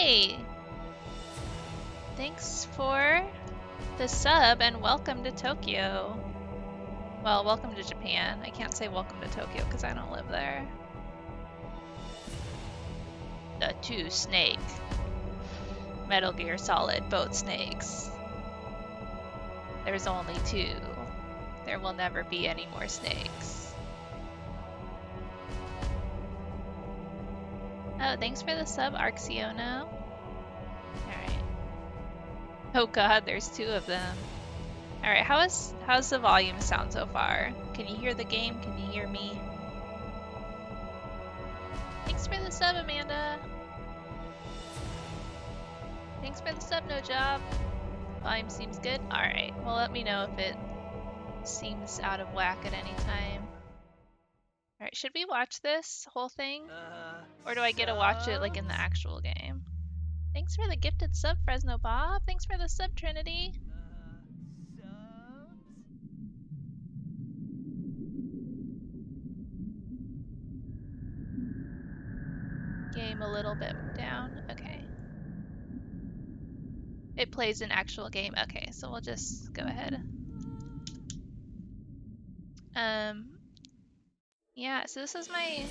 Hey! Thanks for the sub and welcome to Tokyo. Well, welcome to Japan. I can't say welcome to Tokyo because I don't live there. The two snake. Metal Gear Solid, both snakes. There's only two. There will never be any more snakes. Oh, thanks for the sub, Arxiono. Alright. Oh god, there's two of them. Alright, how's the volume sound so far? Can you hear the game? Can you hear me? Thanks for the sub, Amanda. Thanks for the sub, No Job. Volume seems good? Alright, well let me know if it seems out of whack at any time. Alright, should we watch this whole thing? Or do I get to watch it like in the actual game? Thanks for the gifted sub, Fresno Bob. Thanks for the sub, Trinity. Game a little bit down. Okay. It plays an actual game. Okay, so we'll just go ahead. Yeah, so this is my,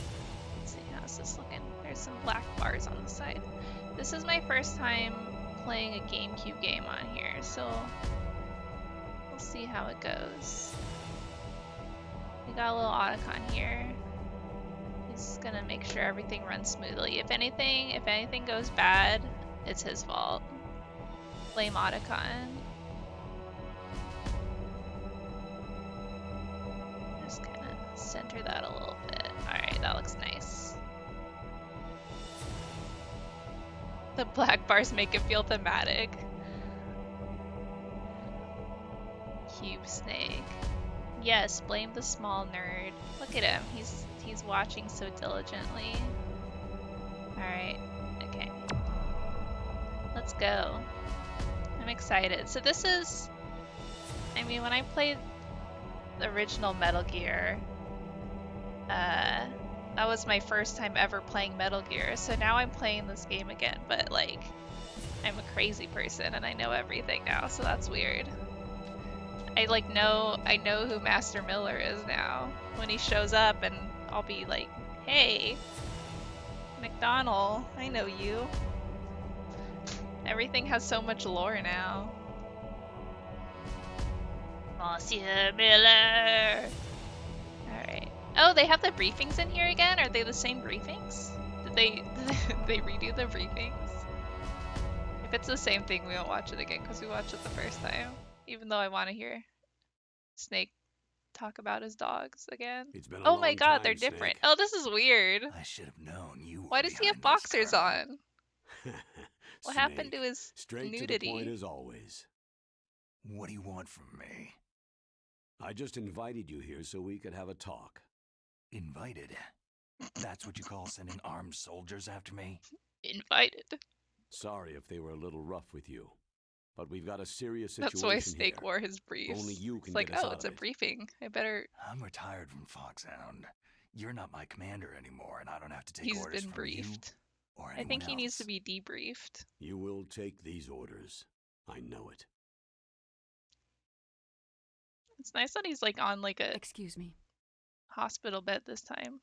let's see, how's this looking? There's some black bars on the side. This is my first time playing a GameCube game on here, so we'll see how it goes. We got a little Otacon here. He's gonna make sure everything runs smoothly. If anything goes bad, it's his fault. Blame Otacon. Just kind of center that a little bit. Alright, that looks nice. The black bars make it feel thematic. Cube snake. Yes, blame the small nerd. Look at him. He's watching so diligently. Alright, okay. Let's go. I'm excited. So this is, I mean, when I played the original Metal Gear, that was my first time ever playing Metal Gear. So now I'm playing this game again, but like, I'm a crazy person and I know everything now, so that's weird. I know who Master Miller is now. When he shows up and I'll be like, hey, McDonald, I know you. Everything has so much lore now. Monsieur Miller! Alright. Oh, they have the briefings in here again? Are they the same briefings? Did they redo the briefings? If it's the same thing, we won't watch it again because we watched it the first time. Even though I want to hear Snake talk about his dogs again. It's been a Oh long my god, time, they're different. Snake. Oh, this is weird. I should have known you were Why does he have behind this, boxers Colonel. on? What happened to his Straight nudity? to the point as always. What do you want from me? I just invited you here so we could have a talk. Invited? That's what you call sending armed soldiers after me? Invited. Sorry if they were a little rough with you, but we've got a serious situation That's why Snake here. wore his briefs. Only you can It's like, get us oh, out it's of a it. briefing. I better. I'm retired from Foxhound. You're not my commander anymore, and I don't have to take He's orders been from you briefed. or I anyone think he else. needs to be debriefed. You will take these orders. I know it. It's nice that he's like on like a Excuse me. hospital bed this time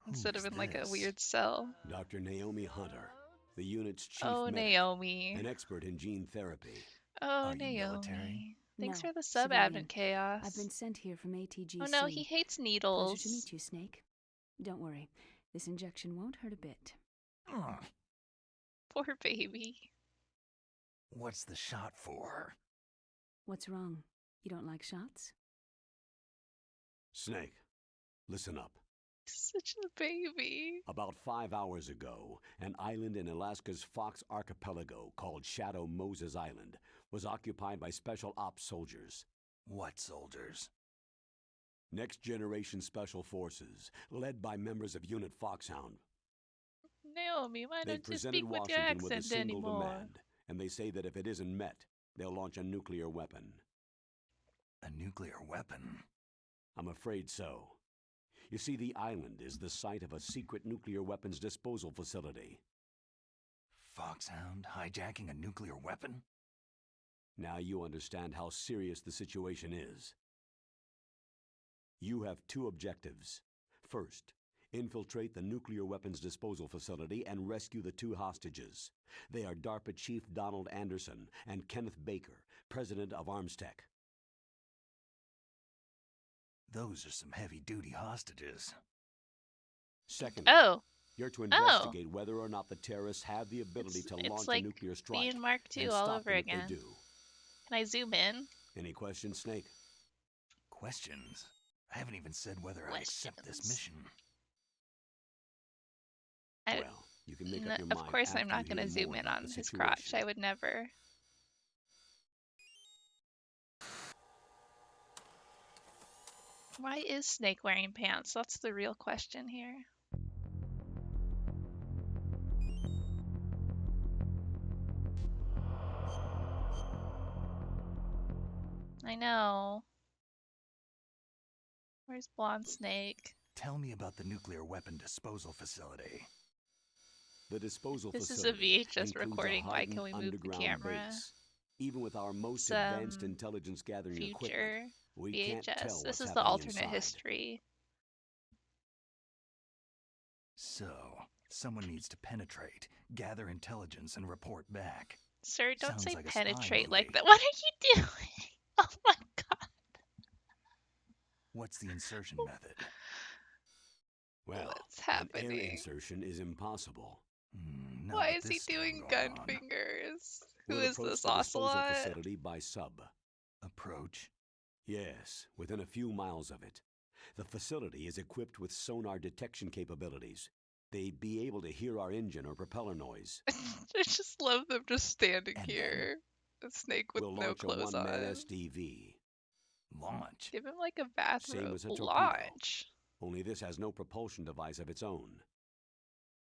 instead of Who's in like a this? weird cell. Dr. Naomi Hunter, the unit's chief Oh, medic, Naomi. an expert in gene therapy. Oh, Are you Naomi. military? Thanks No, for the sub, civilian. Advent Chaos. I've been sent here from ATGC. Oh no, he hates needles. Pleasure to meet you, Snake. Don't worry. This injection won't hurt a bit. Oh, Poor baby. what's the shot for? What's wrong? You don't like shots? Snake, listen up. Such a baby. About 5 hours ago, an island in Alaska's Fox Archipelago called Shadow Moses Island was occupied by Special Ops soldiers. What soldiers? Next Generation Special Forces, led by members of Unit Foxhound. Naomi, why They've don't you presented speak with your Washington with a accent single anymore? demand, and they say that if it isn't met, they'll launch a nuclear weapon. A nuclear weapon? I'm afraid so. You see, the island is the site of a secret nuclear weapons disposal facility. foxhound hijacking a nuclear weapon? Now you understand how serious the situation is. You have two objectives. First, infiltrate the nuclear weapons disposal facility and rescue the two hostages. They are DARPA Chief Donald Anderson and Kenneth Baker, president of ArmsTech. Those are some heavy-duty hostages. Secondly, Oh, you're to investigate whether or not the terrorists have the ability to it's launch like a nuclear me strike and Mark II and all stop over them again. if they do. Can I zoom in? Any questions, Snake? Questions? I haven't even said whether I accept this mission. Well, you can make up your mind. Of course, I'm after not you going to hear zoom more in about on the his crotch. situation. I would never. Why is Snake wearing pants? That's the real question here. I know. Where's Blonde Snake? Tell me about the nuclear weapon disposal facility. The disposal This is a facility VHS includes recording. a Why hardened can we move the underground camera? base. Even with our most Some advanced intelligence gathering equipment, Future we can't tell VHS. what's This is the happening alternate inside. history. So, someone needs to penetrate, gather intelligence, and report back. Sir, don't Sounds say like a spy penetrate like movie. that. What are you doing? Oh my god. What's the insertion method? Well, What's an air happening? insertion is impossible. Now Why that is he this doing storm gun going on. fingers? Who We'll is approach this, the disposal Ocelot? facility by sub. Approach? Yes, within a few miles of it. The facility is equipped with sonar detection capabilities. They'd be able to hear our engine or propeller noise. I just love them just standing And here. A snake with We'll no launch a clothes one-man on. SDV. Launch? Give him like a Same bathrobe. as a torpedo. Launch. Only this has no propulsion device of its own.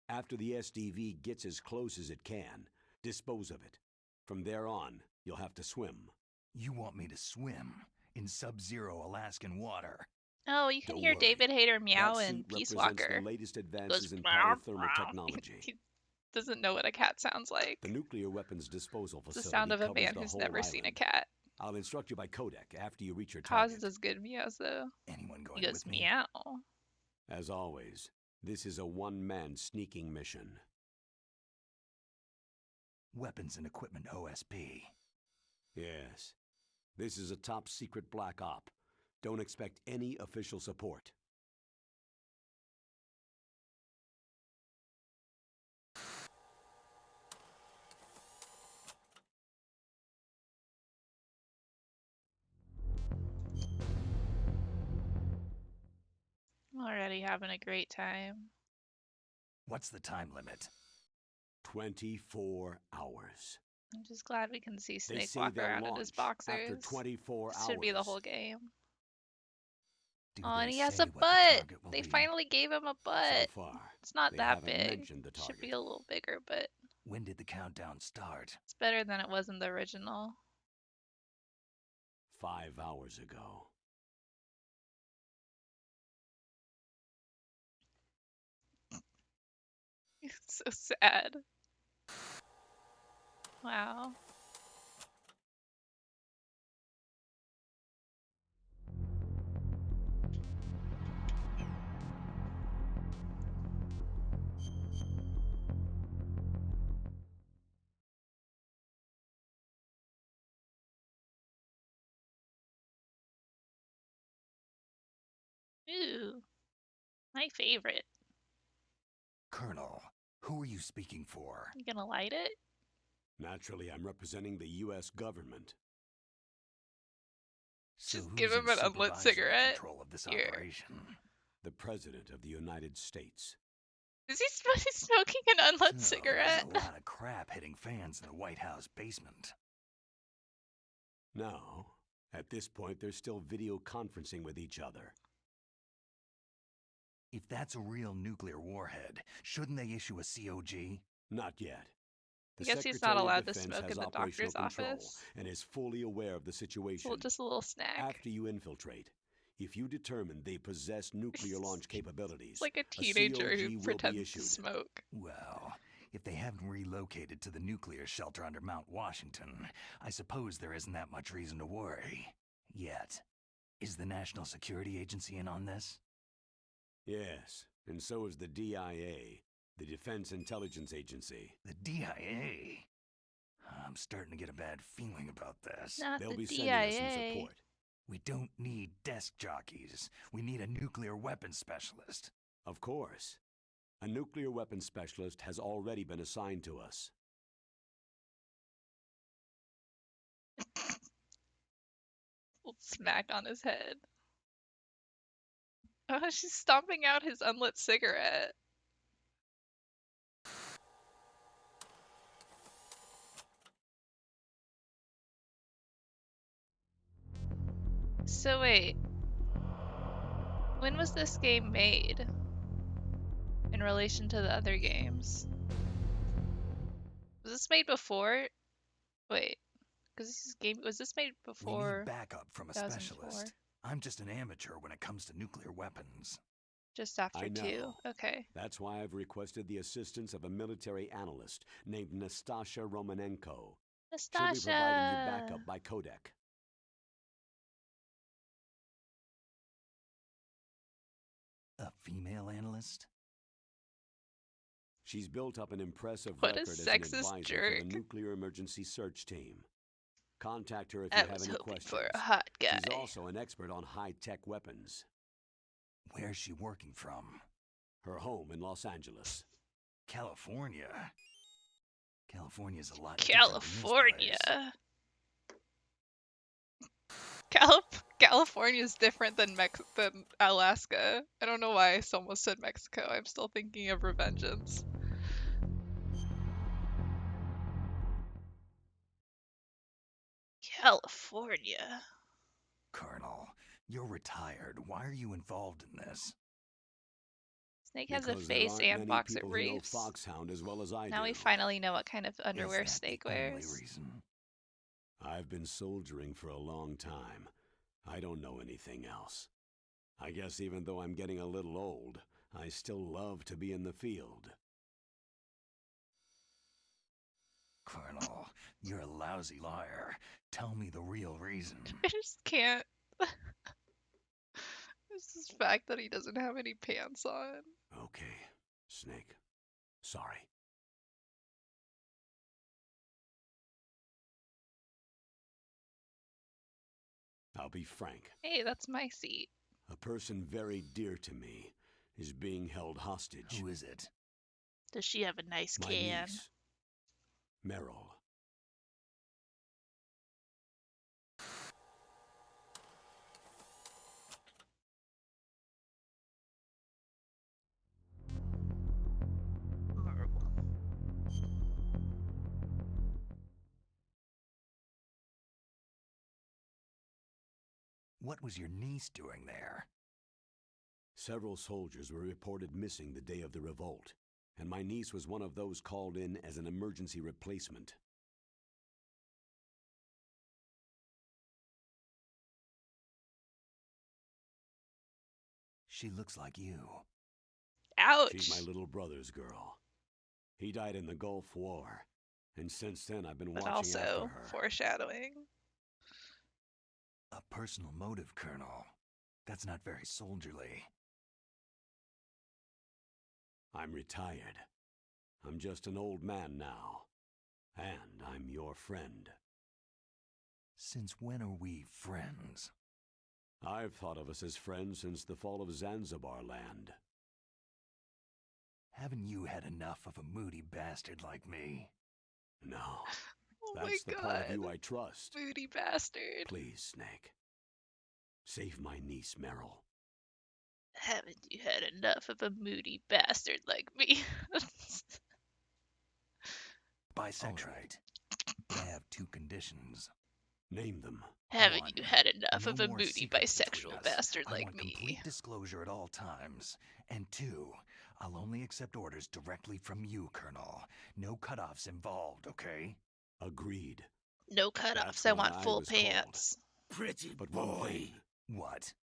After the SDV gets as close as it can, dispose of it. From there on, you'll have to swim. You want me to swim in sub-zero Alaskan water? Oh, you can Don't hear worry. David Hayter meow That in suit Peace represents Walker. the latest Goes advances in meow, polythermal meow. technology. He doesn't know what a cat sounds like. The nuclear weapons disposal It's the facility sound of a covers man the who's whole never island. seen a cat. I'll instruct you by codec after you reach your Cause target. does good meows though. Anyone going He goes with me? meow. As always, this is a one-man sneaking mission. Weapons and equipment OSP. Yes. This is a top-secret black op. Don't expect any official support. I'm already having a great time. What's the time limit? 24 hours. I'm just glad we can see They Snake say walk they'll around in launch his boxers. after 24 This hours. should be the whole game. Do Oh, and they he has say a what the butt. target will They be? finally gave him a So butt. far, It's not they that haven't big. mentioned the Should be target. a little bigger, but When did the countdown start? it's better than it was in the original. 5 hours ago. It's so sad. Wow. Ooh, my favorite. Colonel, who are you speaking for? You gonna light it? Naturally, I'm representing the U.S. government. So Just who's give him in an unlit supervisory cigarette. control of this Here. operation? The President of the United States. Is he supposed to be smoking an unlit So, cigarette? There's a lot of crap hitting fans in the White House basement. No. At this point, they're still video conferencing with each other. If that's a real nuclear warhead, shouldn't they issue a COG? Not yet. The I guess he's Secretary not of allowed to Defense smoke has in the operational doctor's control office. and is fully aware of the situation. Just a little snack. After you infiltrate, if you determine they possess nuclear launch capabilities, It's like a teenager COG who will be pretends to issued. smoke. Well, If they haven't relocated to the nuclear shelter under Mount Washington, I suppose there isn't that much reason to worry. Yet. Is the National Security Agency in on this? Yes, and so is the DIA, the Defense Intelligence Agency. The DIA? I'm starting to get a bad feeling about this. Not They'll the be sending us some DIA. support. We don't need desk jockeys. We need a nuclear weapons specialist. Of course. A nuclear weapons specialist has already been assigned to us. Smack on his head. Oh, she's stomping out his unlit cigarette. So wait. When was this game made? In relation to the other games? Was this made before? Wait. Because this game was this made We before need backup from a 2004? specialist. I'm just an amateur when it comes to nuclear weapons. Just after I 2? know. Okay. That's why I've requested the assistance of a military analyst named Nastasha Romanenko. She'll be providing you Nastasha! backup by Codec. A female analyst? She's built up an impressive What a record as an sexist advisor jerk. for the Nuclear Emergency Search Team. Contact her if I you have was any hoping questions. for a hot guy. She's also an expert on high-tech weapons. Where's she working from? Her home in Los Angeles. California? California's a lot different than this California. place. California is different than than Alaska. I don't know why I almost said Mexico. I'm still thinking of Revengeance. California. Colonel, you're retired. Why are you involved in this? Snake has a Because there face aren't and many box at people who know reefs. Foxhound as well as I Now do. we finally know what kind of underwear Is that Snake the only wears. reason? I've been soldiering for a long time. I don't know anything else. I guess even though I'm getting a little old, I still love to be in the field. Colonel, you're a lousy liar. Tell me the real reason. I just can't. It's this fact that he doesn't have any pants on. Okay, Snake. Sorry. I'll be frank. Hey, that's my seat. A person very dear to me is being held hostage. Who is it? Does she have a nice My can? niece, Meryl. Meryl. What was your niece doing there? Several soldiers were reported missing the day of the revolt, and my niece was one of those called in as an emergency replacement. She looks like you. Ouch! She's my little brother's girl. He died in the Gulf War, and since then I've been But watching also after her. foreshadowing. A personal motive, Colonel. That's not very soldierly. I'm retired. I'm just an old man now. And I'm your friend. Since when are we friends? I've thought of us as friends since the fall of Zanzibar land. Haven't you had enough of a moody bastard like me? No, Oh that's my the part of god. you I trust. Moody bastard. Please, Snake. Save my niece, Meryl. Haven't you had enough of a moody bastard like me? Bisexual. All right. But I have two conditions. Name them. Haven't One, you had enough no of a more moody secrets between bisexual us. bastard I like want me? complete disclosure at all times. And two, I'll only accept orders directly from you, Colonel. No cutoffs involved, okay? Agreed. No cutoffs, That's I why want I full was called. pants. Pretty But one thing. What?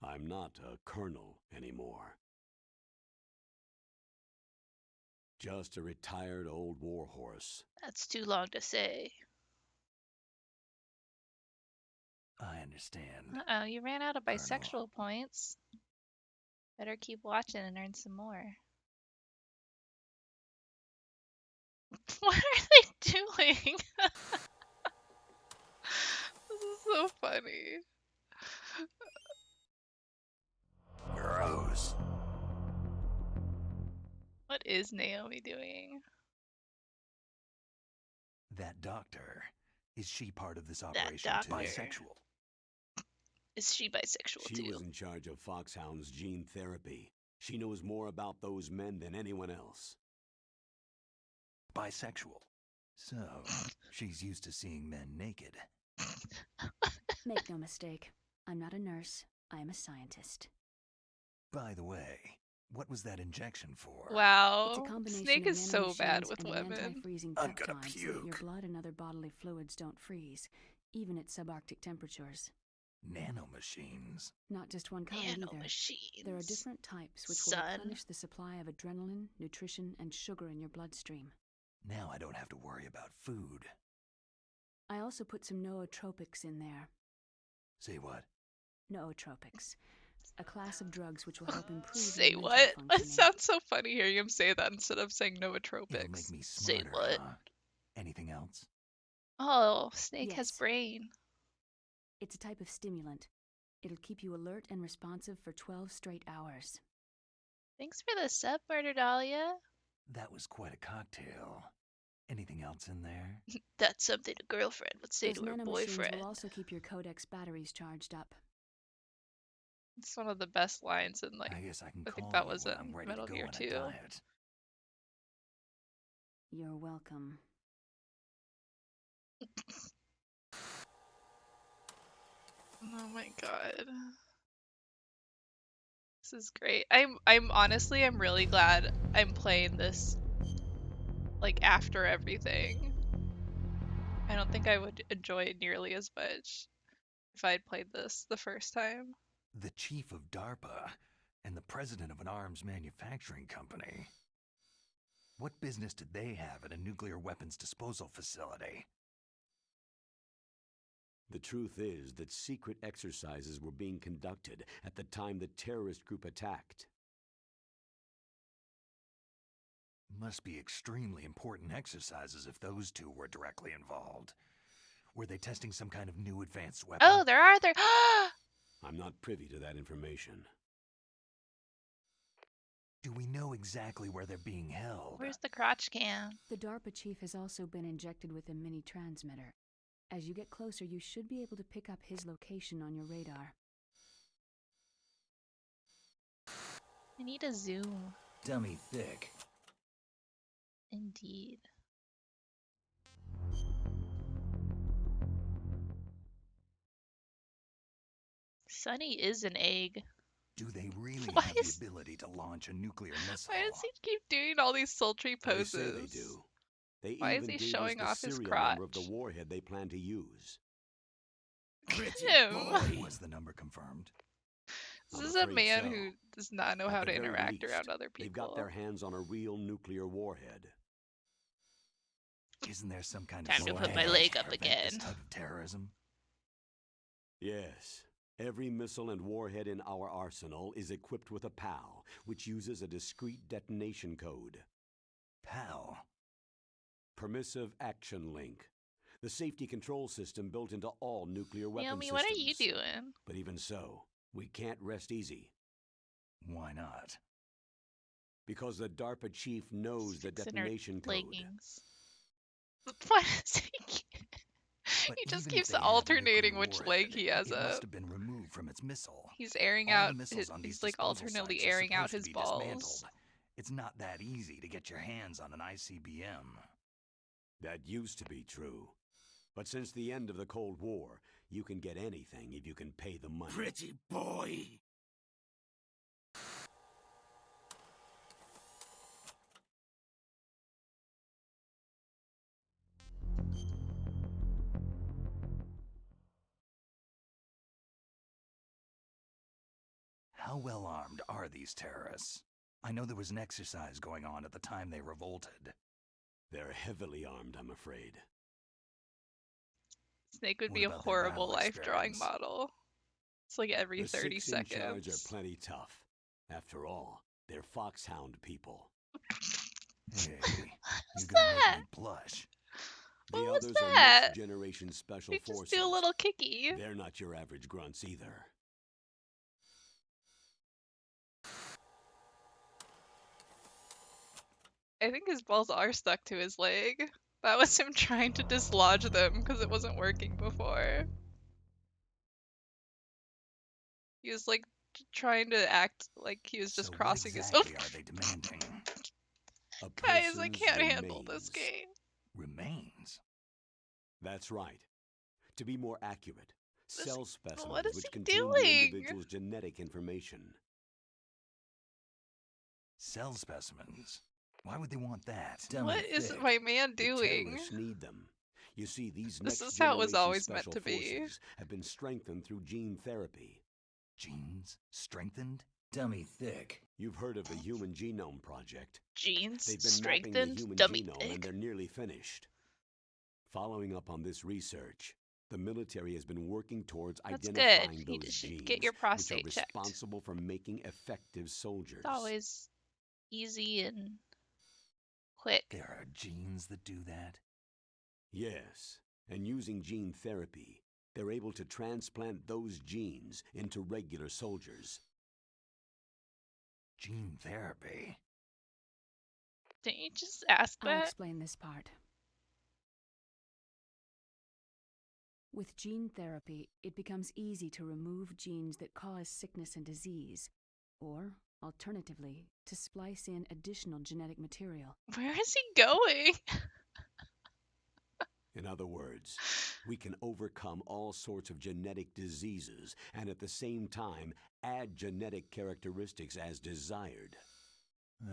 I'm not a colonel anymore. Just a retired old warhorse. That's too long to say. I understand. Uh-oh, you ran out of Colonel. bisexual points. Better keep watching and earn some more. What are they doing? This is so funny. Gross. What is Naomi doing? That doctor. Is she part of this That operation doctor. too? Bisexual. Is she bisexual She too? was in charge of Foxhound's gene therapy. She knows more about those men than anyone else. Bisexual. So, she's used to seeing men naked. Make no mistake, I'm not a nurse, I am a scientist. By the way, what was that injection for? It's a Wow. combination Snake of is so bad nanomachines with and an women. anti-freezing I'm gonna peptide so that your puke. blood and other bodily fluids don't freeze, even at subarctic temperatures. Nanomachines. Not just one kind either. Nanomachines. There are different types which will Son. replenish the supply of adrenaline, nutrition, and sugar in your bloodstream. Now I don't have to worry about food. I also put some nootropics in there. Say what? Nootropics. A class of drugs which will help improve Say your mental what? It functioning. sounds so funny hearing him say that instead of saying It'll nootropics. make me Say smarter, what? huh? Anything else? Oh, Snake has Yes. brain. It's a type of stimulant. It'll keep you alert and responsive for 12 straight hours. Thanks for the sub, Murder Dahlia. That was quite a cocktail. Anything else in there? That's something a girlfriend would say Those to her nanomachines boyfriend. will also keep your Codec's batteries charged up. It's one of the best lines in like I guess I can I call think that you was when in I'm ready Metal to go Gear on a 2. diet. You're welcome. Oh my god. This is great. I'm honestly I'm really glad I'm playing this like after everything. I don't think I would enjoy it nearly as much if I'd played this the first time. The chief of DARPA and the president of an arms manufacturing company. What business did they have at a nuclear weapons disposal facility? The truth is that secret exercises were being conducted at the time the terrorist group attacked. Must be extremely important exercises if those two were directly involved. Were they testing some kind of new advanced weapon? Oh, there are there. I'm not privy to that information. Do we know exactly where they're being held? Where's the crotch cam? The DARPA chief has also been injected with a mini transmitter. As you get closer, you should be able to pick up his location on your radar. I need a zoom. Dummy thick. Indeed. Sunny is an egg. Do they really Why have is- the ability to launch a nuclear missile? Why does he keep doing all these sultry They poses? say they do. They Why is even he gave showing us off the his serial number of the crotch? warhead they plan to use. Look at him. Was the number confirmed? This I'm is a afraid man so. who does not know At how the to very interact least, around other people. They've got their hands on a real nuclear warhead. Isn't there some kind Time of to put my plan leg to up prevent this again. type of terrorism? Yes. Every missile and warhead in our arsenal is equipped with a PAL, which uses a discrete detonation code. PAL. Permissive Action Link. The safety control system built into all nuclear weapon Naomi, systems. what are you doing? But even so, we can't rest easy. Why not? Because the DARPA chief knows the Fixing her detonation code. leggings. Why does he? But He just even if keeps they have a alternating nuclear which leg warhead, he has it must up. have been removed from its missile. He's airing All out. the missiles on these He's like disposal alternately sites are airing out supposed his to be balls. dismantled. It's not that easy to get your hands on an ICBM. That used to be true. But since the end of the Cold War, you can get anything if you can pay the money. Pretty boy. How well armed are these terrorists? I know there was an exercise going on at the time they revolted. They're heavily armed, I'm afraid. Snake would What be a about their horrible battle life drawing experience? model. It's like every The 30 six in charge are seconds. plenty tough. After all, they're foxhound people. Hey, What's you're gonna make that? me blush. The What was others are that? next generation special You just forces. do a little kicky. They're not your average grunts either. I think his balls are stuck to his leg. That was him trying to dislodge them because it wasn't working before. He was like trying to act like he was just So what crossing exactly his. are they demanding? A Guys, I person's can't handle this remains. game. Remains? That's right. To be more accurate, This- cell what specimens is which he contain the doing? individual's genetic information. Cell specimens? Why would they want that? What is my man The doing? terrorists need them. You see, these This next is how it was generation always meant special to be. forces have been strengthened through gene therapy. Genes? Strengthened? Dummy thick. You've heard of the Human Genome Project. Genes They've been mapping the strengthened, human dummy genome thick. and they're nearly finished. Following up on this research, the military has been working towards That's identifying good. You those should genes get your which are prostate checked. responsible for making effective soldiers. It's always easy and quick. There are genes that do that? Yes, and using gene therapy, they're able to transplant those genes into regular soldiers. Gene therapy? Didn't you just ask I'll that? explain this part. With gene therapy, it becomes easy to remove genes that cause sickness and disease, or, alternatively, to splice in additional genetic material. Where is he going? In other words, we can overcome all sorts of genetic diseases and at the same time add genetic characteristics as desired.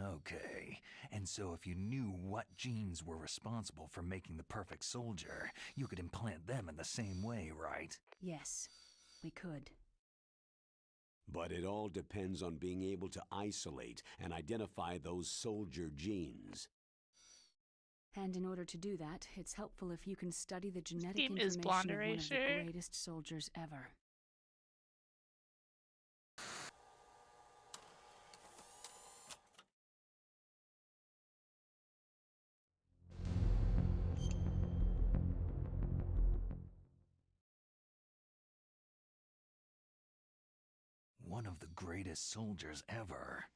Okay, and so if you knew what genes were responsible for making the perfect soldier, you could implant them in the same way, right? Yes, we could. But it all depends on being able to isolate and identify those soldier genes. And in order to do that, it's helpful if you can study the genetic name is information of one of the Blonde greatest soldiers ever. One of the greatest soldiers ever.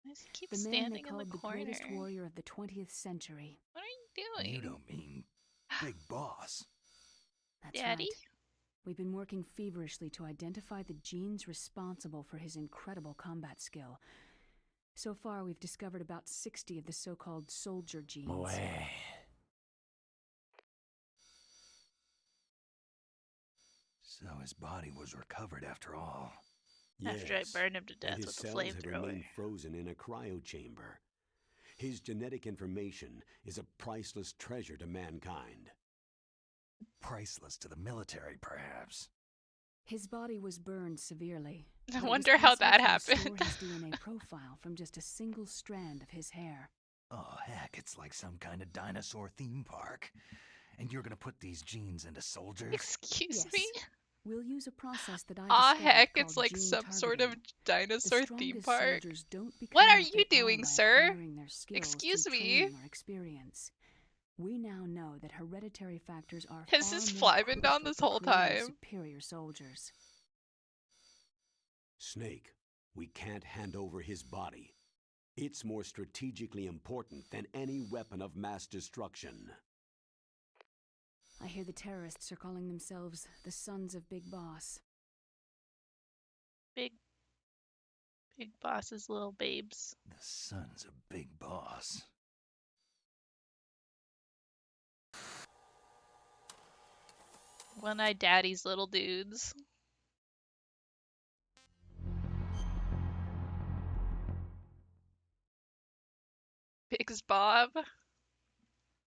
Why does he keep The man they standing in the called the corner? greatest warrior of the 20th century. What are you doing? You don't mean Big Boss. That's Daddy? right. We've been working feverishly to identify the genes responsible for his incredible combat skill. So far, we've discovered about 60 of the so-called soldier genes. Boy. So his body was recovered after all. After I Yes, burned him to and death his with a cells have flamethrower. remained frozen in a cryochamber. His genetic information is a priceless treasure to mankind. Priceless to the military, perhaps. His body was burned severely. I but it was wonder how possible that to restore happened. his DNA profile from just a single strand of his hair. Oh, heck, it's like some kind of dinosaur theme park. And you're gonna put these genes into soldiers? Excuse Yes. me? We'll use a process that I Aw discovered heck, it's called like gene some sort of targeting. dinosaur The theme strongest park. soldiers don't become What are what you they doing, by sir? acquiring their skills Excuse through me? training or experience. We now know that hereditary factors are Has far this more fly been crucial down this for whole creating time? superior soldiers. Snake, we can't hand over his body. It's more strategically important than any weapon of mass destruction. I hear the terrorists are calling themselves the Sons of Big Boss. Big boss's little babes. The son's a big boss. One-eyed daddy's little dudes. Biggs Bob.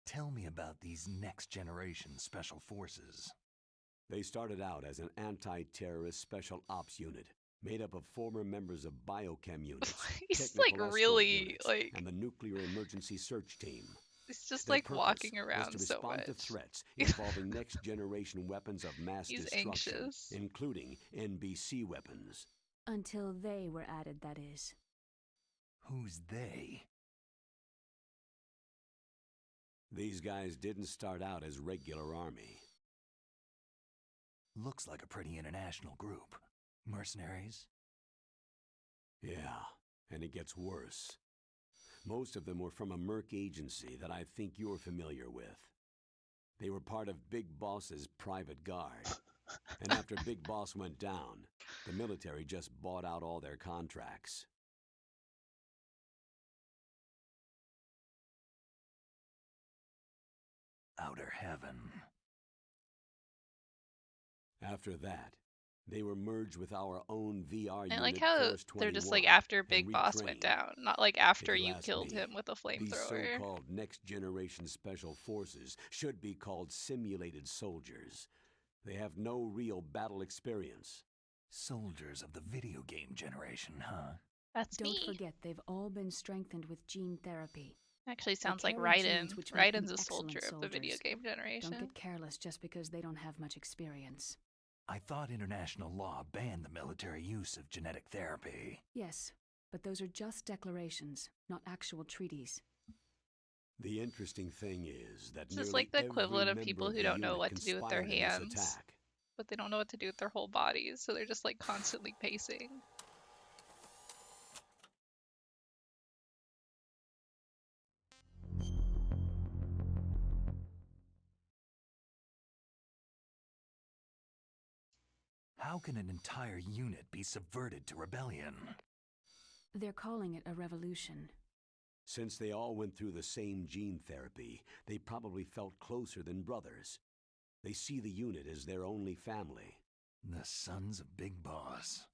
Tell me about these next generation special forces. They started out as an anti-terrorist special ops unit, made up of former members of biochem units, He's like technical escort really units, like and the nuclear emergency search team. he's just Their like purpose walking was around to so respond to much. threats involving next-generation weapons of mass He's destruction, anxious. including NBC weapons. Until they were added, that is. Who's they? These guys didn't start out as regular army. Looks like a pretty international group. Mercenaries? Yeah, and it gets worse. Most of them were from a merc agency that I think you're familiar with. They were part of Big Boss's private guard. And after Big Boss went down, the military just bought out all their contracts. Outer heaven. After that, they were merged with our own VR I unit, like how Force they're just 21, like after and Big Boss went retrained. down, not like after If you you ask killed me, him with a These flamethrower. so-called next-generation special forces should be called simulated soldiers. They have no real battle experience. Soldiers of the video game generation, huh? That's Don't me. forget, they've all been strengthened with gene therapy. Actually They sounds like carry Raiden. genes which make them Raiden's a excellent soldier of the video soldiers. game generation. Don't get careless just because they don't have much experience. I thought international law banned the military use of genetic therapy. Yes, but those are just declarations, not actual treaties. The interesting thing is that This is nearly like the every equivalent of member people who the don't know unit what to do with their conspired in this hands. attack. But they don't know what to do with their whole bodies, so they're just like constantly pacing. How can an entire unit be subverted to rebellion? They're calling it a revolution. Since they all went through the same gene therapy, they probably felt closer than brothers. They see the unit as their only family. The sons of Big Boss.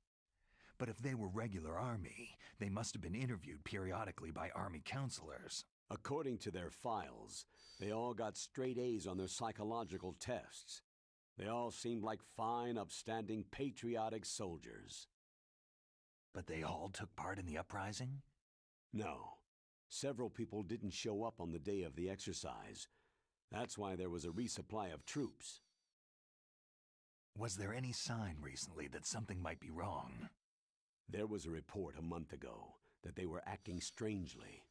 But if they were regular army, they must have been interviewed periodically by army counselors. According to their files, they all got straight A's on their psychological tests. They all seemed like fine, upstanding, patriotic soldiers. But they all took part in the uprising? No. Several people didn't show up on the day of the exercise. That's why there was a resupply of troops. Was there any sign recently that something might be wrong? There was a report a month ago that they were acting strangely.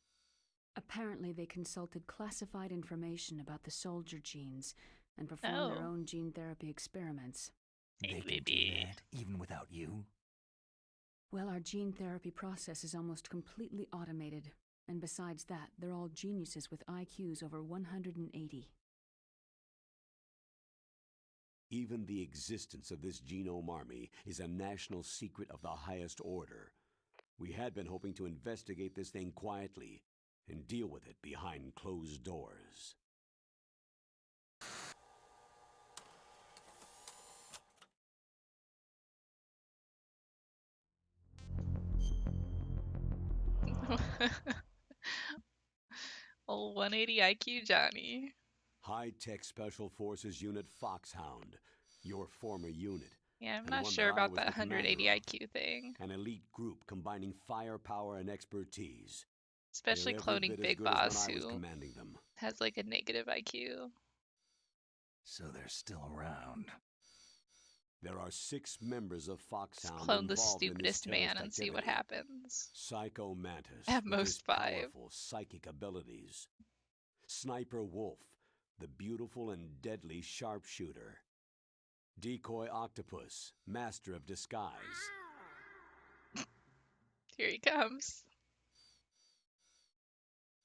Apparently, they consulted classified information about the soldier genes and performed their Oh. own gene therapy experiments. They can do that, even without you? Well, our gene therapy process is almost completely automated. And besides that, they're all geniuses with IQs over 180. Even the existence of this genome army is a national secret of the highest order. We had been hoping to investigate this thing quietly and deal with it behind closed doors. Old 180 IQ Johnny. High-Tech Special Forces Unit Foxhound, your former unit. Yeah, I'm And not one sure that I about was that the commander 180 of. IQ thing. An elite group combining firepower and expertise. Especially They're every cloning bit as Big good as Boss, when I was who commanding them. has like a negative IQ. So they're still around. There are 6 members of Just Foxhound clone the involved in this stupidest man terrorist and see what activity. happens. Psycho Mantis At with his most 5. powerful psychic abilities. Sniper Wolf, the beautiful and deadly sharpshooter. Decoy Octopus, master of disguise. Here he comes.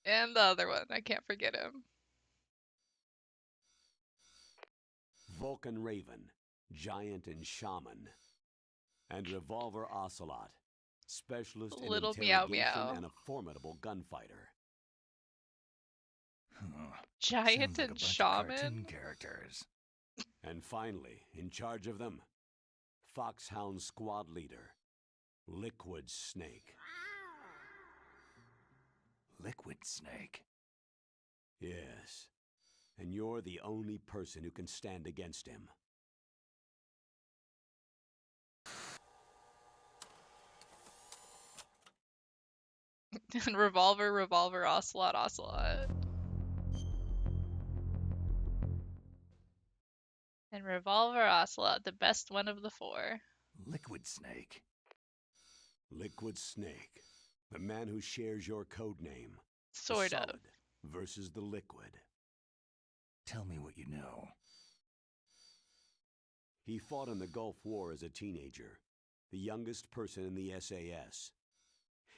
And the other one, I can't forget him. Vulcan Raven, giant and shaman. And Revolver Ocelot, specialist in Little meow interrogation meow. and a formidable gunfighter. Giant Sounds like a and bunch of shaman? cartoon characters. And finally, in charge of them, Foxhound squad leader, Liquid Snake. Liquid Snake. Yes, and you're the only person who can stand against him. And Revolver Ocelot. And Revolver Ocelot, the best one of the 4. Liquid Snake. Liquid Snake, the man who shares your code name. Sort the of. solid versus the liquid. Tell me what you know. He fought in the Gulf War as a teenager, the youngest person in the SAS.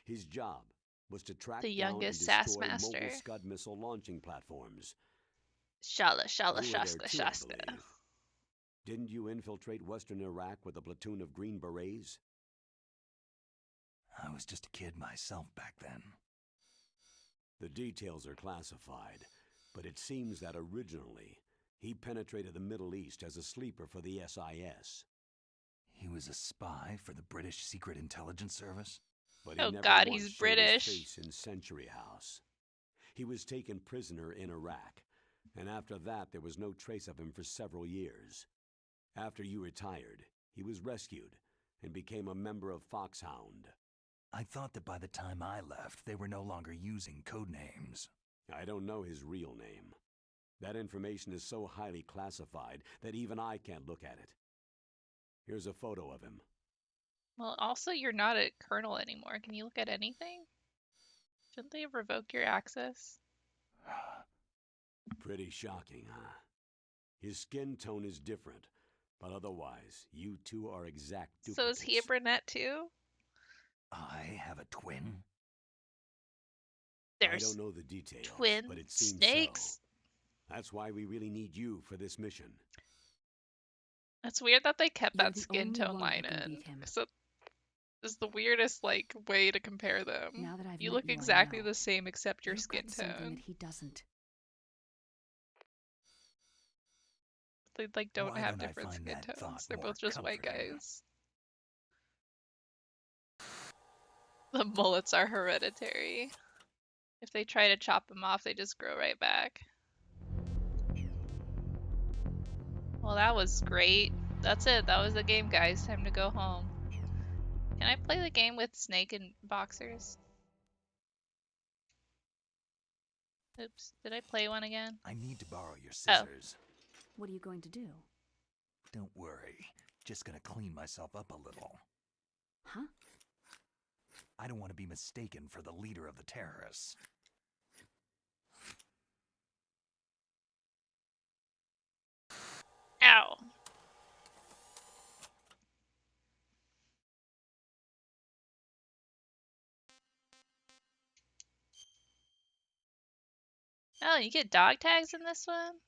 His job was to track The down and youngest SAS destroy master. mobile Scud missile launching platforms. Shala, You were there shasta, too, I shasta. believe. Didn't you infiltrate Western Iraq with a platoon of Green Berets? I was just a kid myself back then. The details are classified, but it seems that originally, he penetrated the Middle East as a sleeper for the SIS. He was a spy for the British Secret Intelligence Service? But he Oh never God, once he's showed British. his face in Century House. He was taken prisoner in Iraq, and after that there was no trace of him for several years. After you retired, he was rescued and became a member of Foxhound. I thought that by the time I left, they were no longer using code names. I don't know his real name. That information is so highly classified that even I can't look at it. Here's a photo of him. Well, also, you're not a colonel anymore. Can you look at anything? Shouldn't they revoke your access? Pretty shocking, huh? His skin tone is different, but otherwise, you two are exact duplicates. So is he a brunette too? I have a twin? I There's don't know the details, twin but it seems snakes. so. That's why we really need you for this mission. It's weird that they kept You're that the skin only tone one line who can in. beat him. So this is the weirdest way to compare them. Now that I've You met look you, I exactly know. the same except your You've skin got something tone. that he doesn't. They don't Why have don't I different find skin that thought tones. They're more both just white comforting? guys. The mullets are hereditary. If they try to chop them off, they just grow right back. Well, that was great. That's it. That was the game, guys. Time to go home. Can I play the game with Snake and boxers? Oops. Did I play one again? I need to borrow your Oh. scissors. What are you going to do? Don't worry. Just gonna clean myself up a little. Huh? I don't want to be mistaken for the leader of the terrorists. Ow. Oh, you get dog tags in this one?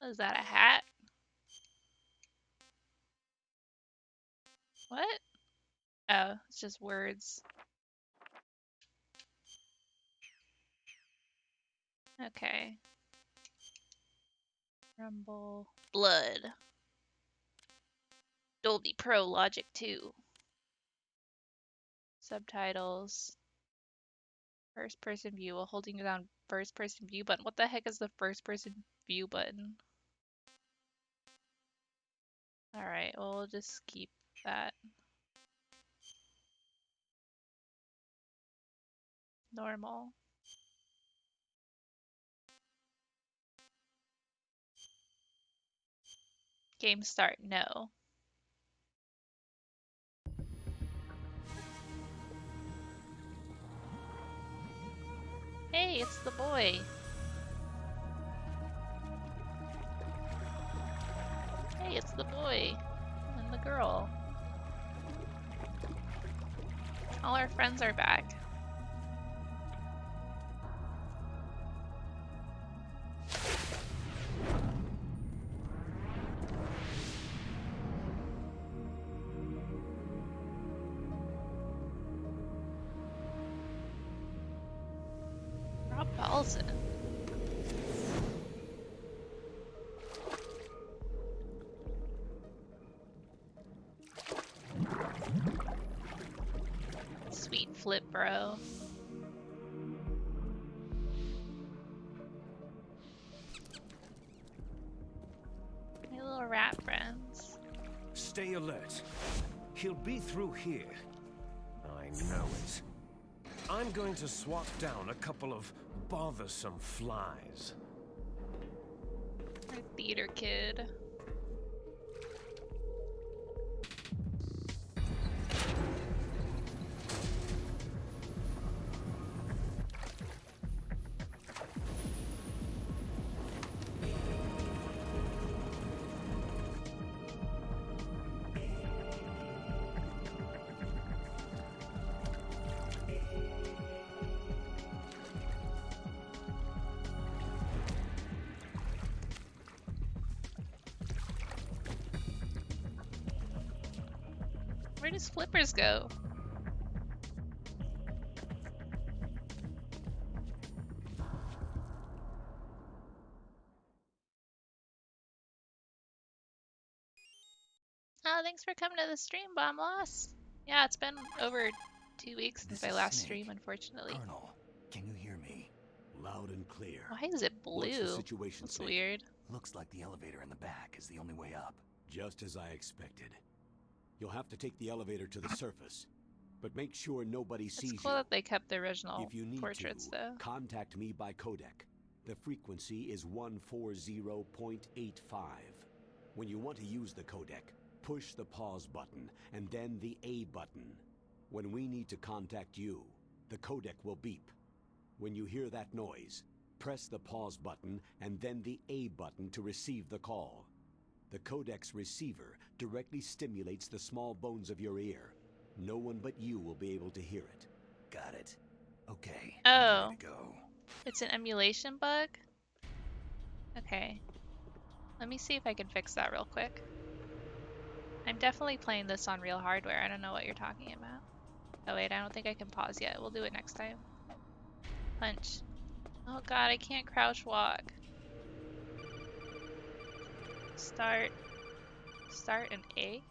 Is that a hat? What? Oh, it's just words. Okay. Rumble. Blood. Dolby Pro Logic 2. Subtitles. First person view while holding down first person view button. What the heck is the first person view button? Alright, well, we'll just keep that. Normal. Game start, no. Hey, it's the boy. Hey, it's the boy. And the girl. All our friends are back. Rob Paulson. Sweet flip, bro. Stay alert. He'll be through here. I know it. I'm going to swat down a couple of bothersome flies. Our theater kid. Where does Flippers go? Oh, thanks for coming to the stream, Bomb Loss. Yeah, it's been over 2 weeks since This I is last Snake. streamed, unfortunately. Colonel, can you hear me? Loud and clear. Why is it What's the blue? situation, That's Snake? weird. Looks like the elevator in the back is the only way up. Just as I expected. You'll have to take the elevator to the surface. But make sure nobody It's sees cool you. that they kept the original If you need portraits, to, though. contact me by codec. The frequency is 140.85. When you want to use the codec, push the pause button and then the A button. When we need to contact you, the codec will beep. When you hear that noise, press the pause button and then the A button to receive the call. The codec's receiver directly stimulates the small bones of your ear. No one but you will be able to hear it. Got it. Okay, Oh. I'm ready to go. It's an emulation bug? Okay. Let me see if I can fix that real quick. I'm definitely playing this on real hardware. I don't know what you're talking about. Oh wait, I don't think I can pause yet. We'll do it next time. Punch. Oh god, I can't crouch walk. Start. Start an A?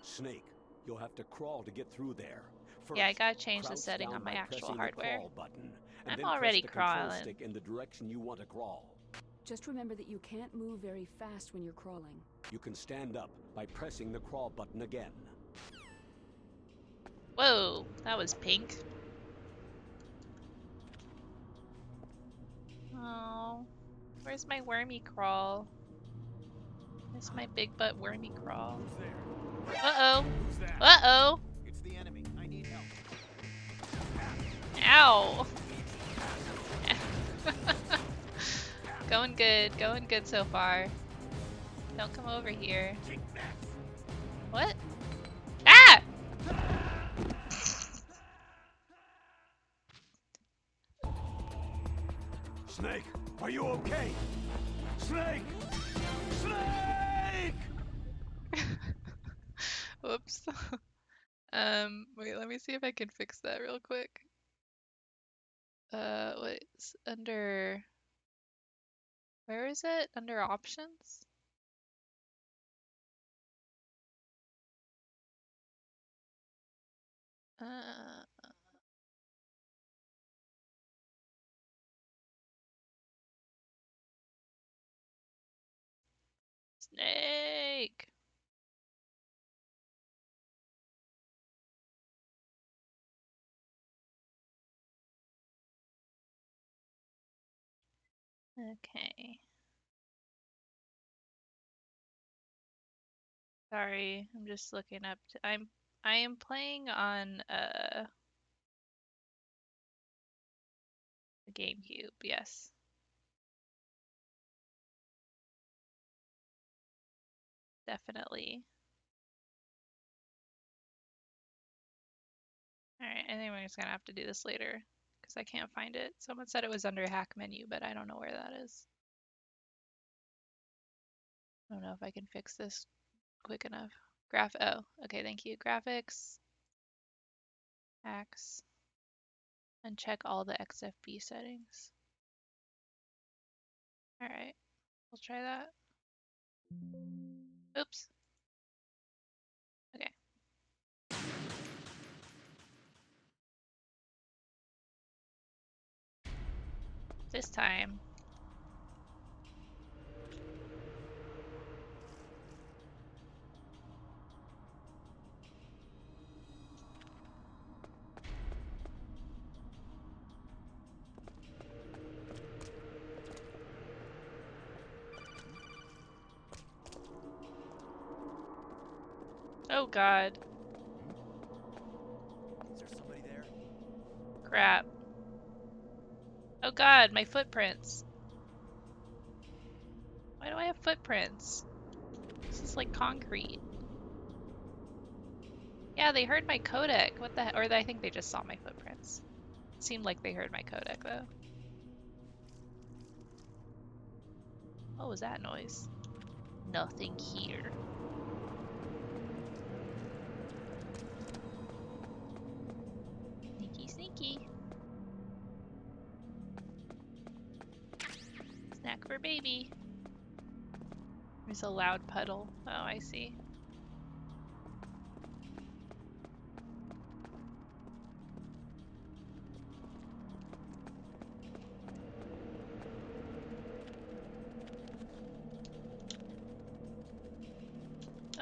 Snake, you'll have to crawl to get through there. First, Yeah, I gotta change the crouch setting down on my by actual pressing hardware. The crawl button, and I'm then already press the control crawling. stick in the direction you want to crawl. Just remember that you can't move very fast when you're crawling. You can stand up by pressing the crawl button again. Whoa, that was pink. Oh, where's my wormy crawl? Where's my big butt wormy crawl? Who's there? Uh-oh. Who's that? Uh-oh. It's the enemy. I need help. Ow. Going good so far. Don't come over here. What? Ah! Snake, are you okay? Snake! Snake! Whoops. Wait, let me see if I can fix that real quick. What's under... Where is it? Under options? Uh... Snake! Okay. Sorry, I'm just looking up. I am playing on the GameCube. Yes. Definitely. Alright, I think we're just gonna have to do this later because I can't find it. Someone said it was under hack menu, but I don't know where that is. I don't know if I can fix this quick enough. Oh, okay, thank you. Graphics, hacks, and check all the XFP settings. Alright, we'll try that. Oops. Okay. This time. Oh god. Is there somebody there? Crap. Oh god, my footprints. Why do I have footprints? This is like concrete. Yeah, they heard my codec. What the heck? Or I think they just saw my footprints. It seemed like they heard my codec though. What was that noise? Nothing here. Sneaky, sneaky. Snack for baby. There's a loud puddle. Oh, I see.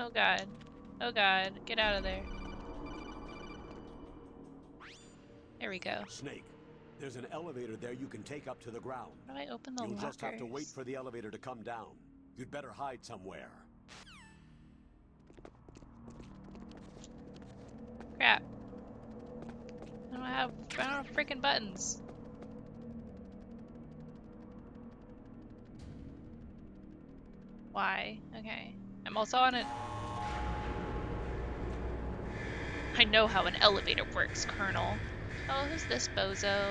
Oh god. Oh god. Get out of there. There we go. Snake, there's an elevator there you can take up to the ground. How do I open the You'll lockers? just have to wait for the elevator to come down. You'd better hide somewhere. Crap. I don't have freaking buttons. Why? Okay. I'm also on it. I know how an elevator works, Colonel. Oh, who's this bozo?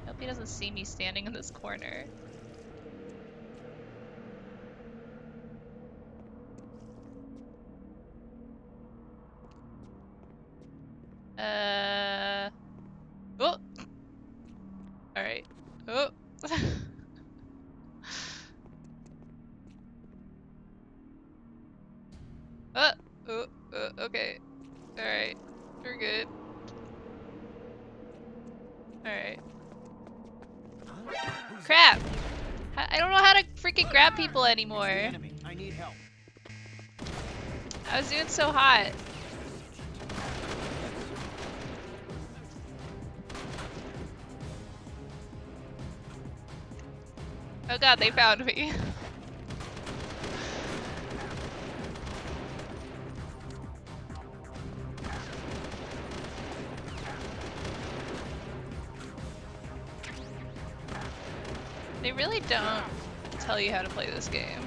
Hope he doesn't see me standing in this corner. Oh! Alright. Oh! Okay. Alright. We're good. Alright. Crap! I don't know how to freaking grab people anymore. Enemy. I need help. I was doing so hot. Oh god, they found me. They really don't tell you how to play this game.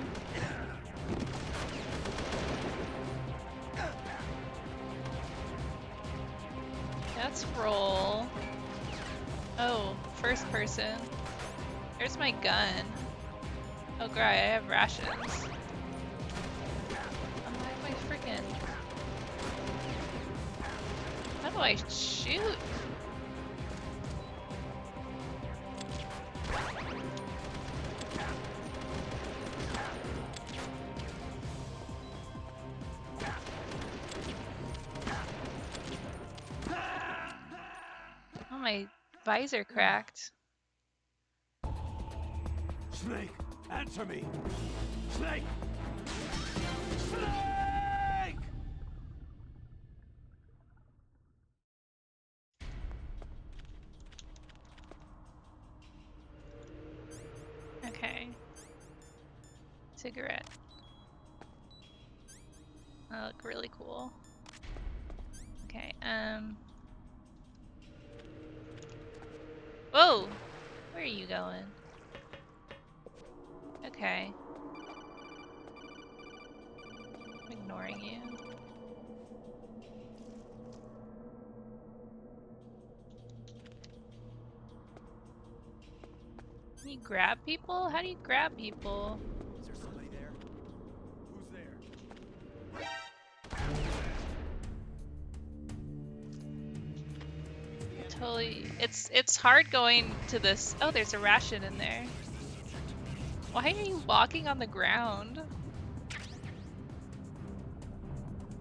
Let's roll. Oh, first person. There's my gun. Oh great, I have rations. Oh, why am I freaking... How do I shoot? Oh, my visor cracked. Snake, answer me! Snake! Snake! Okay. Cigarette. That look really cool. Okay, Whoa! Where are you going? Okay. I'm ignoring you. Can you grab people? How do you grab people? Is there somebody there? Who's there? Totally. It's hard going to this. Oh, there's a ration in there. Why are you walking on the ground?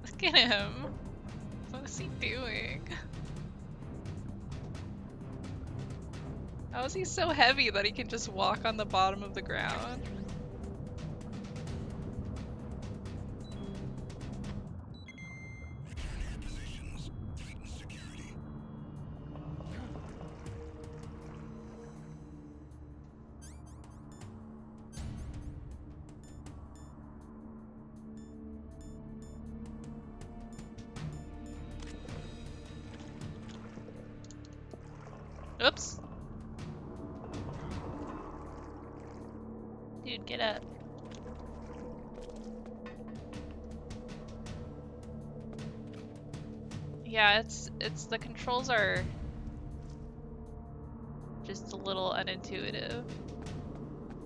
Look at him. What is he doing? How is he so heavy that he can just walk on the bottom of the ground? Oops. Dude, get up. Yeah, it's the controls are just a little unintuitive.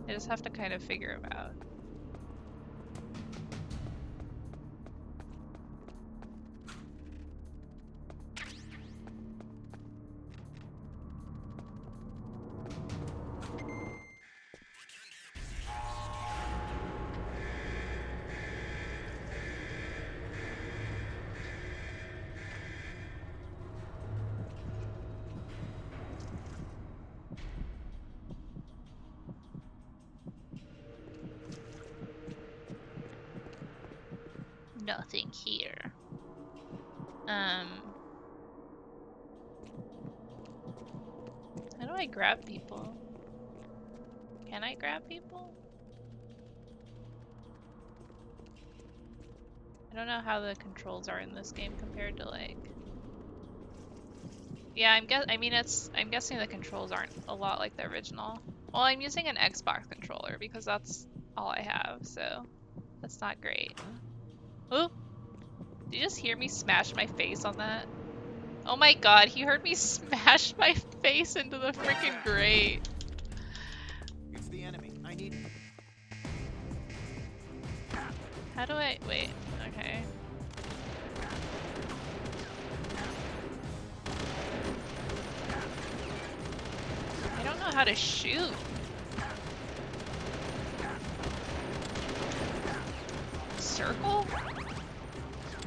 I just have to kind of figure them out. Nothing here. How do I grab people? Can I grab people? I don't know how the controls are in this game compared to like. Yeah, I'm guessing the controls aren't a lot like the original. Well, I'm using an Xbox controller because that's all I have, so that's not great. Oh! Did you just hear me smash my face on that? Oh my god, he heard me smash my face into the freaking grate. It's the enemy. I need. How do I wait? Okay. I don't know how to shoot. Circle?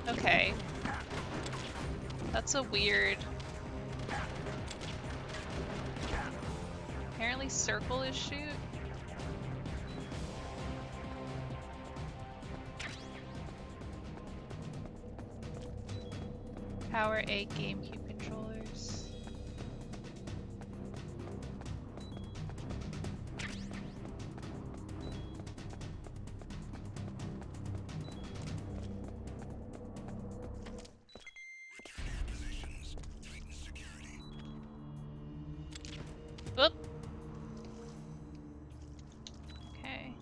Okay. That's a weird. Apparently circle is shoot. Power 8 GameCube controllers. Whoop. Okay.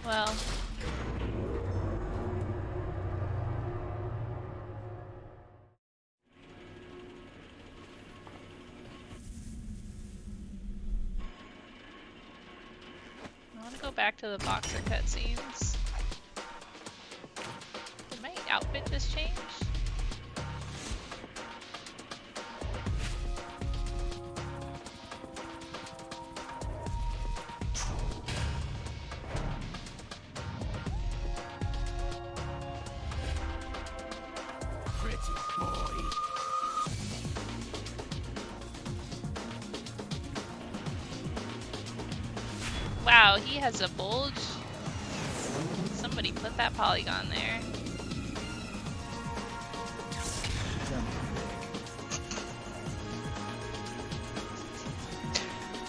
Well. I want to go back to the boxer cutscenes. Did my outfit just change? Wow, he has a bulge. Somebody put that polygon there.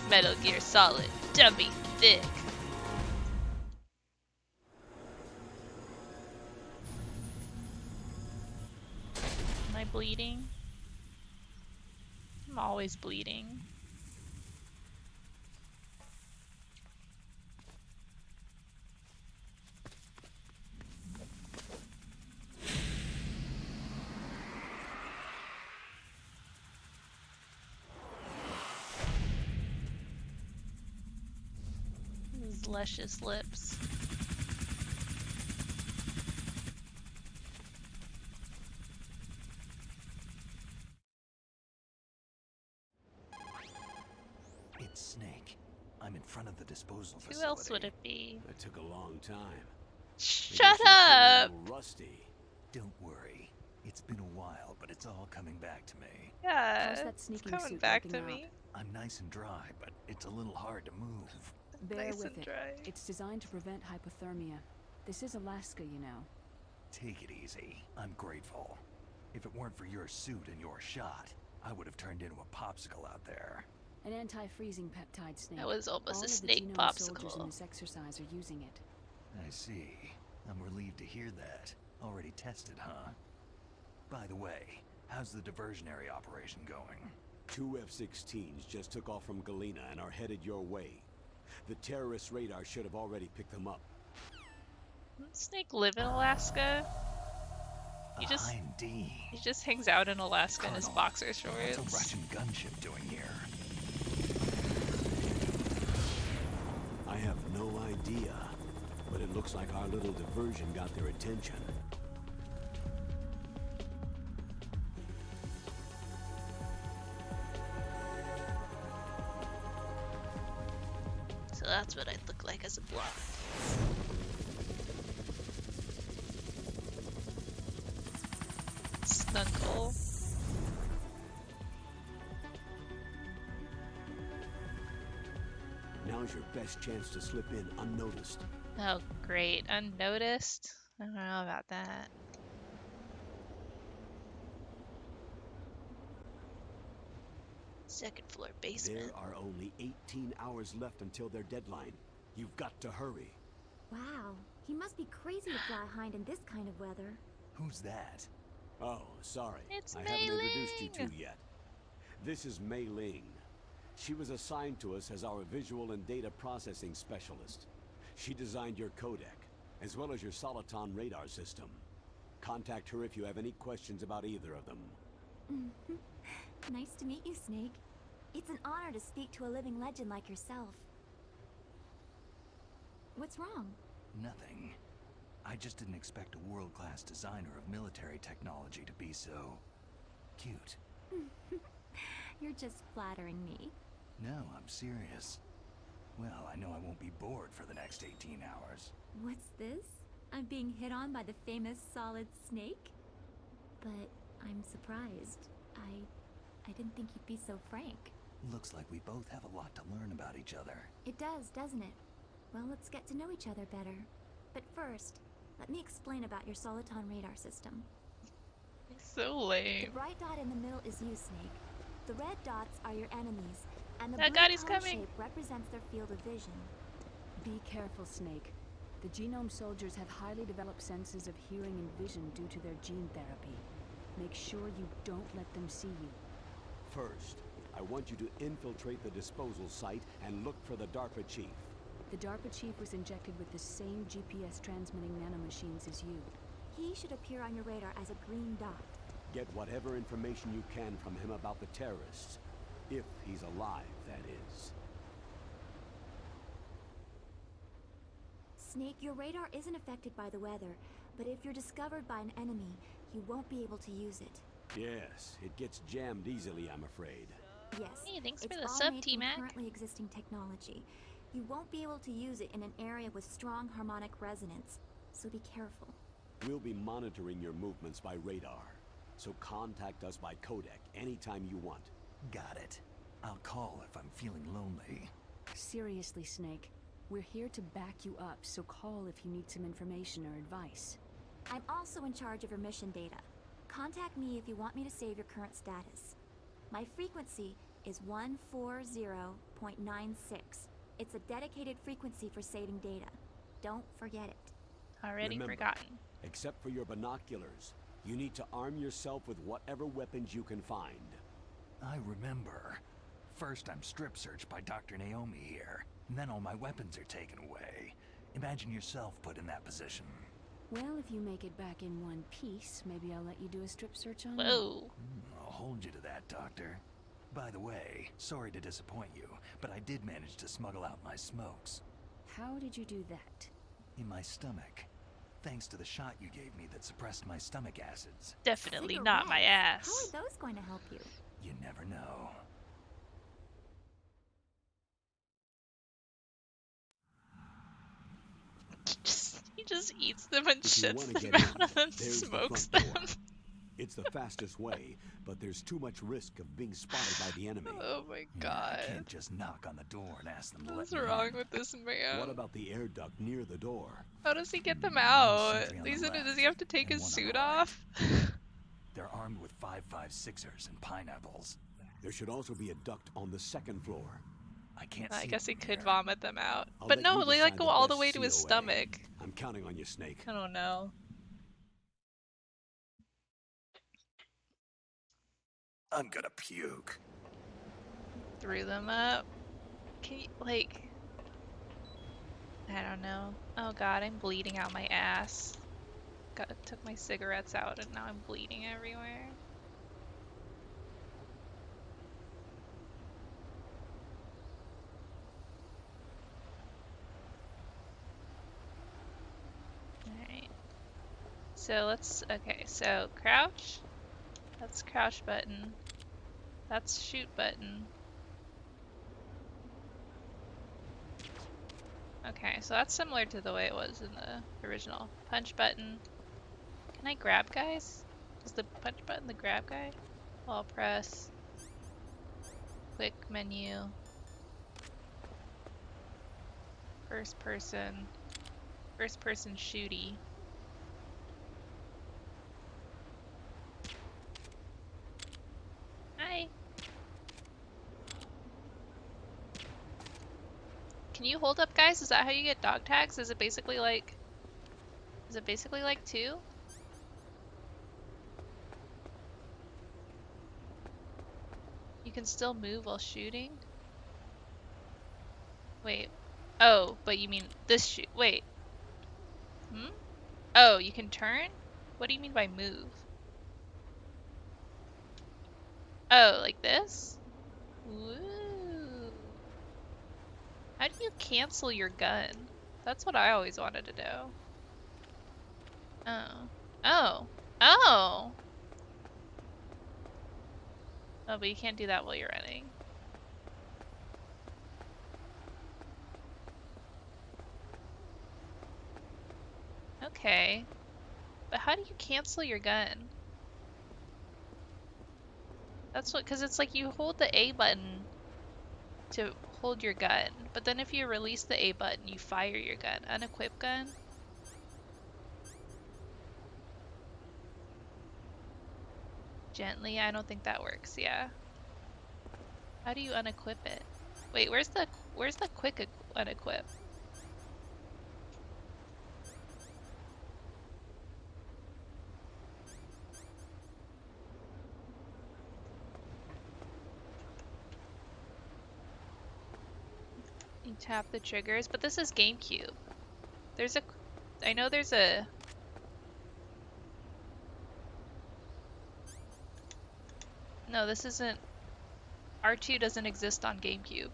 Metal Gear Solid, dummy thick. Am I bleeding? I'm always bleeding. His luscious lips. It's Snake. I'm in front of the disposal facility. Who else would it be? That took a long time. Shut up! Rusty. Don't worry. It's been a while, but it's all coming back to me. Yeah, How's that it's sneaking coming suit back working to out? me. I'm nice and dry, but it's a little hard to move. Bear Nice with and it. dry. It's designed to prevent hypothermia. This is Alaska, you know. Take it easy. I'm grateful. If it weren't for your suit and your shot, I would have turned into a popsicle out there. An anti-freezing peptide snake. That was almost All a of the snake genome soldiers in popsicle. this exercise are using it. I see. I'm relieved to hear that. Already tested, huh? By the way, How's the diversionary operation going? 2 F-16s just took off from Galena and are headed your way. The terrorist radar should have already picked them up. Doesn't Snake live in Alaska? He just Indeed. he just hangs out in Alaska in his Colonel, boxer What's shorts. a Russian gunship doing here? I have no idea, but it looks like our little diversion got their attention. So that's what I'd look like as a blonde. Snunkle. Now's your best chance to slip in unnoticed. Oh, great. Unnoticed? I don't know about that. Second floor basement. There are only 18 hours left until their deadline. You've got to hurry. Wow, he must be crazy to fly hind in this kind of weather. Who's that? Oh, sorry. It's I Mei haven't introduced you Ling. to yet. This is Mei Ling. She was assigned to us as our visual and data processing specialist. She designed your codec, as well as your Soliton radar system. Contact her if you have any questions about either of them. Nice to meet you, Snake. It's an honor to speak to a living legend like yourself. What's wrong? Nothing. I just didn't expect a world-class designer of military technology to be so... cute. You're just flattering me. No, I'm serious. Well, I know I won't be bored for the next 18 hours. What's this? I'm being hit on by the famous Solid Snake? But I'm surprised. I didn't think you'd be so frank. Looks like we both have a lot to learn about each other. It does, doesn't it? Well, let's get to know each other better. But first, let me explain about your Soliton radar system. So The lame. bright dot in the middle is you, Snake. The red dots are your enemies, and the Oh blue God, he's cone coming. shape represents their field of vision. Be careful, Snake. The genome soldiers have highly developed senses of hearing and vision due to their gene therapy. Make sure you don't let them see you. First, I want you to infiltrate the disposal site and look for the DARPA chief. The DARPA chief was injected with the same GPS transmitting nanomachines as you. He should appear on your radar as a green dot. Get whatever information you can from him about the terrorists. If he's alive, that is. Snake, your radar isn't affected by the weather, but if you're discovered by an enemy, you won't be able to use it. Yes, it gets jammed easily, I'm afraid. Yes, Hey, thanks it's for the all sub, made from T-Mac. currently existing technology. You won't be able to use it in an area with strong harmonic resonance, so be careful. We'll be monitoring your movements by radar, so contact us by codec anytime you want. Got it. I'll call if I'm feeling lonely. Seriously, Snake. We're here to back you up, so call if you need some information or advice. I'm also in charge of your mission data. Contact me if you want me to save your current status. My frequency is 140.96. It's a dedicated frequency for saving data. Don't forget it. Already Remember, forgotten. Except for your binoculars, you need to arm yourself with whatever weapons you can find. I remember. First I'm strip searched by Dr. Naomi here, and then all my weapons are taken away. Imagine yourself put in that position. Well, if you make it back in one piece, maybe I'll let you do a strip search on me. Whoa. I'll hold you to that, Doctor. By the way, sorry to disappoint you, but I did manage to smuggle out my smokes. How did you do that? In my stomach. Thanks to the shot you gave me that suppressed my stomach acids. Definitely not my Cigarettes? ass. How are those going to help you? You never know. He just eats them and If you shits want to them get out in, and then there's the smokes front them. door. It's the fastest way, but there's too much risk of being spotted by the enemy. Oh my I god. can't just knock on the door and ask them to What's let me wrong in. with this man? What about the air duct near the door? How does he get them One out? sentry on the Does left he have to take and his one on the suit right. off? They're armed with 5.56ers and pineapples. There should also be a duct on the second floor. I can't I see guess he them could here. vomit them out. I'll But let no, you they like decide go the all the best way to his COA. stomach. I'm counting on you, Snake. I don't know. I'm gonna puke. Threw them up. Can you, like... I don't know. Oh god, I'm bleeding out my ass. Took my cigarettes out and now I'm bleeding everywhere. Alright. So let's, okay, so crouch. That's crouch button. That's shoot button. Okay, so that's similar to the way it was in the original. Punch button. Can I grab guys? Is the punch button the grab guy? All press. Quick menu. First person. First person shooty. Hi. Can you hold up, guys? Is that how you get dog tags? Is it basically like 2? You can still move while shooting? Wait. Oh, but you mean this shoot. Wait. Hmm? Oh, you can turn? What do you mean by move? Oh, like this? Woo. How do you cancel your gun? That's what I always wanted to know. Oh. Oh. Oh! Oh, but you can't do that while you're running. Okay. But how do you cancel your gun? That's what, because it's like you hold the A button to hold your gun, but then if you release the A button, you fire your gun. Unequip gun? Gently? I don't think that works, yeah. How do you unequip it? Wait, where's the quick unequip? You tap the triggers, but this is GameCube. I know there's a... No, this isn't... R2 doesn't exist on GameCube.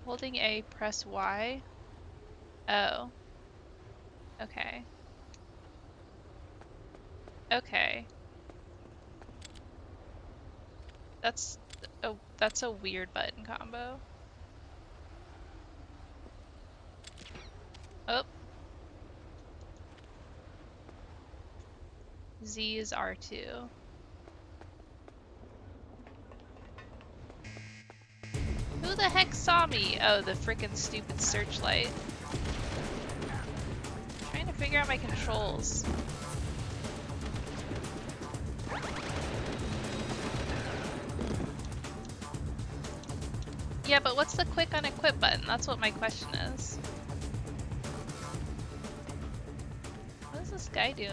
Holding A, press Y. Oh. Okay. Okay. That's a weird button combo. Oh. Z is R2. Who the heck saw me? Oh, the frickin' stupid searchlight. I'm trying to figure out my controls. Yeah, but what's the quick unequip button? That's what my question is. What is this guy doing?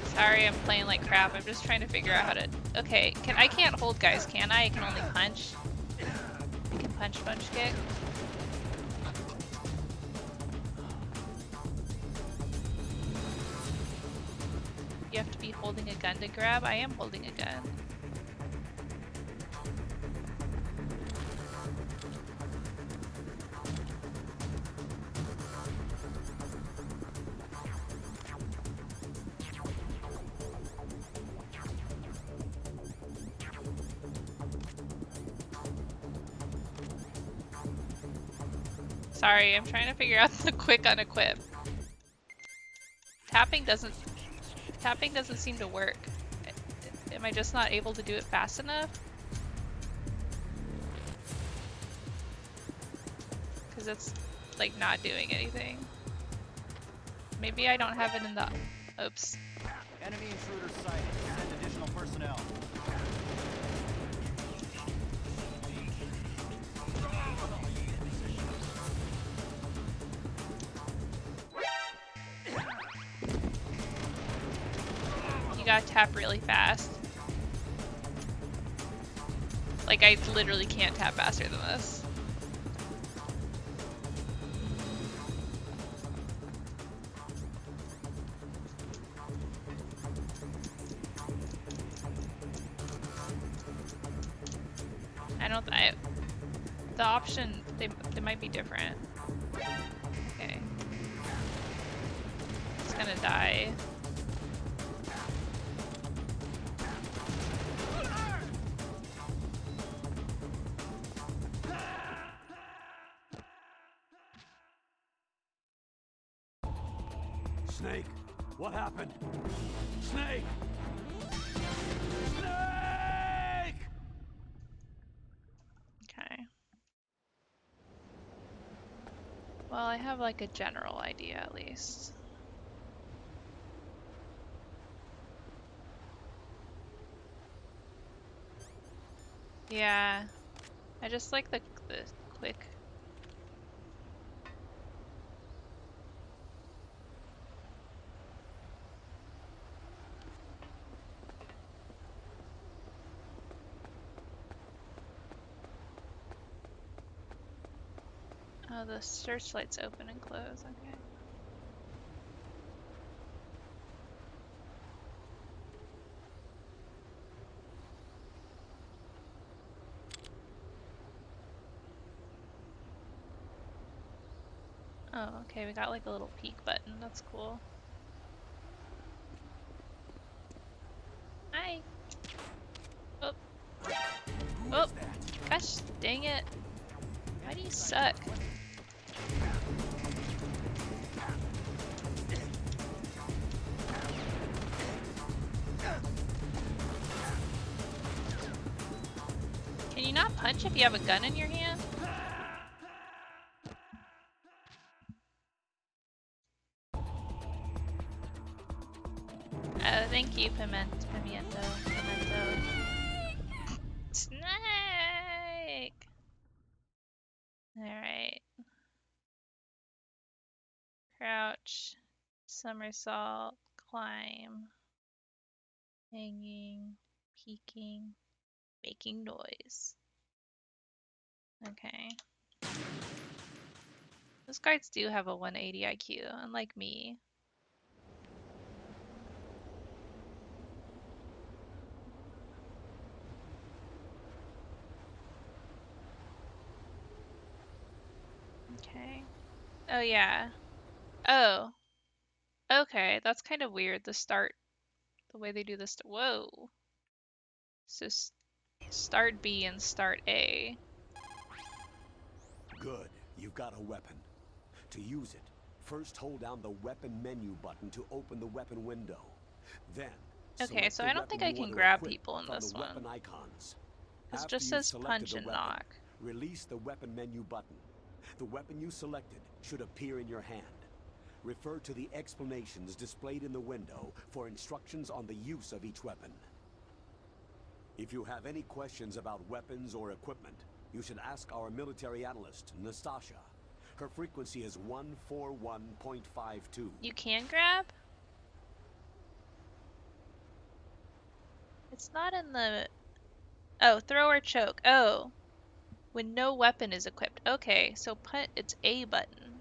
Sorry, I'm playing like crap. I'm just trying to figure out how to... Okay, I can't hold guys, can I? I can only punch. I can punch kick. You have to be holding a gun to grab? I am holding a gun. Sorry, I'm trying to figure out the quick unequip. Tapping doesn't seem to work. Am I just not able to do it fast enough? Because it's like not doing anything. Maybe I don't have it in the... Oops. Enemy intruder sighted. Send additional personnel. You gotta tap really fast. Like, I literally can't tap faster than this. The option, they might be different. Okay. It's gonna die. Snake, what happened? Snake! Snake! Okay. Well, I have like a general idea at least. Yeah. I just like the quick. Oh, the searchlights open and close, okay. Oh, okay, we got like a little peek button, that's cool. Hi! Oh. Oh! Gosh, dang it. Why do you suck? Can you not punch if you have a gun in your hand? Oh, thank you, Pimiento. Snake! Alright. Crouch, somersault, climb, hanging, peeking, making noise. Okay. Those guards do have a 180 IQ, unlike me. Okay. Oh, yeah. Oh. Okay, that's kind of weird, the way they do this. Whoa. So start B and start A. Good. You've got a weapon. To use it, first hold down the weapon menu button to open the weapon window. Then, Okay, so I don't think I can grab people in this one. Icons. This After just you've says selected punch the and weapon, knock. release the weapon menu button. The weapon you selected should appear in your hand. Refer to the explanations displayed in the window for instructions on the use of each weapon. If you have any questions about weapons or equipment, you should ask our military analyst, Nastasha. Her frequency is 141.52. You can grab? It's not in the... Oh, throw or choke. Oh. When no weapon is equipped. Okay, so it's A button.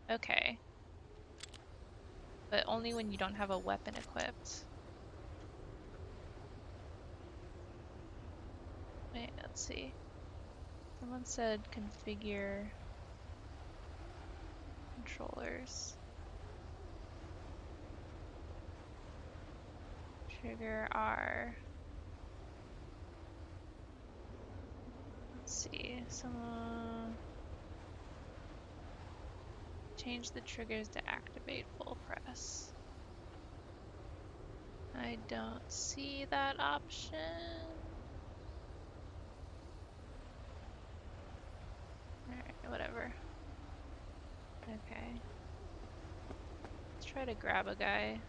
Okay. But only when you don't have a weapon equipped. Wait, let's see. Someone said configure controllers. Trigger R. Let's see. Someone change the triggers to activate full press. I don't see that option. Alright, whatever. Okay. Let's try to grab a guy.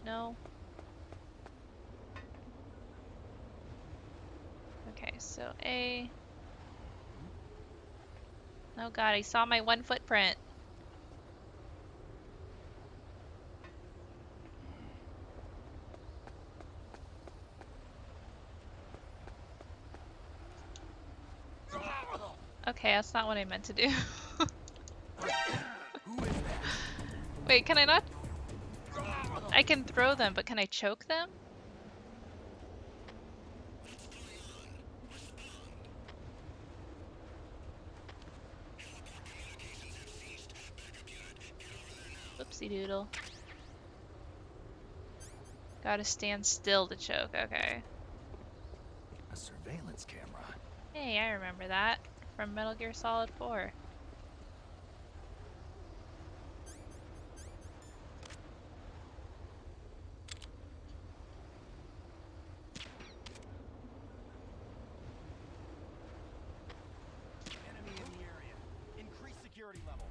No. Okay, so A. Oh god, I saw my one footprint. Okay, that's not what I meant to do. Wait, can I not? I can throw them, but can I choke them? Whoopsie doodle. Gotta stand still to choke, okay. A surveillance camera. Hey, I remember that from Metal Gear Solid 4. Enemy in the area. Increase security level.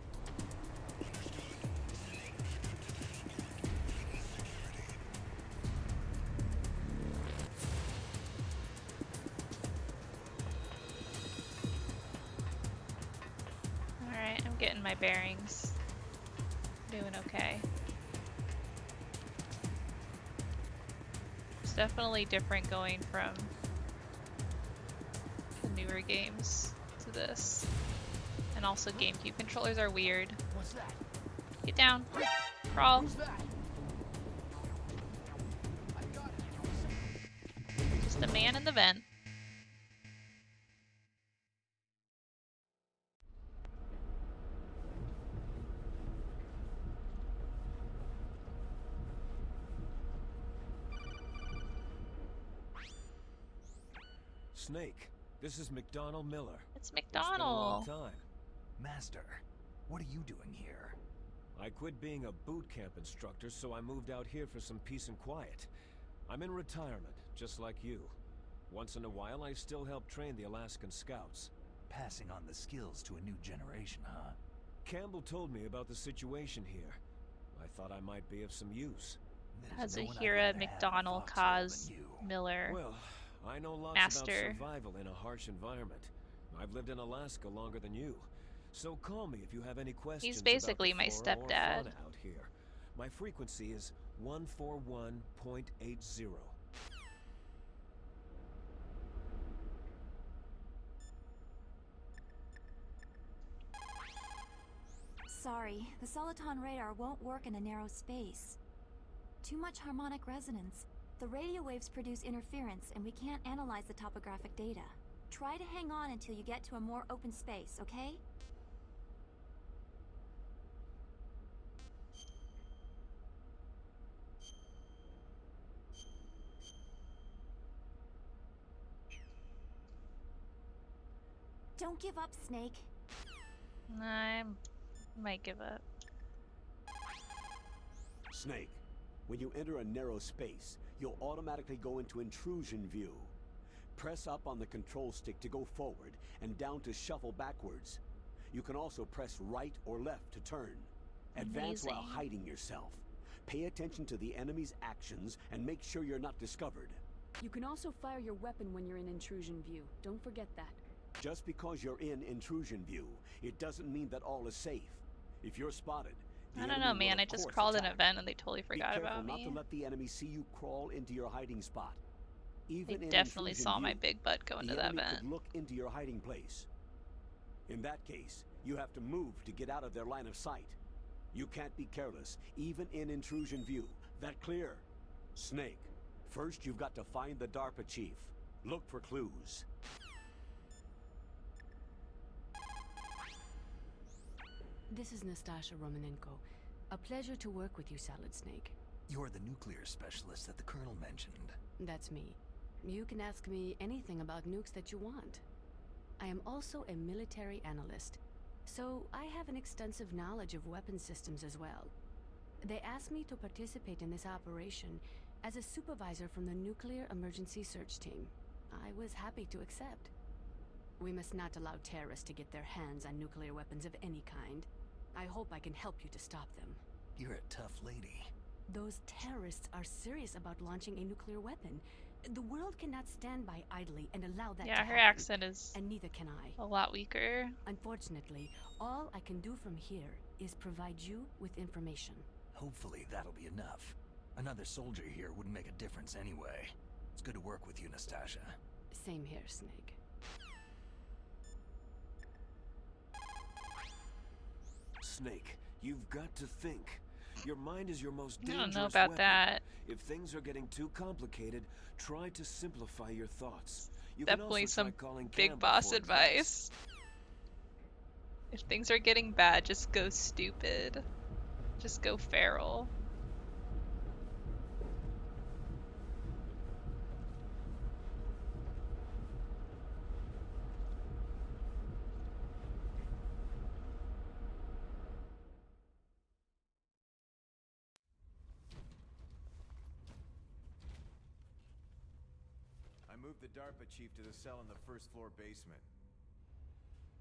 Alright, I'm getting my bearings. Doing okay. It's definitely different going from the newer games to this. And also GameCube controllers are weird. What's that? Get down. Crawl. Who's that? I got it. Just a man in the vent. Snake, this is McDonald Miller. It's It's been a long McDonald. time. Master, what are you doing here? I quit being a boot camp instructor, so I moved out here for some peace and quiet. I'm in retirement, just like you. Once in a while, I still help train the Alaskan Scouts. Passing on the skills to a new generation, huh? Campbell told me about the situation here. I thought I might be of some use. There's no one I'd Kazuhira rather have in McDonald Foxhole than Kaz you. Miller. Well, I know lots Master. about survival in a harsh environment. I've lived in Alaska longer than you. So call me if you have any questions basically about the my flora or stepdad. fauna out here. My frequency is 141.80. Sorry, the Soliton radar won't work in a narrow space. Too much harmonic resonance. The radio waves produce interference, and we can't analyze the topographic data. Try to hang on until you get to a more open space, okay? Don't give up, Snake. I might give up. Snake, when you enter a narrow space, you'll automatically go into intrusion view. Press up on the control stick to go forward and down to shuffle backwards. You can also press right or left to turn. Advance while Amazing. hiding yourself. Pay attention to the enemy's actions and make sure you're not discovered. You can also fire your weapon when you're in intrusion view. Don't forget that. Just because you're in intrusion view, it doesn't mean that all is safe. If you're spotted, the I don't enemy know, will, man. of I just course, crawled an attack. event and they totally Be forgot careful about not me. to let the enemy see you crawl into your hiding spot. They Even in definitely intrusion saw my view, big butt go into the that enemy vent. could look into your hiding place. In that case, you have to move to get out of their line of sight. You can't be careless, even in intrusion view. That clear? Snake, first you've got to find the DARPA chief. Look for clues. This is Nastasha Romanenko. A pleasure to work with you, Salad Snake. You're the nuclear specialist that the Colonel mentioned. That's me. You can ask me anything about nukes that you want. I am also a military analyst, so I have an extensive knowledge of weapon systems as well. They asked me to participate in this operation as a supervisor from the Nuclear Emergency Search Team. I was happy to accept. We must not allow terrorists to get their hands on nuclear weapons of any kind. I hope I can help you to stop them. You're a tough lady. Those terrorists are serious about launching a nuclear weapon. The world cannot stand by idly and allow that to Yeah, her happen. accent is And neither can I. a lot weaker. Unfortunately, all I can do from here is provide you with information. Hopefully that'll be enough. Another soldier here wouldn't make a difference anyway. It's good to work with you, Nastasha. Same here, Snake. Snake, you've got to think. Your mind is your most I dangerous don't know about weapon. that. If things are getting too complicated, try to simplify your thoughts. You Definitely can also some try calling big Campbell boss for advice. If things are getting bad, just go stupid. Just go feral. I moved the DARPA chief to the cell in the first floor basement.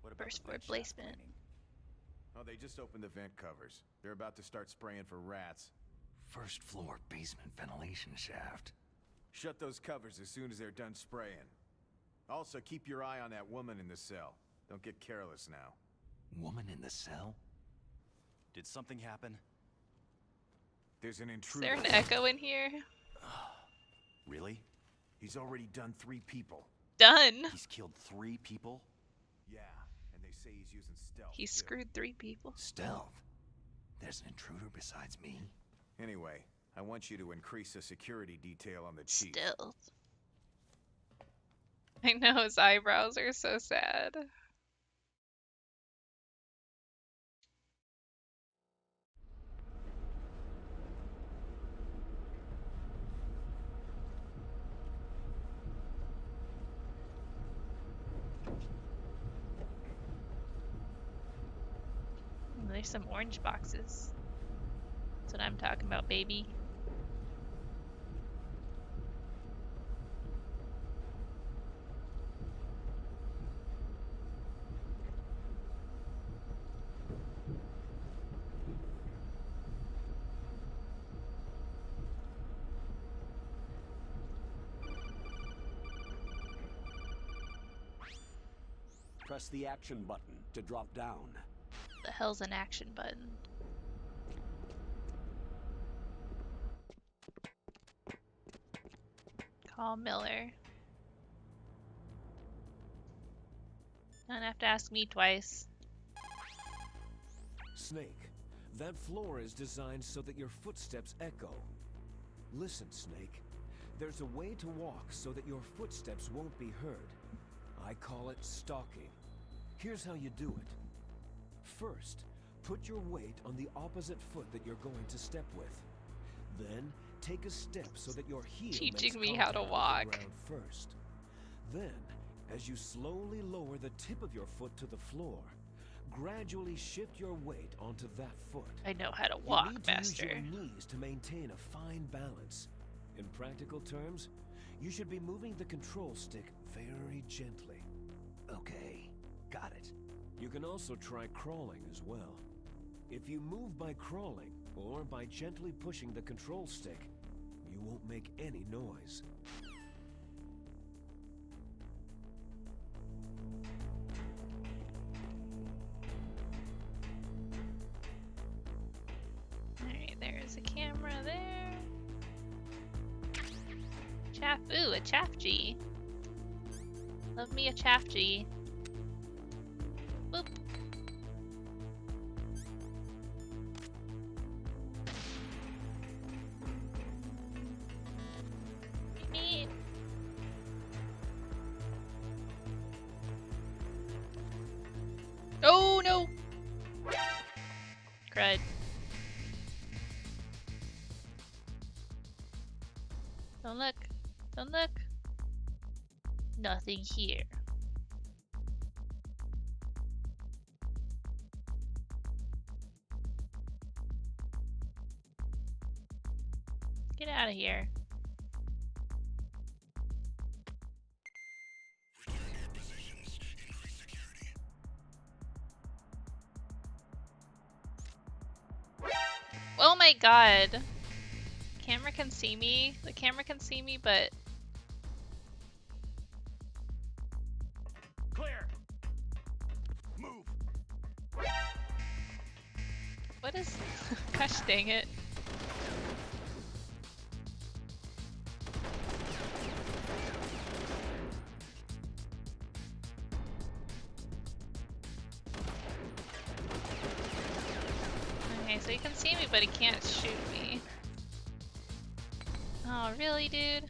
What about First the floor vent shaft placement. cleaning? Oh, they just opened the vent covers. They're about to start spraying for rats. First floor basement ventilation shaft. Shut those covers as soon as they're done spraying. Also, keep your eye on that woman in the cell. Don't get careless now. Woman in the cell? Did something happen? There's an Is intruder. there an echo in here? Really? He's already done 3 people. Done! He's killed 3 people? Yeah, and they say he's using stealth. He too. screwed 3 people. Stealth? There's an intruder besides me? Anyway, I want you to increase the security detail on the chief. Stealth. I know, his eyebrows are so sad. There's some orange boxes. That's what I'm talking about, baby. Press the action button to drop down. The hell's an action button? Call Miller. Don't have to ask me twice. Snake, that floor is designed so that your footsteps echo. Listen, Snake. There's a way to walk so that your footsteps won't be heard. I call it stalking. Here's how you do it. First, put your weight on the opposite foot that you're going to step with. Then, take a step so that your heel Teaching makes me how to contact with the walk. ground first. Then, as you slowly lower the tip of your foot to the floor, gradually shift your weight onto that foot. I know how to You walk, need to master. use your knees to maintain a fine balance. In practical terms, you should be moving the control stick very gently. Okay, got it. You can also try crawling as well. If you move by crawling, or by gently pushing the control stick, you won't make any noise. Alright, there's a camera there. Chaff. Ooh, a chaff G. Love me a chaff G. Boop. Beep. Oh no! Crud. Don't look. Don't look. Nothing here. Get out of here. Oh my god. camera can see me. The camera can see me, but Clear. Move. what is? Gosh dang it! Okay, so he can see me, but he can't shoot me. Oh, really, dude?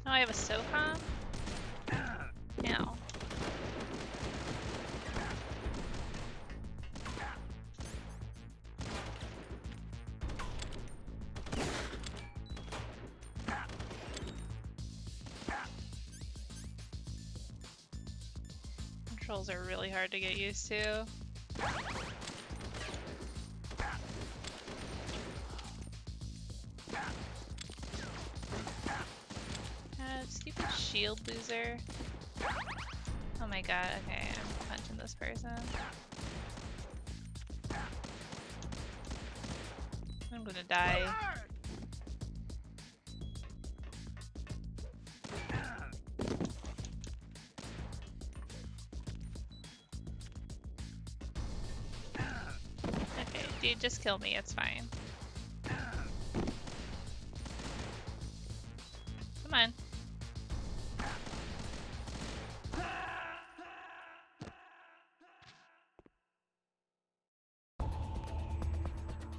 Oh, I have a SOCOM? Now. Controls are really hard to get used to. Stupid shield loser. Oh my god, okay, I'm punching this person. I'm gonna die. Okay, dude, just kill me, it's fine. Come on.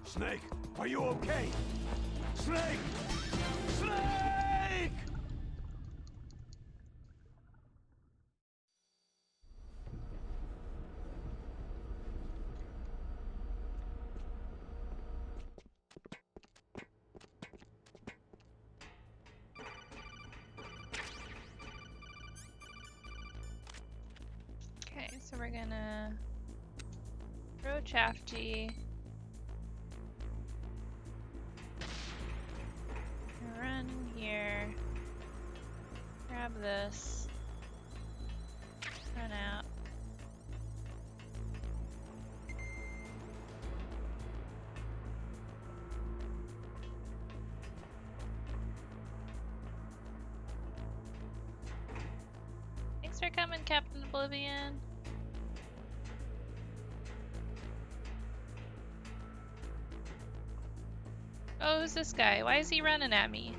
Snake, are you okay? Snake! Snake! Okay, so we're gonna throw Chafji. Run here. Grab this. Run out. Thanks for coming, Captain Oblivion. Oh, who's this guy? Why is he running at me?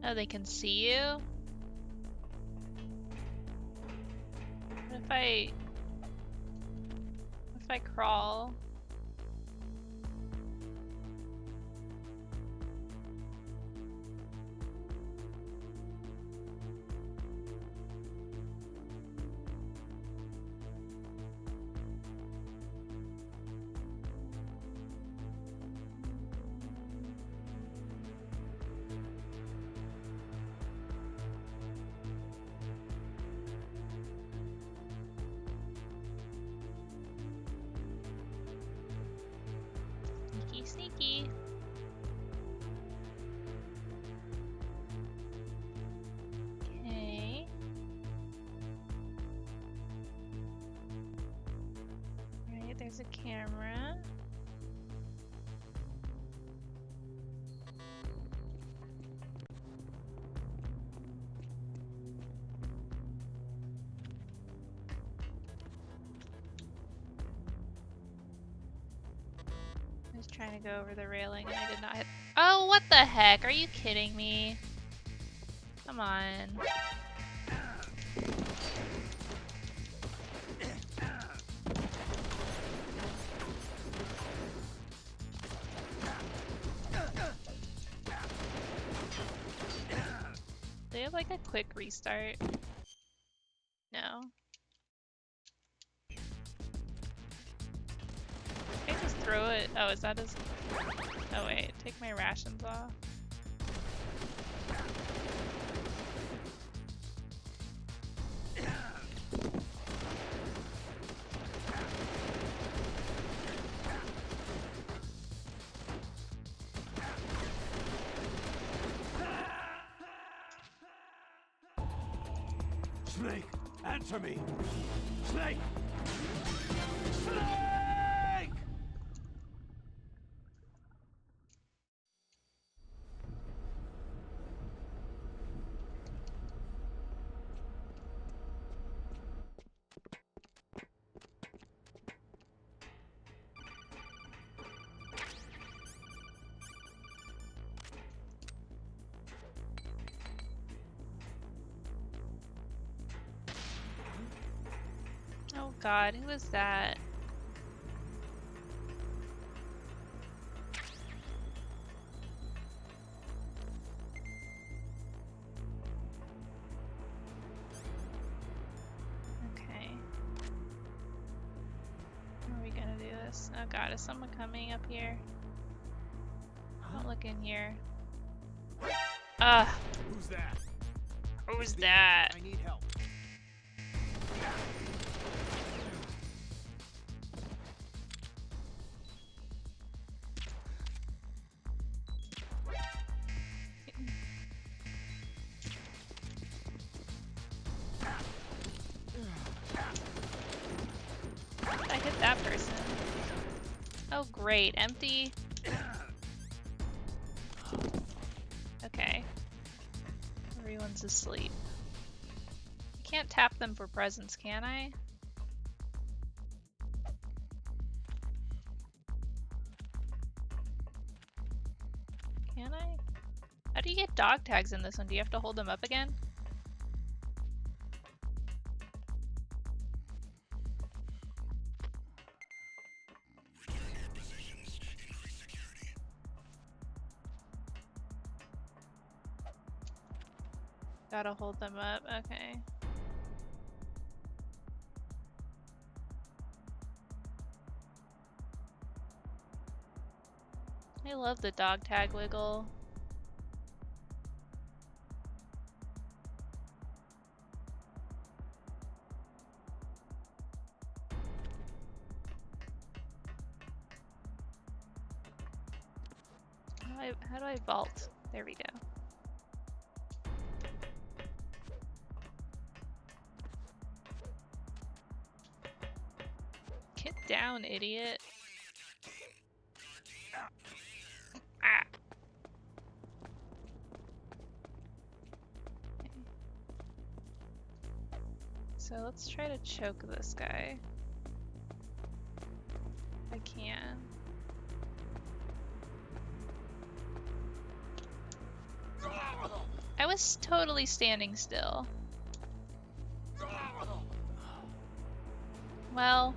Oh, they can see you? What if I crawl? Sneaky, sneaky. Okay. Right, there's a camera. I was trying to go over the railing and I did not hit. Oh, what the heck? Are you kidding me? Come on. Do they have like a quick restart? No. I just throw it. Oh, is that his? Oh wait, take my rations off. Snake, answer me! Snake! Snake! Oh god, who is that? Okay. How are we gonna do this? Oh god, is someone coming up here? Don't look in here. Ugh, Who's that? who's that? I need help. I hit that person. Oh great, empty. Okay. Everyone's asleep. I can't tap them for presents, can I? Can I? How do you get dog tags in this one? Do you have to hold them up again? Gotta hold them up, okay. I love the dog tag wiggle. How do I vault? There we go. Get down, idiot. Ah. Okay. So let's try to choke this guy. If I can. I was totally standing still. Well.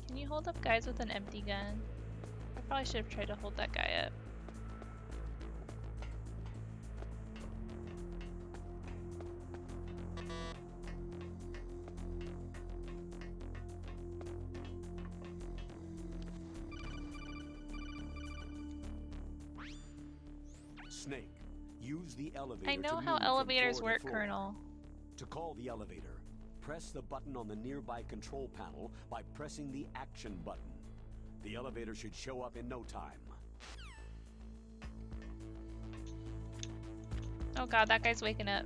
Can you hold up guys with an empty gun? I probably should have tried to hold that guy up. Snake, use the elevator I know to how move from elevators floor to work, floor. Colonel. To call the elevator, press the button on the nearby control panel by pressing the action button. The elevator should show up in no time. Oh god, that guy's waking up.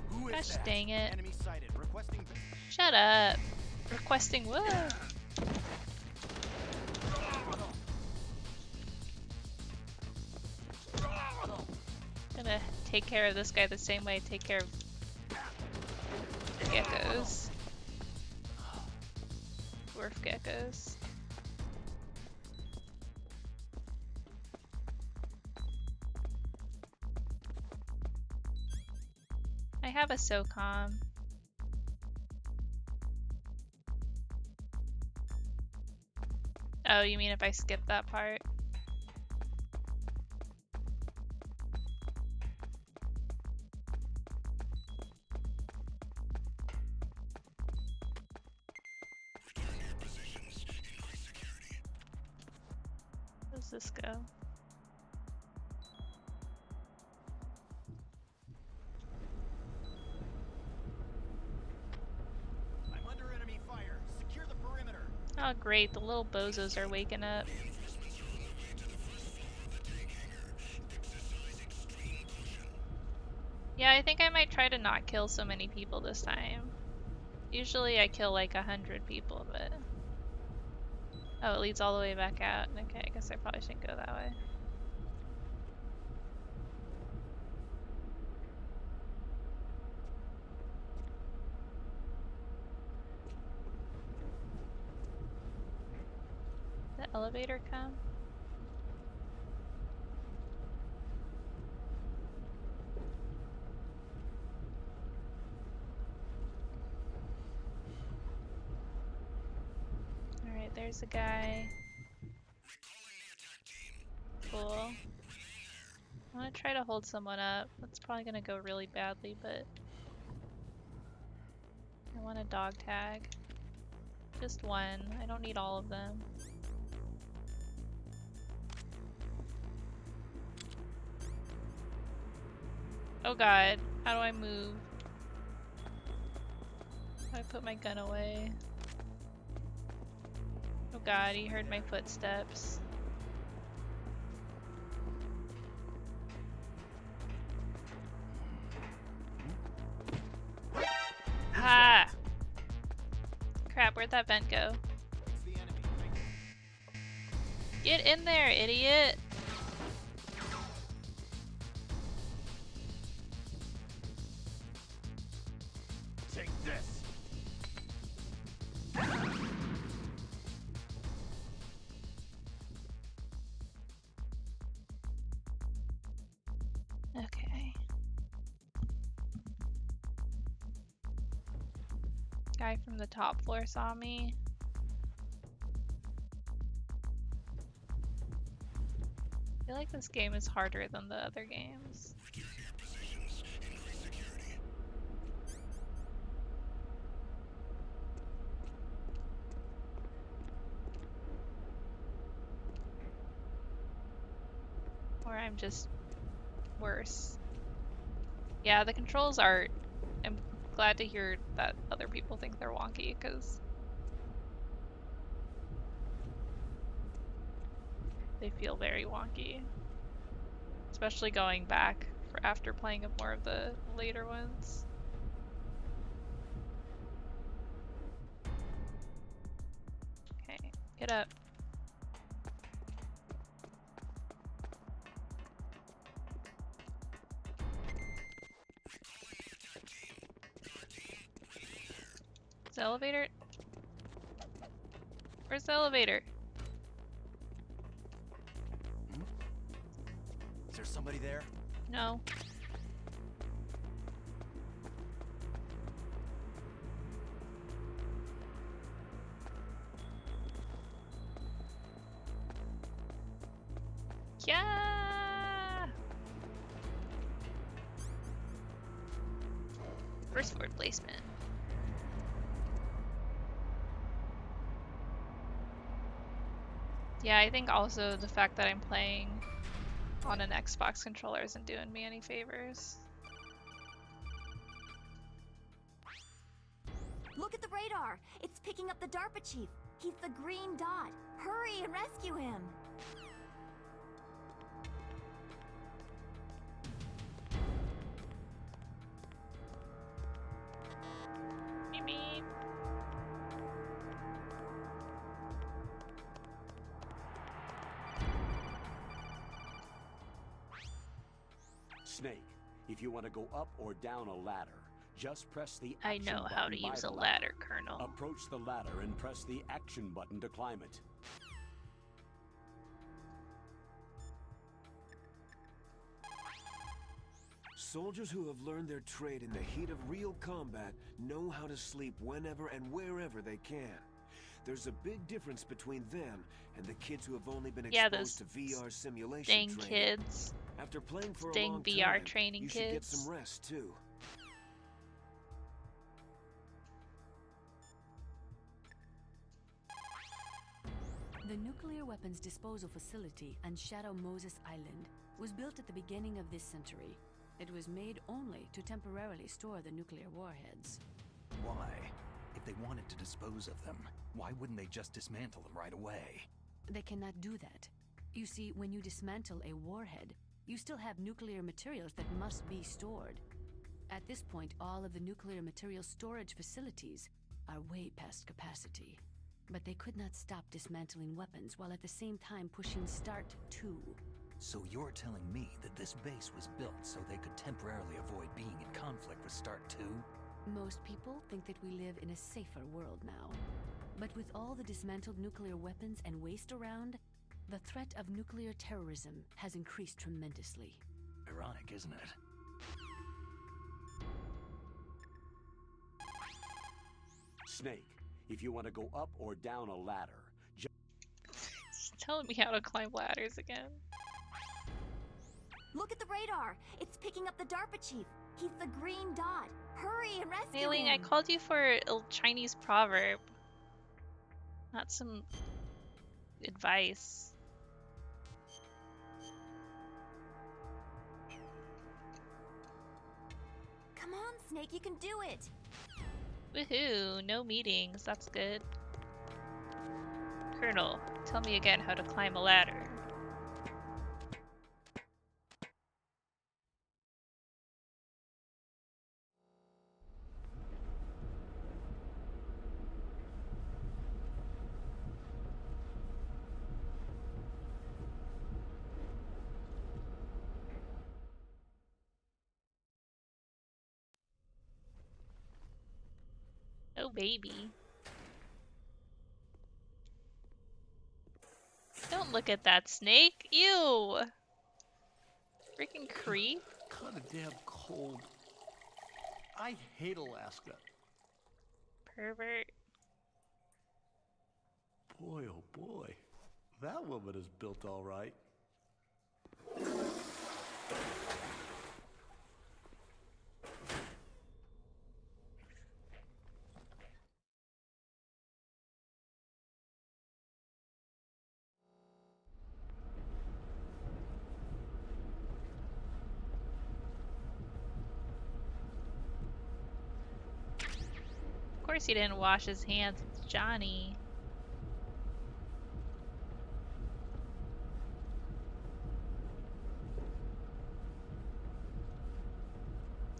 Who is Gosh that? dang it. Enemy sighted. Requesting. Shut up. Requesting what? Gonna take care of this guy the same way I take care of geckos. Dwarf geckos. I have a SOCOM. Oh, you mean if I skip that part? Where does this go? I'm under enemy fire. Secure the perimeter. Oh great, the little bozos are waking up. Yeah, I think I might try to not kill so many people this time. Usually I kill like 100 people, but... Oh, it leads all the way back out. Okay, I guess I probably shouldn't go that way. Did the elevator come? Alright, there's a guy. Cool. I want to try to hold someone up. That's probably going to go really badly, but... I want a dog tag. Just one. I don't need all of them. Oh god. How do I move? How do I put my gun away? Oh god, he heard my footsteps. Ha! Crap, where'd that vent go? Get in there, idiot! Take this. Okay. Guy from the top floor saw me. I feel like this game is harder than the other games. Or I'm just worse. Yeah, the controls are... I'm glad to hear that other people think they're wonky, because they feel very wonky. Especially going back for after playing more of the later ones. Okay, get up. Is the elevator? Where's the elevator? Is there somebody there? No. Yeah. First forward placement. Yeah, I think also the fact that I'm playing on an Xbox controller isn't doing me any favors. Look at the radar! It's picking up the DARPA chief. He's the green dot. Hurry and rescue him! Beep beep. Snake, if you want to go up or down a ladder, just press the I action know how to button by use the a ladder, Colonel. Approach the ladder and press the action button to climb it. Soldiers who have learned their trade in the heat of real combat know how to sleep whenever and wherever they can. There's a big difference between them and the kids who have only been Yeah, exposed to those VR simulation dang training. kids. After playing for a Dang long VR time, training you should get kids. some rest too. The nuclear weapons disposal facility on Shadow Moses Island was built at the beginning of this century. It was made only to temporarily store the nuclear warheads. Why? If they wanted to dispose of them, Why wouldn't they just dismantle them right away? They cannot do that. You see, when you dismantle a warhead, you still have nuclear materials that must be stored. At this point, all of the nuclear material storage facilities are way past capacity. But they could not stop dismantling weapons while at the same time pushing Start 2. So you're telling me that this base was built so they could temporarily avoid being in conflict with Start 2? Most people think that we live in a safer world now. But with all the dismantled nuclear weapons and waste around, the threat of nuclear terrorism has increased tremendously. Ironic, isn't it? Snake, if you want to go up or down a ladder, He's telling me how to climb ladders again. Look at the radar! It's picking up the DARPA chief! He's the green dot! Hurry and rescue Mailing, him! I called you for a Chinese proverb. Not some advice. Come on, Snake, you can do it! Woohoo, no meetings, that's good. Colonel, tell me again how to climb a ladder. Oh, baby. Don't look at that snake. Ew! Freaking creep. Kind of damn cold. I hate Alaska. Pervert. Boy, oh boy. That woman is built all right. Of course he didn't wash his hands with Johnny.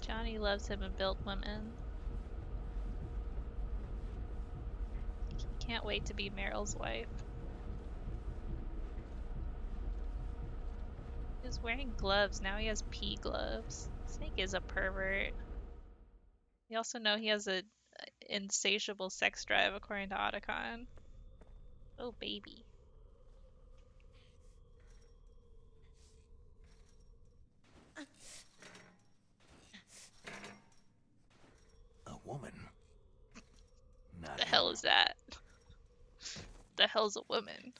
Johnny loves him and built women. He can't wait to be Meryl's wife. He was wearing gloves, now he has pea gloves. Snake is a pervert. We also know he has a insatiable sex drive according to Otacon. Oh baby. A woman? Not The hell is that? The hell's a woman?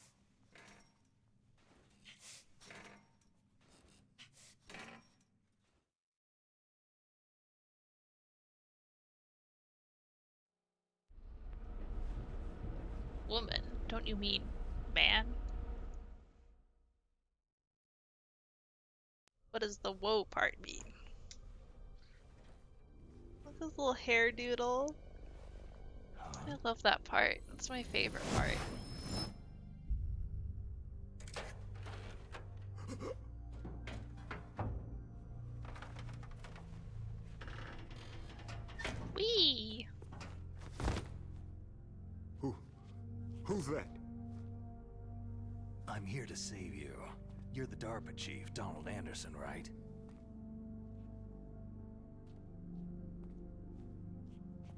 Woman? Don't you mean man? What does the woe part mean? Look at his little hair doodle. I love that part. That's my favorite part. Wee! Who's that? I'm here to save you. You're the DARPA chief, Donald Anderson, right?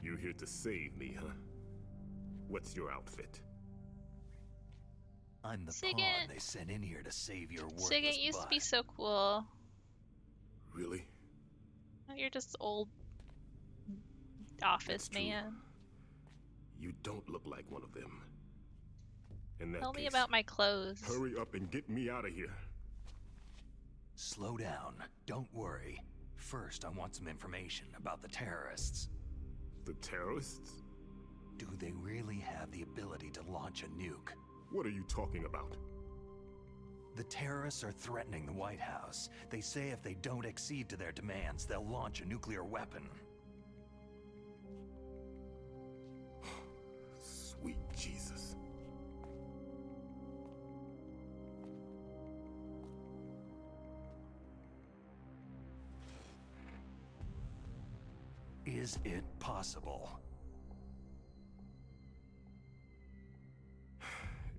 You here to save me, huh? What's your outfit? I'm the Sig pawn it. they sent in here to save your worthless Sig, it used to be butt. so cool. Really? Now you're just old office That's true. man. You don't look like one of them. In that Tell me case, about my clothes. hurry up and get me out of here. Slow down. Don't worry. First, I want some information about the terrorists. The terrorists? Do they really have the ability to launch a nuke? What are you talking about? The terrorists are threatening the White House. They say if they don't accede to their demands, they'll launch a nuclear weapon. Sweet Jesus. Is it possible?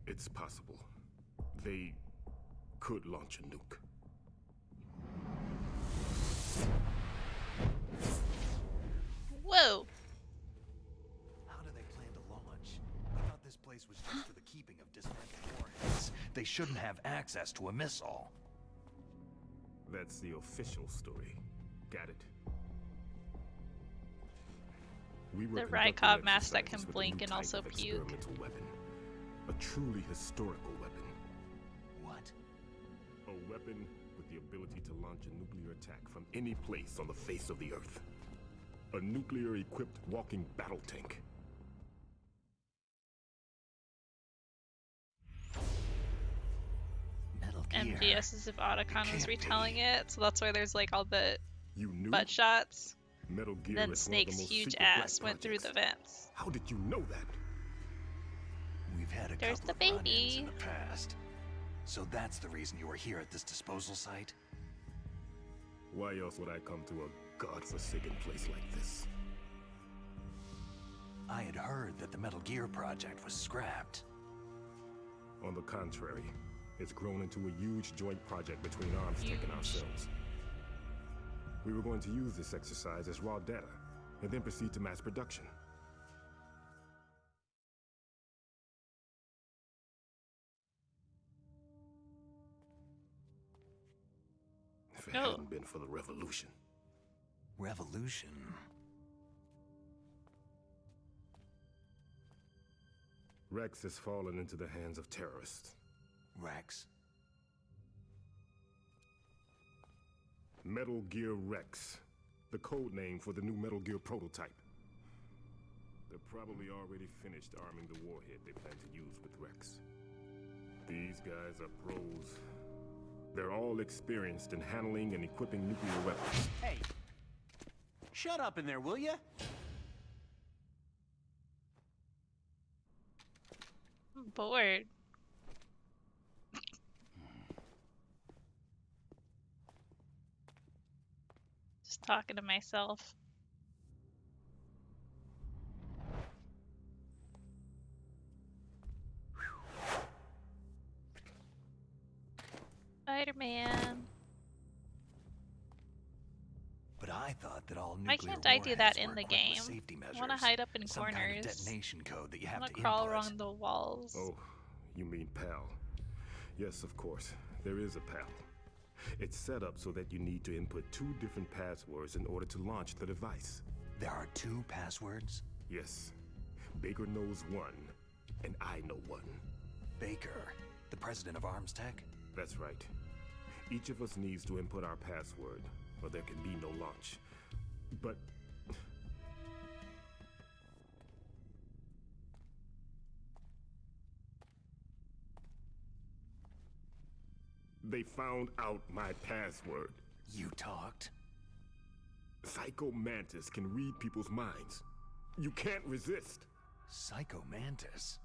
It's possible. They could launch a nuke. Whoa! How do they plan to launch? I thought this place was just for the keeping of dismantled warheads. They shouldn't have access to a missile. That's the official story. Got it. We were The conducting Rykov mask that can exercises with a blink new and type also of puke. experimental weapon. A truly historical weapon. What? A weapon with the ability to launch a nuclear attack from any place on the face of the Earth. A nuclear-equipped walking battle tank. Metal Gear. MGS as if Otacon was Can't retelling be. it, so that's why there's like all the You knew? butt shots. Metal Gear Then is one of the Snake's most huge secret black ass went through the projects. vents. How did you know that? We've had a There's couple the of run-ins in baby. the past. So that's the reason you were here at this disposal site? Why else would I come to a godforsaken place like this? I had heard that the Metal Gear project was scrapped. On the contrary, it's grown into a huge joint project between ArmsTech and ourselves. We were going to use this exercise as raw data, and then proceed to mass production. If it Oh. hadn't been for the revolution. Revolution? Rex has fallen into the hands of terrorists. Rex? Metal Gear Rex, the code name for the new Metal Gear prototype. They're probably already finished arming the warhead they plan to use with Rex. These guys are pros. They're all experienced in handling and equipping nuclear weapons. Hey, shut up in there, will ya? I'm bored. Just talking to myself. Spider-Man. But I thought that all Why nuclear can't I do that warheads in were the equipped with game? safety I want to measures. hide up in Some corners. kind of detonation code that you I have want to to crawl input. around the walls. Oh, you mean PAL. Yes, of course, there is a PAL. It's set up so that you need to input 2 different passwords in order to launch the device. There are 2 passwords? Yes. Baker knows one, and I know one. Baker, the president of ArmsTech? That's right. Each of us needs to input our password, or there can be no launch. But... they found out my password. You talked? Psycho Mantis can read people's minds. You can't resist. Psycho Mantis?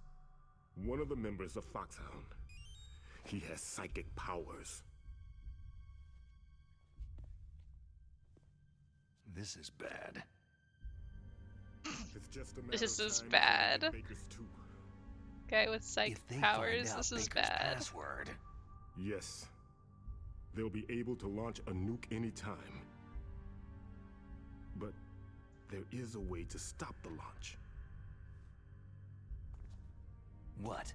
One of the members of Foxhound. He has psychic powers. This is bad. It's just a matter This of is time bad. before they get Baker's too. Guy with psych If they powers, find out this is Baker's bad. password, Yes. They'll be able to launch a nuke anytime. But there is a way to stop the launch. what?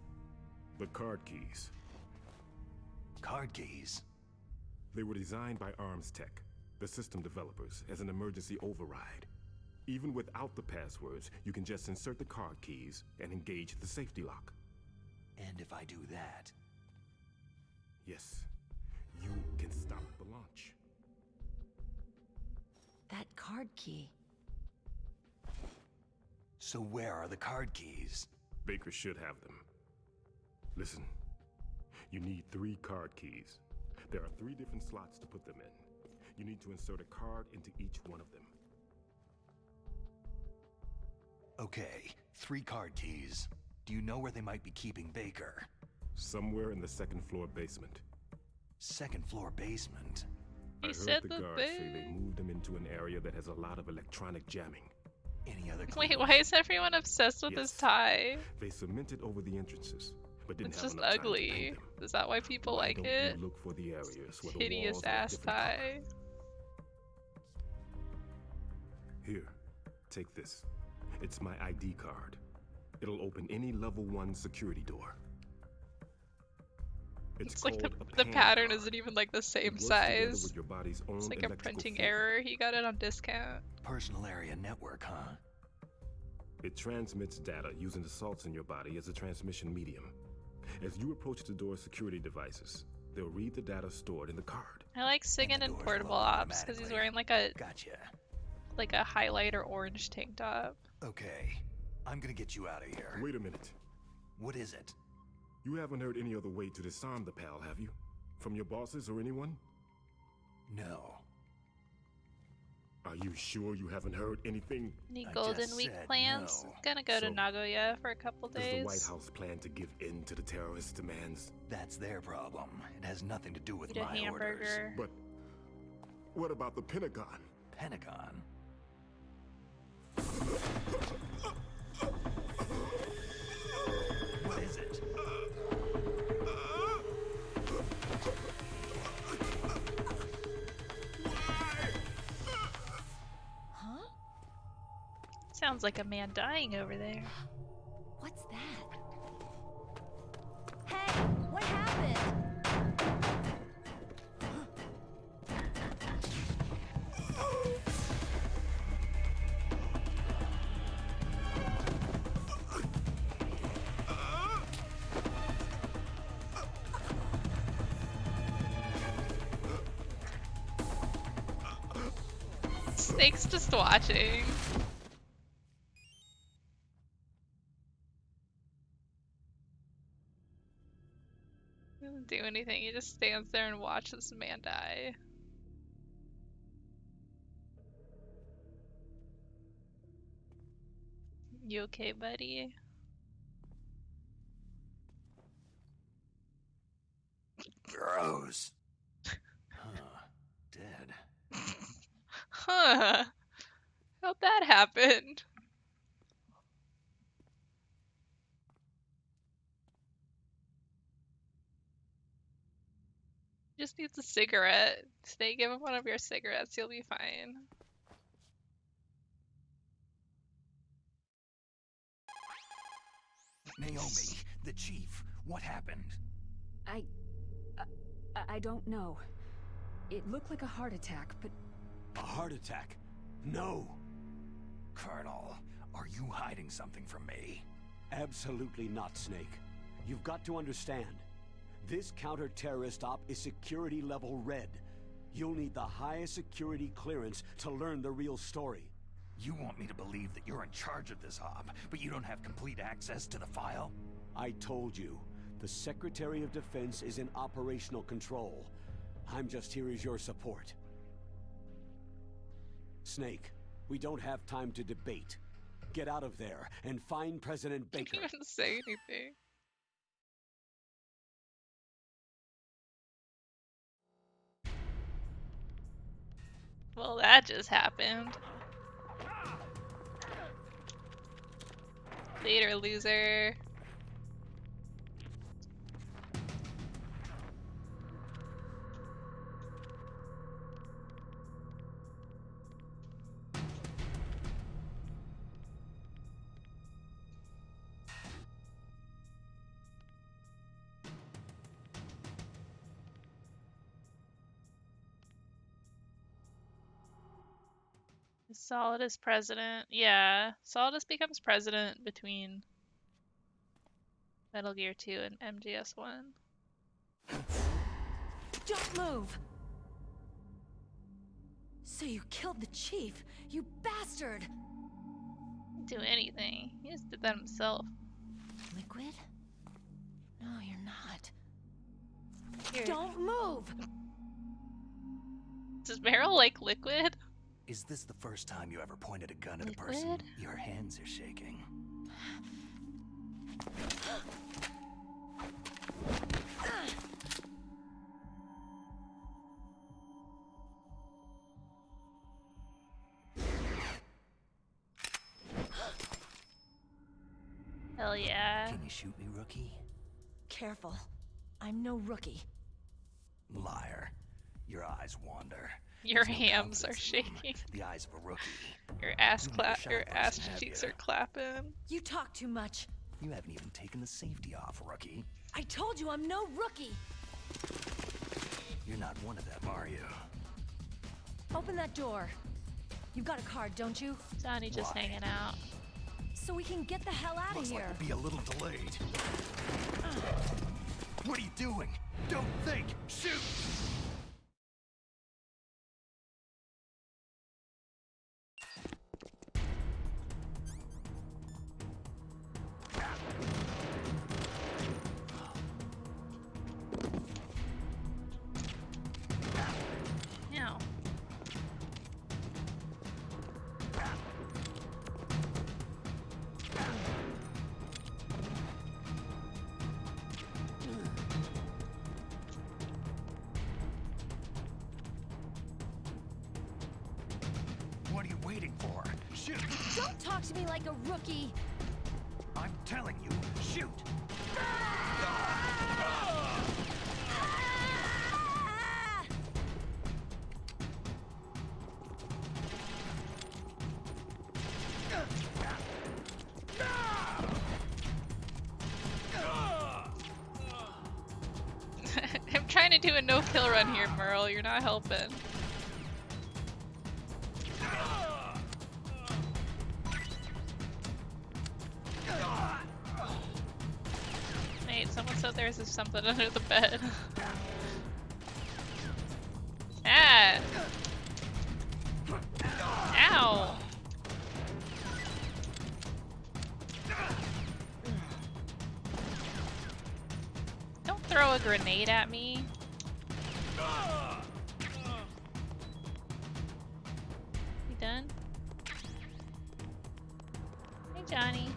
The card keys. Card keys? They were designed by ArmsTech, the system developers, as an emergency override. Even without the passwords, you can just insert the card keys and engage the safety lock. And if I do that, Yes, you can stop the launch. That card key. so where are the card keys? Baker should have them. Listen, you need 3 card keys. There are 3 different slots to put them in. You need to insert a card into each one of them. Okay, 3 card keys. Do you know where they might be keeping Baker? Somewhere in the 2nd floor basement. 2nd floor basement. I He heard said the the guards say they thing. moved them into an area that has a lot of electronic jamming. Any other Wait, clues? why is everyone obsessed with his Yes. tie? They cemented over the entrances, but didn't It's have just enough time to ugly. paint them. Is that why people Why like don't it? you look for the areas where the Hideous walls are a ass different color? tie. Here, take this. It's my ID card. It'll open any level 1 security door. It's like called a the pan pattern card. isn't even like the It same works together size. with your body's own It's like a electrical printing field. error. He got it on discount. Personal area network, huh? It transmits data using the salts in your body as a transmission medium. As you approach the door's security devices, they'll read the data stored in the card. I like singing the in doors Portable will open Ops because he's automatically. wearing like a Gotcha. highlighter orange tank top. Okay, I'm gonna get you out of here. Wait a minute. What is it? You haven't heard any other way to disarm the PAL, have you? From your bosses or anyone? No. Are you sure you haven't heard anything? Any I Golden just Week said plans? no. Gonna go to So, Nagoya for a couple Does days. the White House plan to give in to the terrorists' demands? That's their problem. It has nothing to do with Eat a my orders. hamburger. But what about the Pentagon? Pentagon? What is it? Huh? Sounds like a man dying over there. What's that? Hey, what happened? Snake's just watching. He doesn't do anything, he just stands there and watches the man die. You okay, buddy? Gross. Huh. Dead. Huh. How'd that happen? He just needs a cigarette. Snake, give him one of your cigarettes, you'll be fine. Naomi, the chief, what happened? I don't know. It looked like a heart attack, but A heart attack? No! Colonel, are you hiding something from me? Absolutely not, Snake. You've got to understand. This counter-terrorist op is security level red. You'll need the highest security clearance to learn the real story. You want me to believe that you're in charge of this op, but you don't have complete access to the file? I told you, the Secretary of Defense is in operational control. I'm just here as your support. Snake, we don't have time to debate. Get out of there and find President He Baker. didn't even say anything. Well, that just happened. Later, loser. Solidus president. Yeah, Solidus becomes president between Metal Gear 2 and MGS 1. Don't move! So you killed the chief, you bastard! Do anything. He just did that himself. Liquid? No, you're not. Here. Don't move! Does Meryl like liquid? Is this the first time you ever pointed a gun at a person? Liquid? Your hands are shaking. Can you shoot me, rookie? Careful. I'm no rookie. Liar. Your eyes wander. Your There's no hams are confidence in them. shaking. The eyes of a rookie. Your ass You never shot your a ass person, have cheeks ya? are clapping. You talk too much. You haven't even taken the safety off, rookie. I told you I'm no rookie. You're not one of them, are you? Open that door. You've got a card, don't you? Johnny just Why? hanging out. So we can get the hell out of Looks here. like we'll be a little delayed. What are you doing? Don't think! Shoot! Now. What are you waiting for? Shoot! Don't talk to me like a rookie. I'm telling you, shoot! I'm trying to do a no-kill run here, Meryl. You're not helping. Wait, someone said there's something under the bed. Ah! Ow! Don't throw a grenade at me. You done? Hey, Johnny.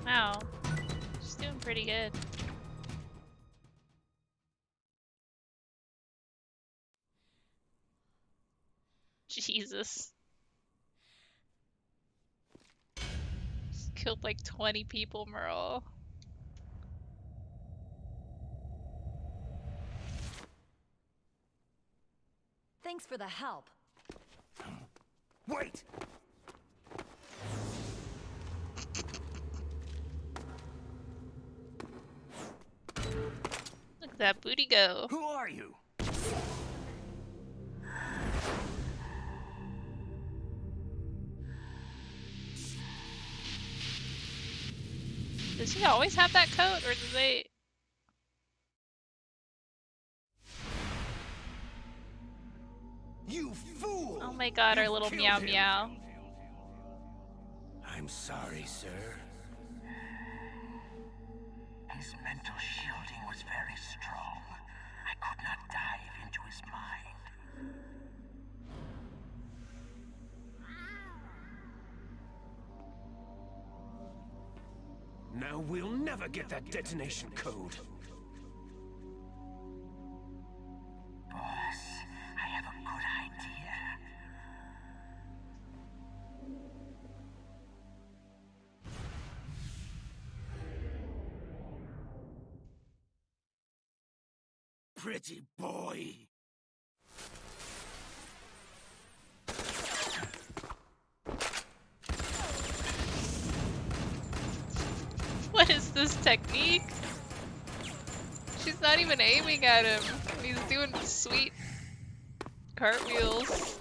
Wow. She's doing pretty good. Jesus. Just killed like 20 people, Meryl. Thanks for the help. Wait! Look at that booty go. Who are you? Does he always have that coat, or do they... You fool! Oh my god, our You little killed meow him. meow. I'm sorry, sir. His mental shielding was very strong. I could not dive into his mind. Now we'll never get that detonation code. Boss, I have a good idea. Pretty boy. What is this technique? She's not even aiming at him. He's doing sweet cartwheels.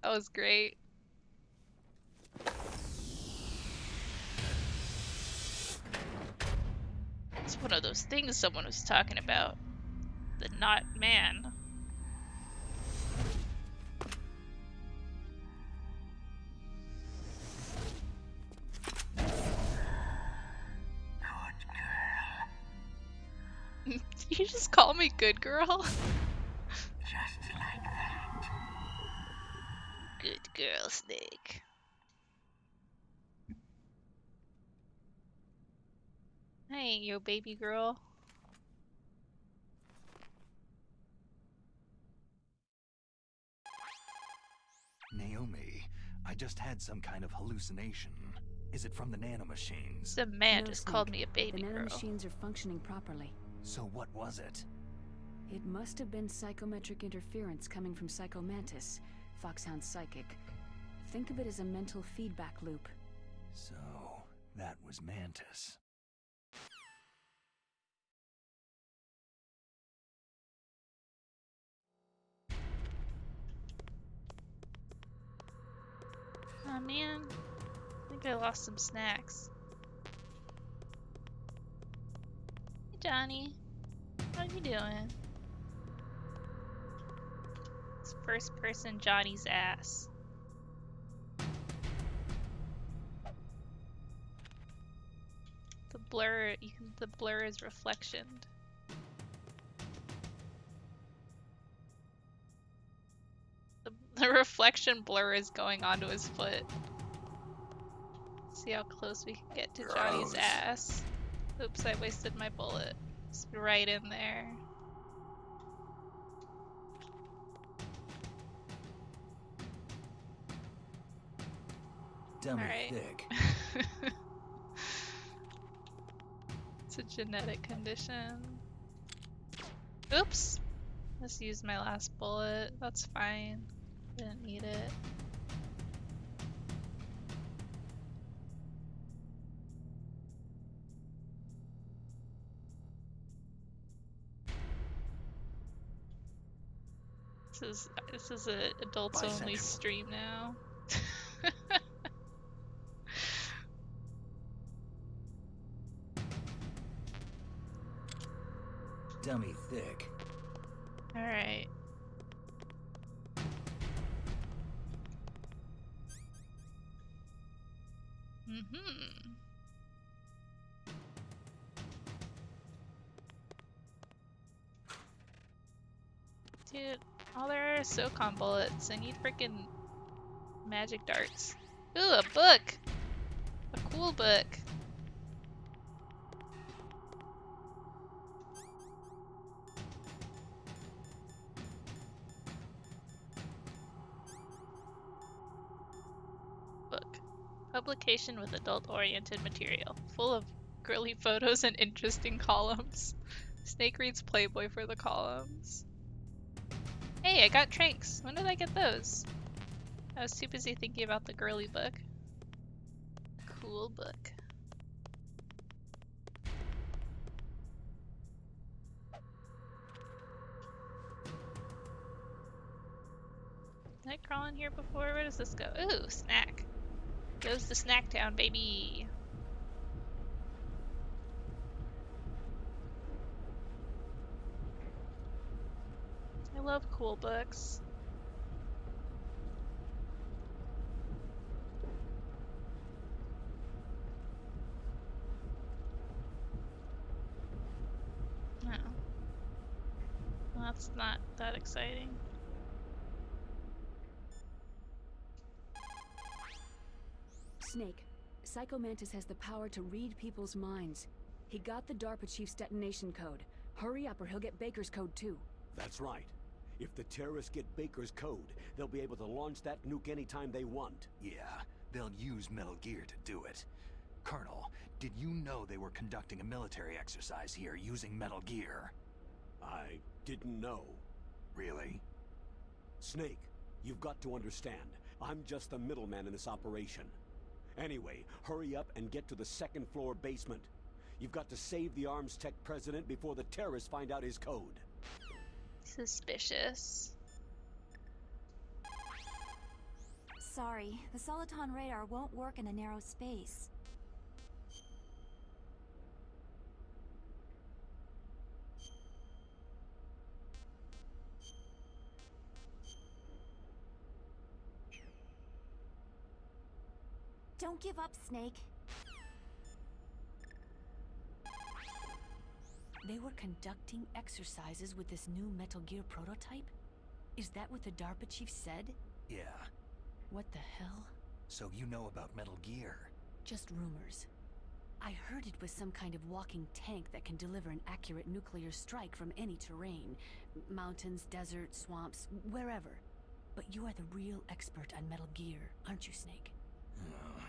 That was great. It's one of those things someone was talking about. The not man. Did you just call me good girl? Just like that. Good girl, Snake. Hey, yo baby girl. Naomi, I just had some kind of hallucination. Is it from the nanomachines? Some man No, just called Snake. me a baby The girl. nanomachines are functioning properly. So what was it? It must have been psychometric interference coming from Psychomantis, Foxhound's psychic. Think of it as a mental feedback loop. So, that was Mantis. Oh man, I think I lost some snacks. Hey Johnny, how you doing? It's first person Johnny's ass. The blur, the blur is reflectioned. The reflection blur is going onto his foot. See how close we can get to Johnny's Gross. ass. Oops, I wasted my bullet. It's right in there. Dummy Alright. thick. It's a genetic condition. Oops! Just used my last bullet. That's fine. Didn't need it. This is a adults only Bisexual. stream now. Dummy thick. Alright. Mm-hmm. Dude, all there are SOCOM bullets. I need freaking magic darts. Ooh, a book! A cool book. Book. Publication with adult-oriented material. Full of girly photos and interesting columns. Snake reads Playboy for the columns. Hey, I got Tranks. When did I get those? I was too busy thinking about the girly book. Cool book. Did I crawl in here before? Where does this go? Ooh, snack. Goes to Snack Town, baby. I love cool books. Oh. Well, that's not that exciting. Snake, Psychomantis has the power to read people's minds. He got the DARPA chief's detonation code. Hurry up or he'll get Baker's code too. That's right. If the terrorists get Baker's code, they'll be able to launch that nuke anytime they want. Yeah, they'll use Metal Gear to do it. Colonel, did you know they were conducting a military exercise here using Metal Gear? I didn't know. Really? Snake, you've got to understand. I'm just the middleman in this operation. Anyway, hurry up and get to the second floor basement. You've got to save the Arms Tech president before the terrorists find out his code. Suspicious. Sorry, the Soliton radar won't work in a narrow space. Don't give up, Snake. They were conducting exercises with this new Metal Gear prototype? Is that what the DARPA chief said? Yeah. What the hell? So you know about Metal Gear? Just rumors. I heard it was some kind of walking tank that can deliver an accurate nuclear strike from any terrain. Mountains, deserts, swamps, wherever. But you are the real expert on Metal Gear, aren't you, Snake?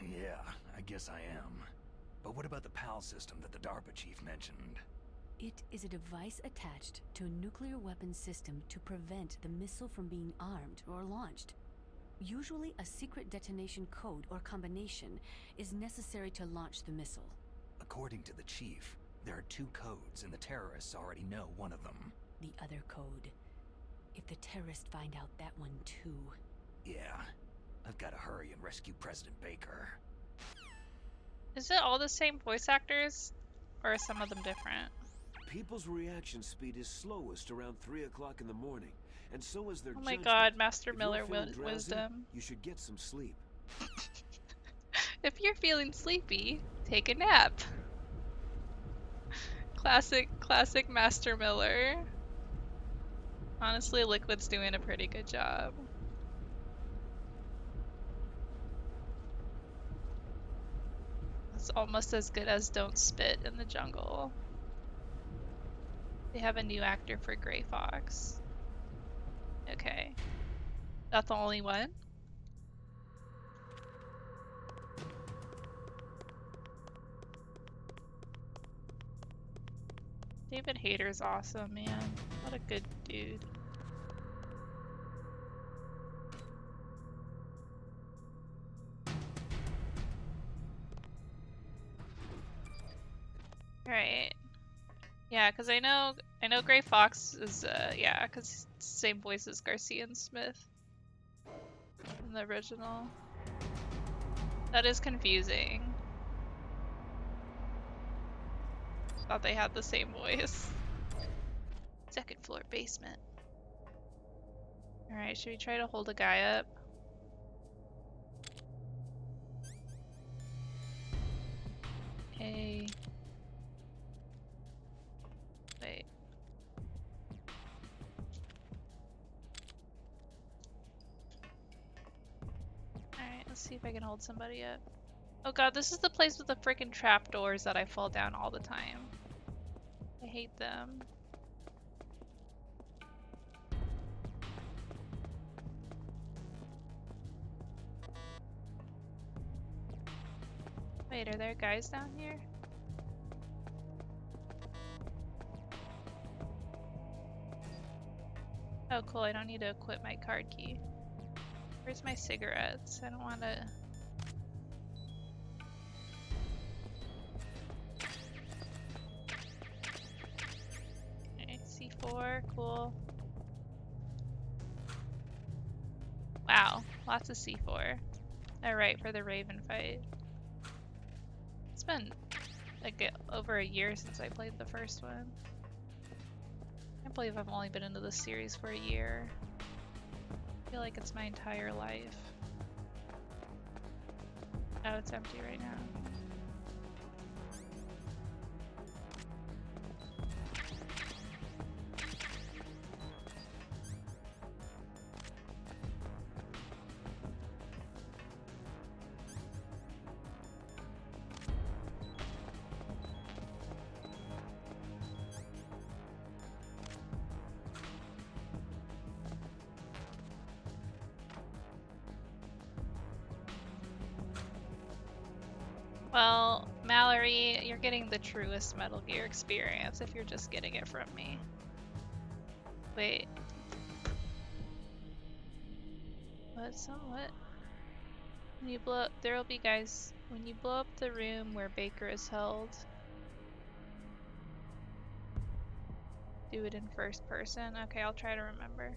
Yeah, I guess I am. But what about the PAL system that the DARPA chief mentioned? It is a device attached to a nuclear weapons system to prevent the missile from being armed or launched. Usually a secret detonation code or combination is necessary to launch the missile. According to the chief, there are 2 codes and the terrorists already know one of them. The other code. If the terrorists find out that one too... Yeah, I've got to hurry and rescue President Baker. Is it all the same voice actors? Or are some of them different? People's reaction speed is slowest around 3 o'clock in the morning, and so is their Oh my judgment. god, Master If Miller you're feeling drowsy, wisdom. You should get some sleep. If you're feeling sleepy, take a nap. Classic Master Miller. Honestly, Liquid's doing a pretty good job. It's almost as good as Don't Spit in the Jungle. They have a new actor for Gray Fox. Okay. That's the only one? David Hayter's awesome, man. What a good dude. Right. Yeah, because I know Gray Fox is yeah, because same voice as Garcia and Smith in the original. That is confusing. Thought they had the same voice. Second floor basement. Alright, should we try to hold a guy up? Hey. Wait. Alright, let's see if I can hold somebody up. Oh god, this is the place with the freaking trapdoors that I fall down all the time. I hate them. Wait, are there guys down here? Oh cool, I don't need to equip my card key. Where's my cigarettes? I don't want to... Okay, C4, cool. Wow, lots of C4. Alright, for the Raven fight. It's been like over a year since I played the first one. I can't believe I've only been into this series for a year. I feel like it's my entire life. Oh, it's empty right now. Well, Mallory, you're getting the truest Metal Gear experience if you're just getting it from me. Wait. What? When you blow up, there'll be guys. When you blow up the room where Baker is held, do it in first person. Okay, I'll try to remember.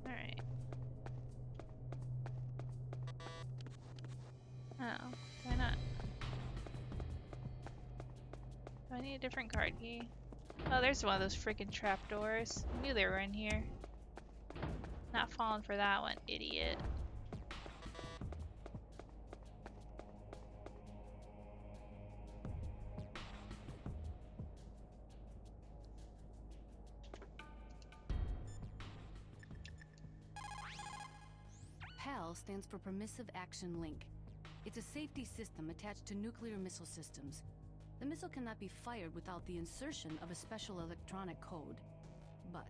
Alright. Oh, why not? Do I need a different card key? Oh, there's one of those freaking trapdoors. I knew they were in here. Not falling for that one, idiot. PAL stands for Permissive Action Link. It's a safety system attached to nuclear missile systems. The missile cannot be fired without the insertion of a special electronic code. But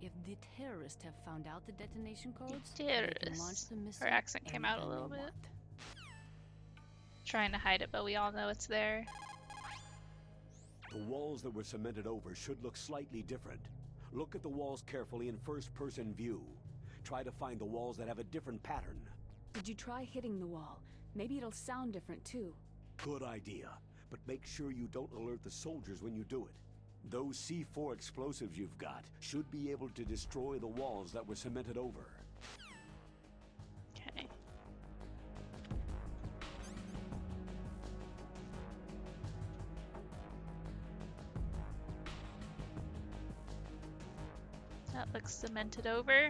if the terrorists have found out the detonation codes, they can launch the missile. Her accent came out a anytime little they bit. want. Trying to hide it, but we all know it's there. The walls that were cemented over should look slightly different. Look at the walls carefully in first-person view. Try to find the walls that have a different pattern. Did you try hitting the wall? Maybe it'll sound different too. Good idea, but make sure you don't alert the soldiers when you do it. Those C4 explosives you've got should be able to destroy the walls that were cemented over. Okay. That looks cemented over.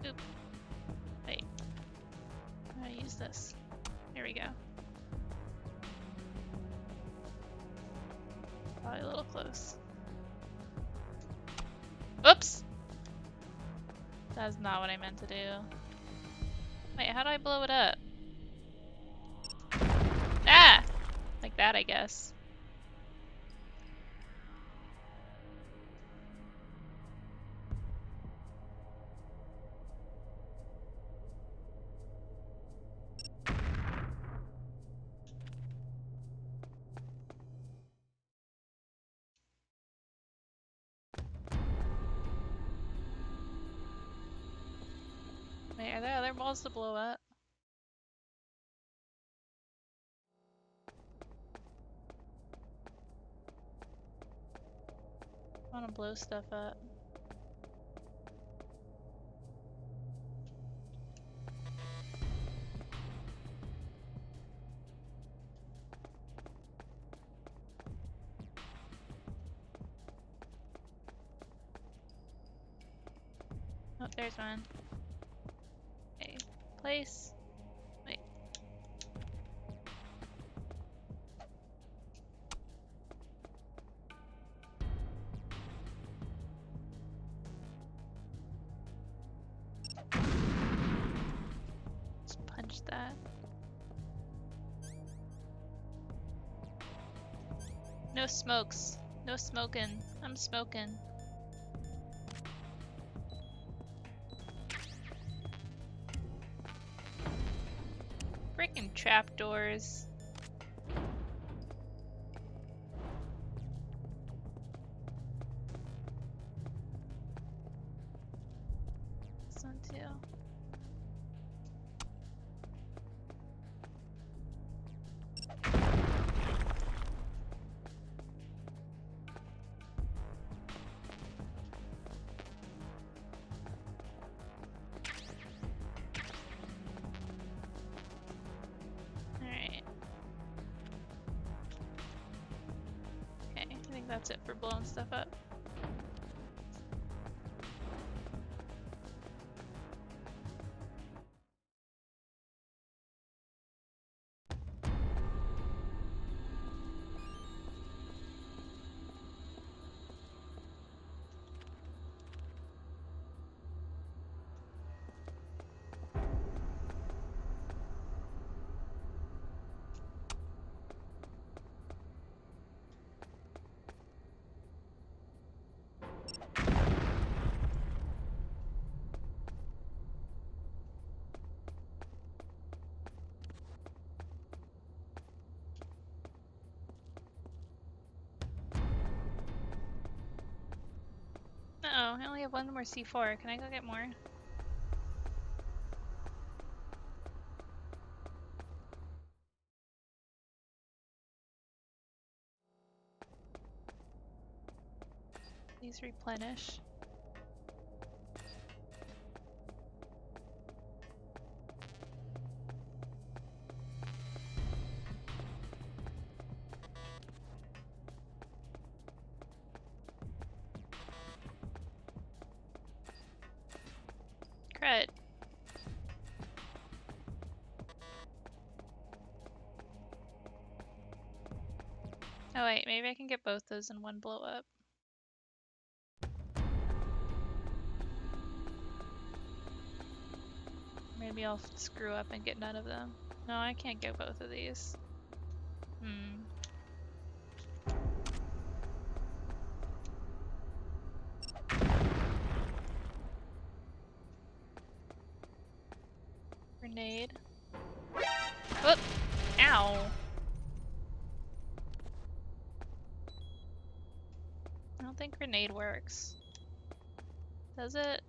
Oop. Wait. I'm gonna use this. Here we go. Probably a little close. Oops! That's not what I meant to do. Wait, how do I blow it up? Ah! Like that, I guess. Wait, are there other balls to blow up? I want to blow stuff up. Oh, there's one. Okay, place. Wait. Just punch that. No smokes. No smoking. I'm smoking. Freaking trapdoors. This one too. Alright. Okay, I think that's it for blowing stuff up. Uh-oh, I only have one more C4. Can I go get more? Please replenish. Crud. Oh wait, maybe I can get both those in one blow up. Maybe I'll screw up and get none of them. No, I can't get both of these. Grenade. Whoop! Ow! I don't think grenade works. Does it?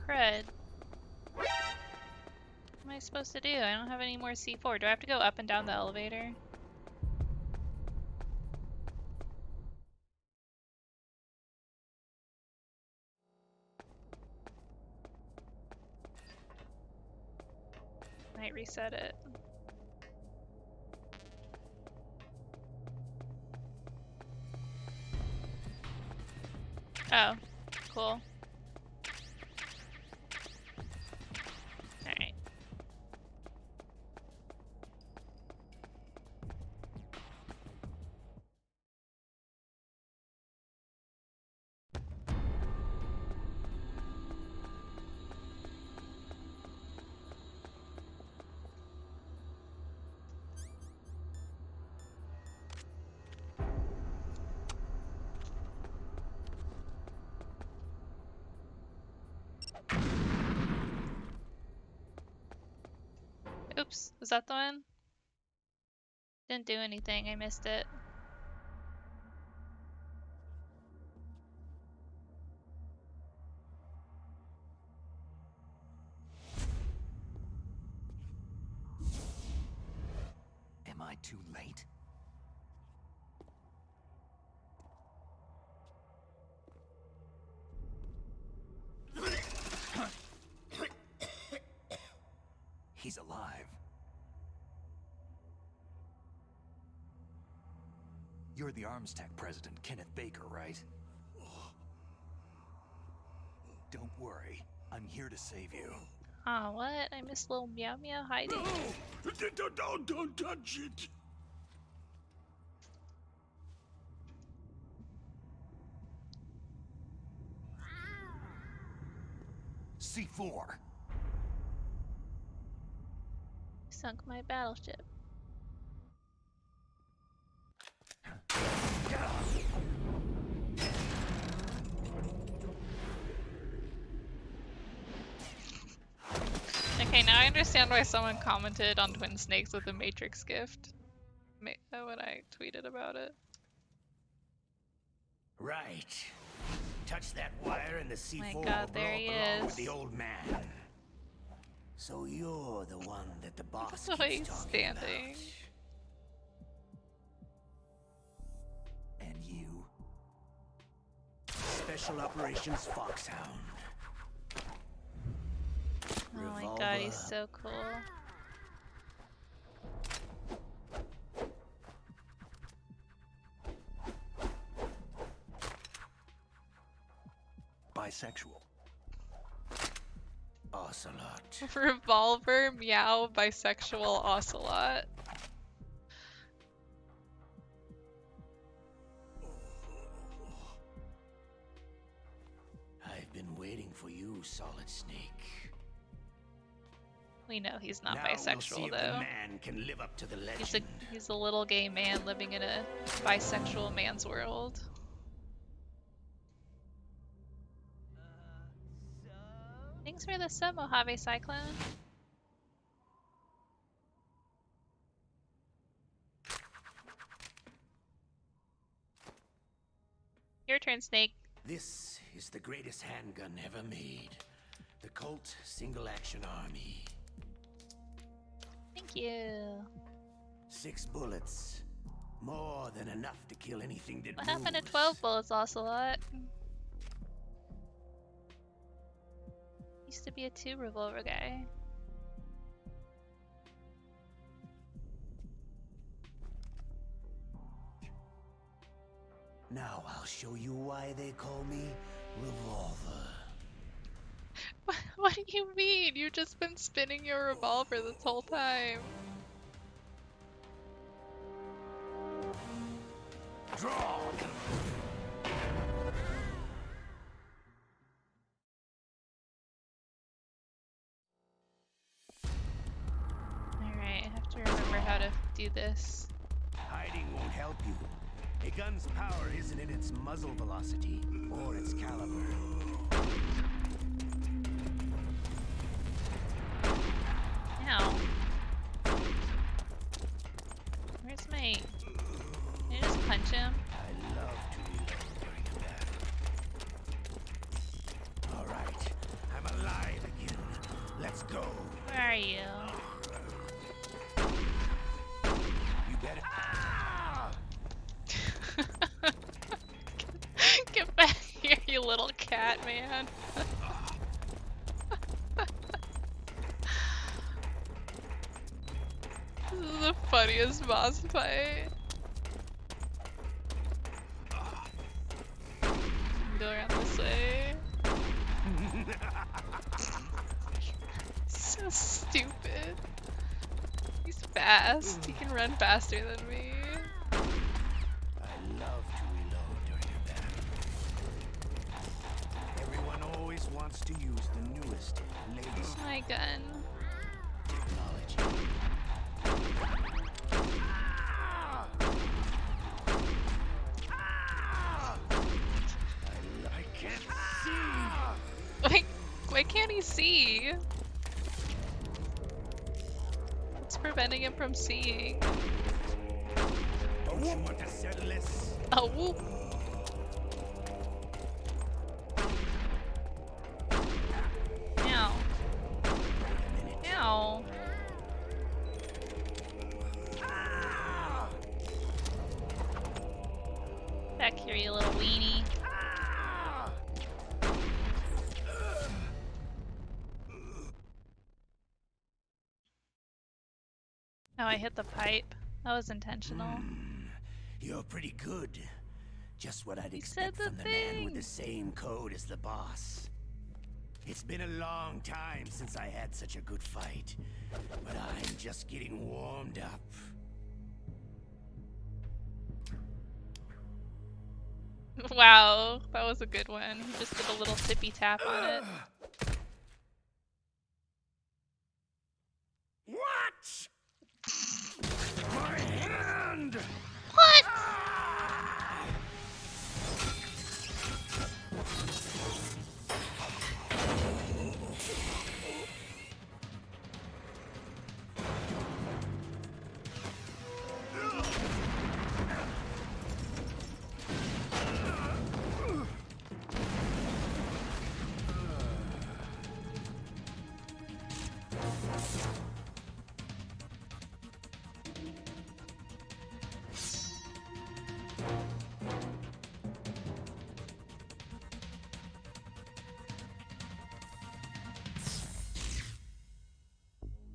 Crud. What am I supposed to do? I don't have any more C4. Do I have to go up and down the elevator? Might reset it. Oh, cool. Alright. Oops, was that the one? Didn't do anything, I missed it. Am I too late? He's alive. You're the Arms Tech president, Kenneth Baker, right? Don't worry. I'm here to save you. Aw, what? I missed little Meow Meow hiding. Don't touch it! C4. Sunk my battleship. Okay, now I understand why someone commented on Twin Snakes with a Matrix gift when I tweeted about it. Right. Touch that wire and the C4 My will God, blow there up he along with is. the old man. So you're the one that the boss Look at the way keeps he's talking standing. about. And you? Special Operations Foxhound. Oh my God, he's so cool. Bisexual. Ocelot. Revolver, Meow, Bisexual, Ocelot. I've been waiting for you, Solid Snake. We know he's not Now bisexual, we'll see if though. the man can live up to the legend. He's a little gay man living in a bisexual man's world. Thanks for the sub, Mojave Cyclone. Your turn, Snake. This is the greatest handgun ever made. Colt Single Action Army. Thank you. 6 bullets. More than enough to kill anything that What moves. happened to 12 bullets, Ocelot? Used to be a 2 revolver guy. Now I'll show you why they call me Revolver. What do you mean? You've just been spinning your revolver this whole time. Draw! Alright, I have to remember how to do this. Hiding won't help you. A gun's power isn't in its muzzle velocity or its caliber. Ow. Where's my... Can I just punch him? I love to reload during a battle. Alright, I'm alive again. Let's go. Where are you? You better... Ah! Get back here, you little cat, man. This is the funniest boss fight. Go around this way. So stupid. He's fast. He can run faster than me. I love to reload during a battle. Everyone always wants to use the newest, latest My gun. technology. I can't see. Why can't he see? What's preventing him from seeing? Don't you want to settle this? Oh, whoop. Ow. Ow. Back here, you little weenie. Oh, I hit the pipe. That was intentional. You're pretty good. Just what I'd You expect said the from the man with thing. the same code as the boss. It's been a long time since I had such a good fight, but I'm just getting warmed up. Wow, that was a good one. He just did a little tippy tap on it. What? My hand! What?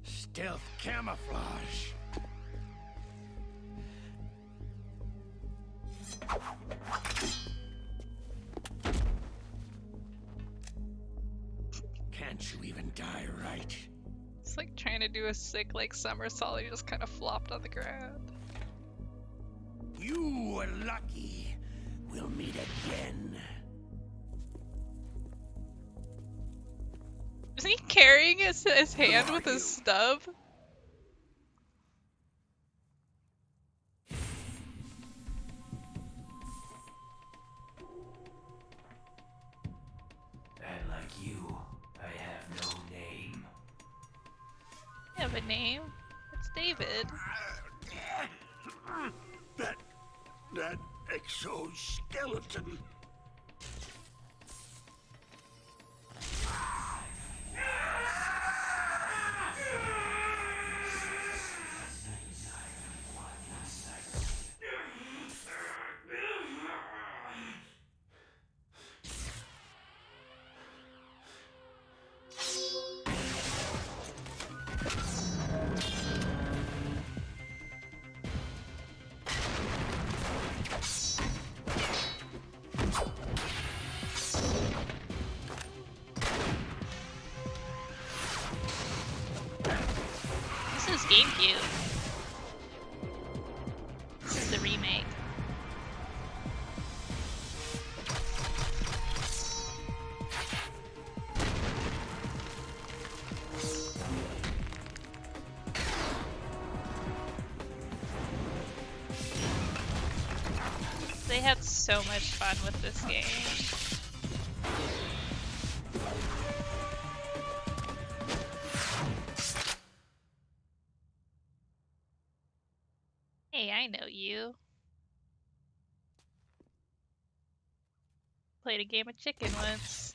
Stealth camouflage. Can't you even die right? It's like trying to do a sick like somersault. He just kind of flopped on the ground. You were lucky. We'll meet again. Is he carrying his hand with his stub? And like you, I have no name. You have a name. It's David. That exoskeleton. GameCube. This is the remake. They had so much fun with this game. Hey, I know you. Played a game of chicken once.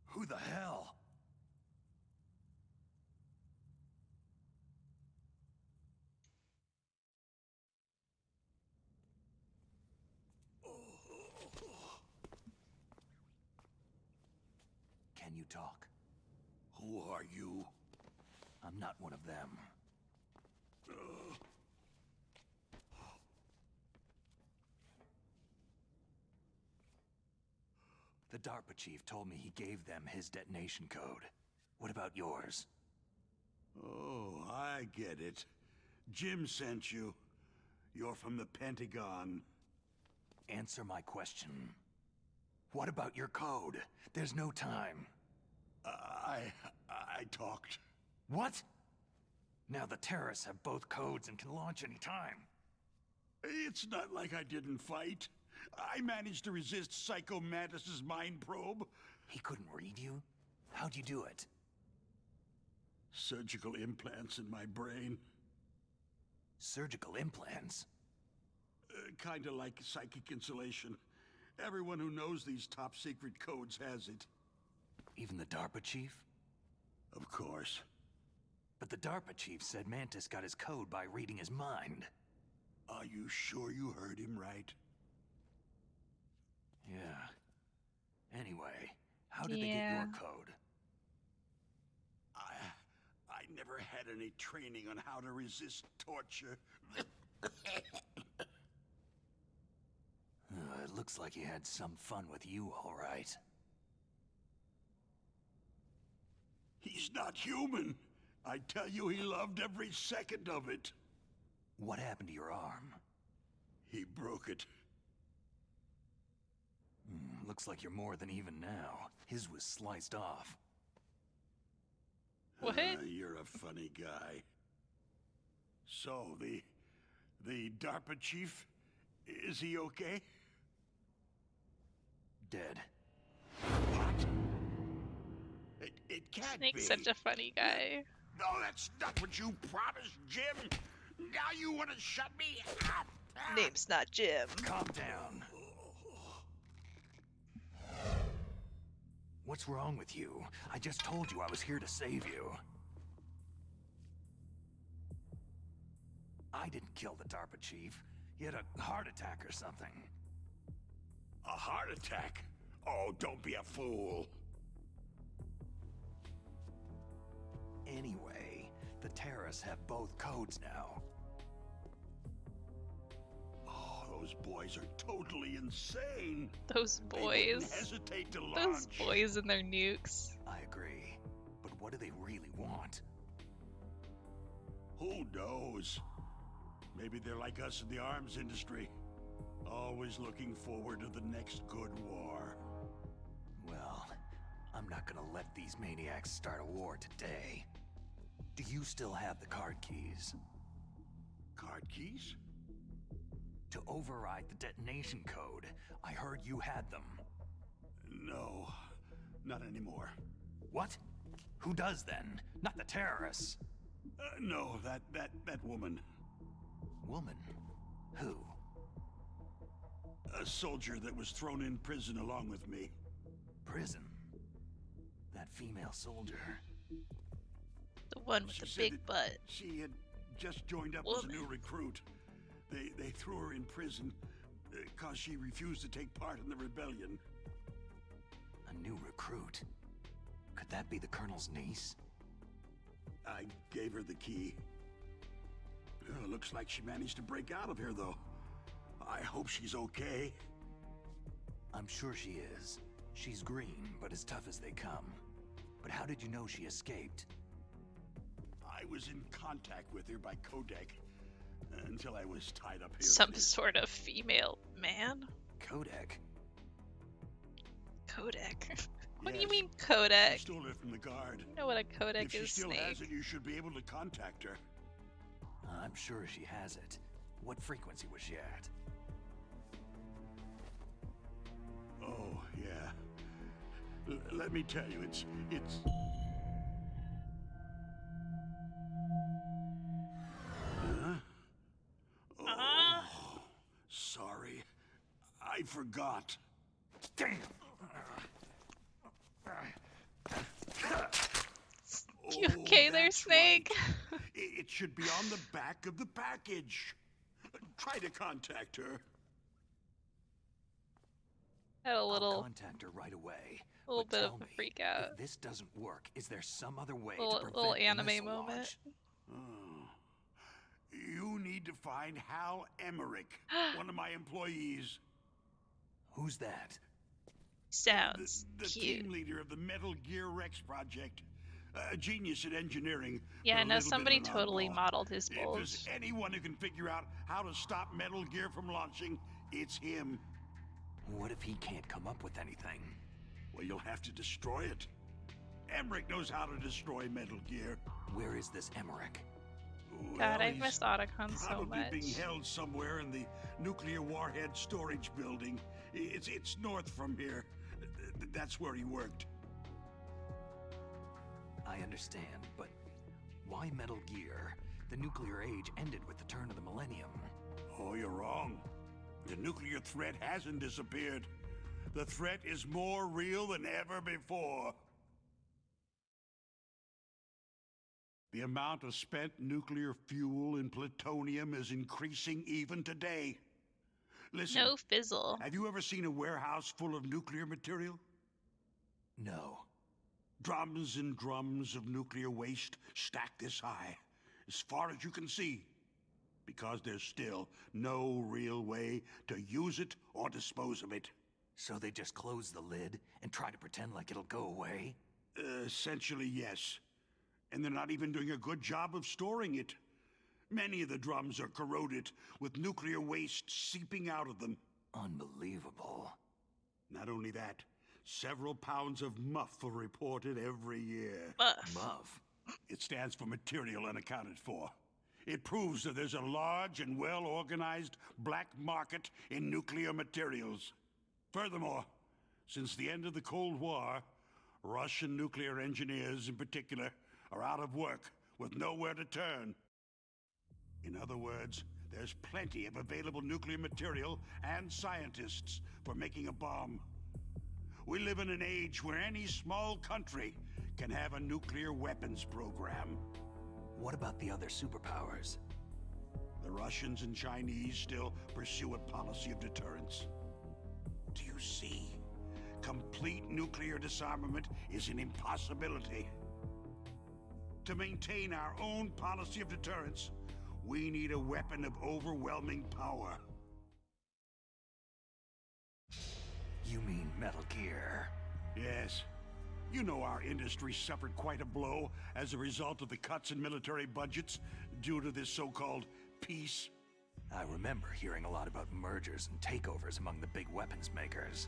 Who the hell? Can you talk? Who are you? I'm not one of them. The DARPA chief told me he gave them his detonation code. What about yours? Oh, I get it. Jim sent you. You're from the Pentagon. Answer my question. What about your code? There's no time. I talked. What? Now the terrorists have both codes and can launch any time. It's not like I didn't fight. I managed to resist Psycho Mantis's mind probe. He couldn't read you? How'd you do it? Surgical implants in my brain. Surgical implants? Kinda like psychic insulation. Everyone who knows these top secret codes has it. Even the DARPA chief? Of course. But the DARPA chief said Mantis got his code by reading his mind. Are you sure you heard him right? Yeah. Anyway, how did they get your code? I never had any training on how to resist torture. It looks like he had some fun with you, all right. He's not human. I tell you, he loved every second of it. What happened to your arm? He broke it. Looks like you're more than even now. His was sliced off. What? You're a funny guy. So, the DARPA chief, is he okay? Dead. What? It can't Snake's be. such a funny guy. No, that's not what you promised, Jim. Now you want to shut me up. Name's not Jim. Calm down. What's wrong with you? I just told you I was here to save you. I didn't kill the DARPA chief. He had a heart attack or something. A heart attack? Oh, don't be a fool. Anyway, the terrorists have both codes now. Oh, those boys are totally insane. Those They wouldn't boys. hesitate to launch. Those boys and their nukes. I agree. But what do they really want? Who knows? Maybe they're like us in the arms industry. Always looking forward to the next good war. Well, I'm not gonna let these maniacs start a war today. Do you still have the card keys? Card keys? To override the detonation code. I heard you had them. No, not anymore. What? Who does then? Not the terrorists. No, that woman. Woman? Who? A soldier that was thrown in prison along with me. Prison? That female soldier. The one with She the said big that butt. She had just joined up as a new recruit. They threw her in prison because she refused to take part in the rebellion. A new recruit? Could that be the Colonel's niece? I gave her the key. Looks like she managed to break out of here, though. I hope she's okay. I'm sure she is. She's green, but as tough as they come. But how did you know she escaped? I was in contact with her by Codec until I was tied up here. Some sort of female man? Codec? Codec. What do Yes. you mean codec? She stole it from the guard. You know what a codec If she is, still Snake. has it, you should be able to contact her. I'm sure she has it. What frequency was she at? Oh, yeah. Let me tell you, it's... Huh? Oh, sorry. I forgot. Damn! You okay there, that's Snake? right. It should be on the back of the package. Try to contact her. Had a I'll little, contact her right away. little But bit tell of a me, freak out. if this doesn't work, is there some other way to Little, prevent little the anime missile moment. launch? Oh. You need to find Hal Emmerich, one of my employees. Who's that? Sounds The cute. team leader of the Metal Gear Rex project. A genius at engineering. Yeah, but I a know little bit somebody of an totally oddball. modeled his If there's bulge. anyone who can figure out how to stop Metal Gear from launching, it's him. What if he can't come up with anything? Well, you'll have to destroy it. Emmerich knows how to destroy Metal Gear. Where is this Emmerich? God, Well, I've he's missed Otacon so probably much. being held somewhere in the nuclear warhead storage building. It's north from here. That's where he worked. I understand, but why Metal Gear? The nuclear age ended with the turn of the millennium. Oh, you're wrong. The nuclear threat hasn't disappeared. The threat is more real than ever before. The amount of spent nuclear fuel and plutonium is increasing even today. Listen, No fizzle. have you ever seen a warehouse full of nuclear material? No. Drums and drums of nuclear waste stacked this high, as far as you can see, because there's still no real way to use it or dispose of it. So they just close the lid and try to pretend like it'll go away? Essentially, yes. And they're not even doing a good job of storing it. Many of the drums are corroded, with nuclear waste seeping out of them. Unbelievable. Not only that, several pounds of muff are reported every year. Muff? It stands for material unaccounted for. It proves that there's a large and well-organized black market in nuclear materials. Furthermore, since the end of the Cold War, Russian nuclear engineers in particular are out of work with nowhere to turn. In other words, there's plenty of available nuclear material and scientists for making a bomb. We live in an age where any small country can have a nuclear weapons program. What about the other superpowers? The Russians and Chinese still pursue a policy of deterrence. Do you see? Complete nuclear disarmament is an impossibility. To maintain our own policy of deterrence, we need a weapon of overwhelming power. You mean Metal Gear? Yes. You know our industry suffered quite a blow as a result of the cuts in military budgets due to this so-called peace. I remember hearing a lot about mergers and takeovers among the big weapons makers.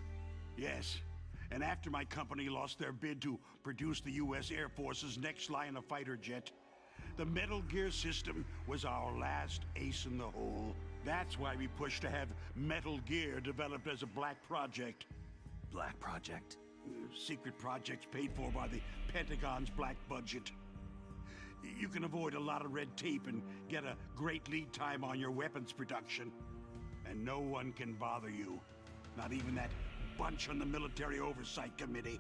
Yes. And after my company lost their bid to produce the U.S. Air Force's next line of fighter jet, the Metal Gear system was our last ace in the hole. That's why we pushed to have Metal Gear developed as a black project. Black project? Secret projects paid for by the Pentagon's black budget. You can avoid a lot of red tape and get a great lead time on your weapons production. And no one can bother you. Not even that bunch on the Military Oversight Committee.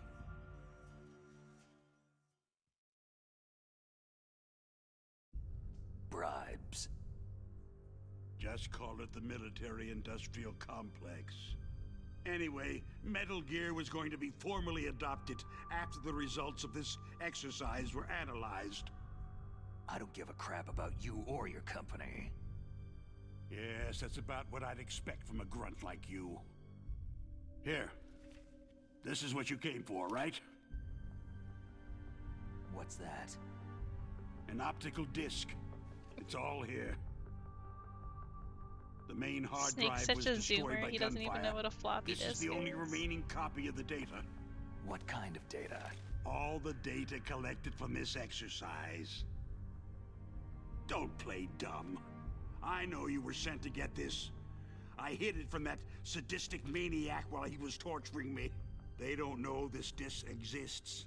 Bribes. Just call it the military-industrial complex. Anyway, Metal Gear was going to be formally adopted after the results of this exercise were analyzed. I don't give a crap about you or your company. Yes, that's about what I'd expect from a grunt like you. Here. This is what you came for, right? What's that? An optical disc. It's all here. The main hard Snake's drive was such a destroyed zoomer. by He doesn't even gunfire. know what a floppy This disk is the only is. remaining copy of the data. What kind of data? All the data collected from this exercise. Don't play dumb. I know you were sent to get this. I hid it from that sadistic maniac while he was torturing me. They don't know this disc exists.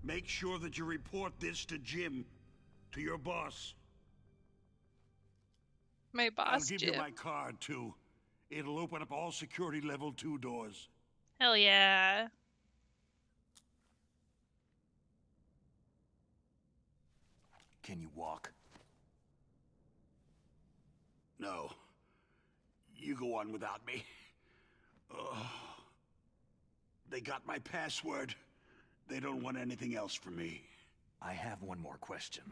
Make sure that you report this to Jim, to your boss. My boss, I'll give Jim. you my card, too. It'll open up all security level 2 doors. Hell yeah. Can you walk? No. You go on without me. They got my password. They don't want anything else from me. I have one more question.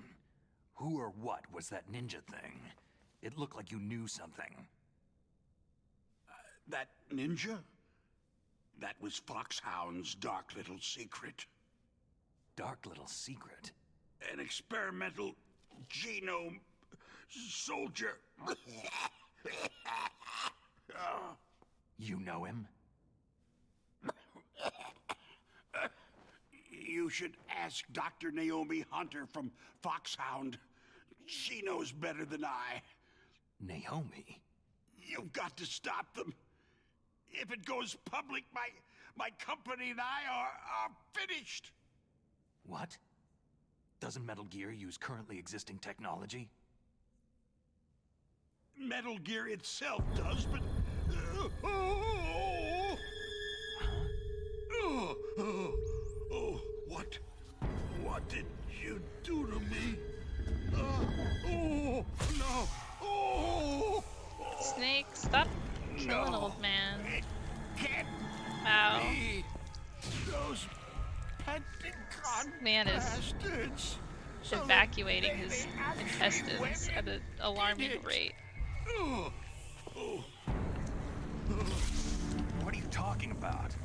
Who or what was that ninja thing? It looked like you knew something. That ninja? That was Foxhound's dark little secret. Dark little secret? An experimental genome soldier. You know him? You should ask Dr. Naomi Hunter from Foxhound. She knows better than I. Naomi? You've got to stop them. If it goes public, my company and I are finished. What? Doesn't Metal Gear use currently existing technology? Metal Gear itself does, but... What did you do to me? No! Snake, stop killing old man. It can't Wow. be. Those Pentagon Man is bastards. evacuating his intestines at an alarming rate. What are you talking about?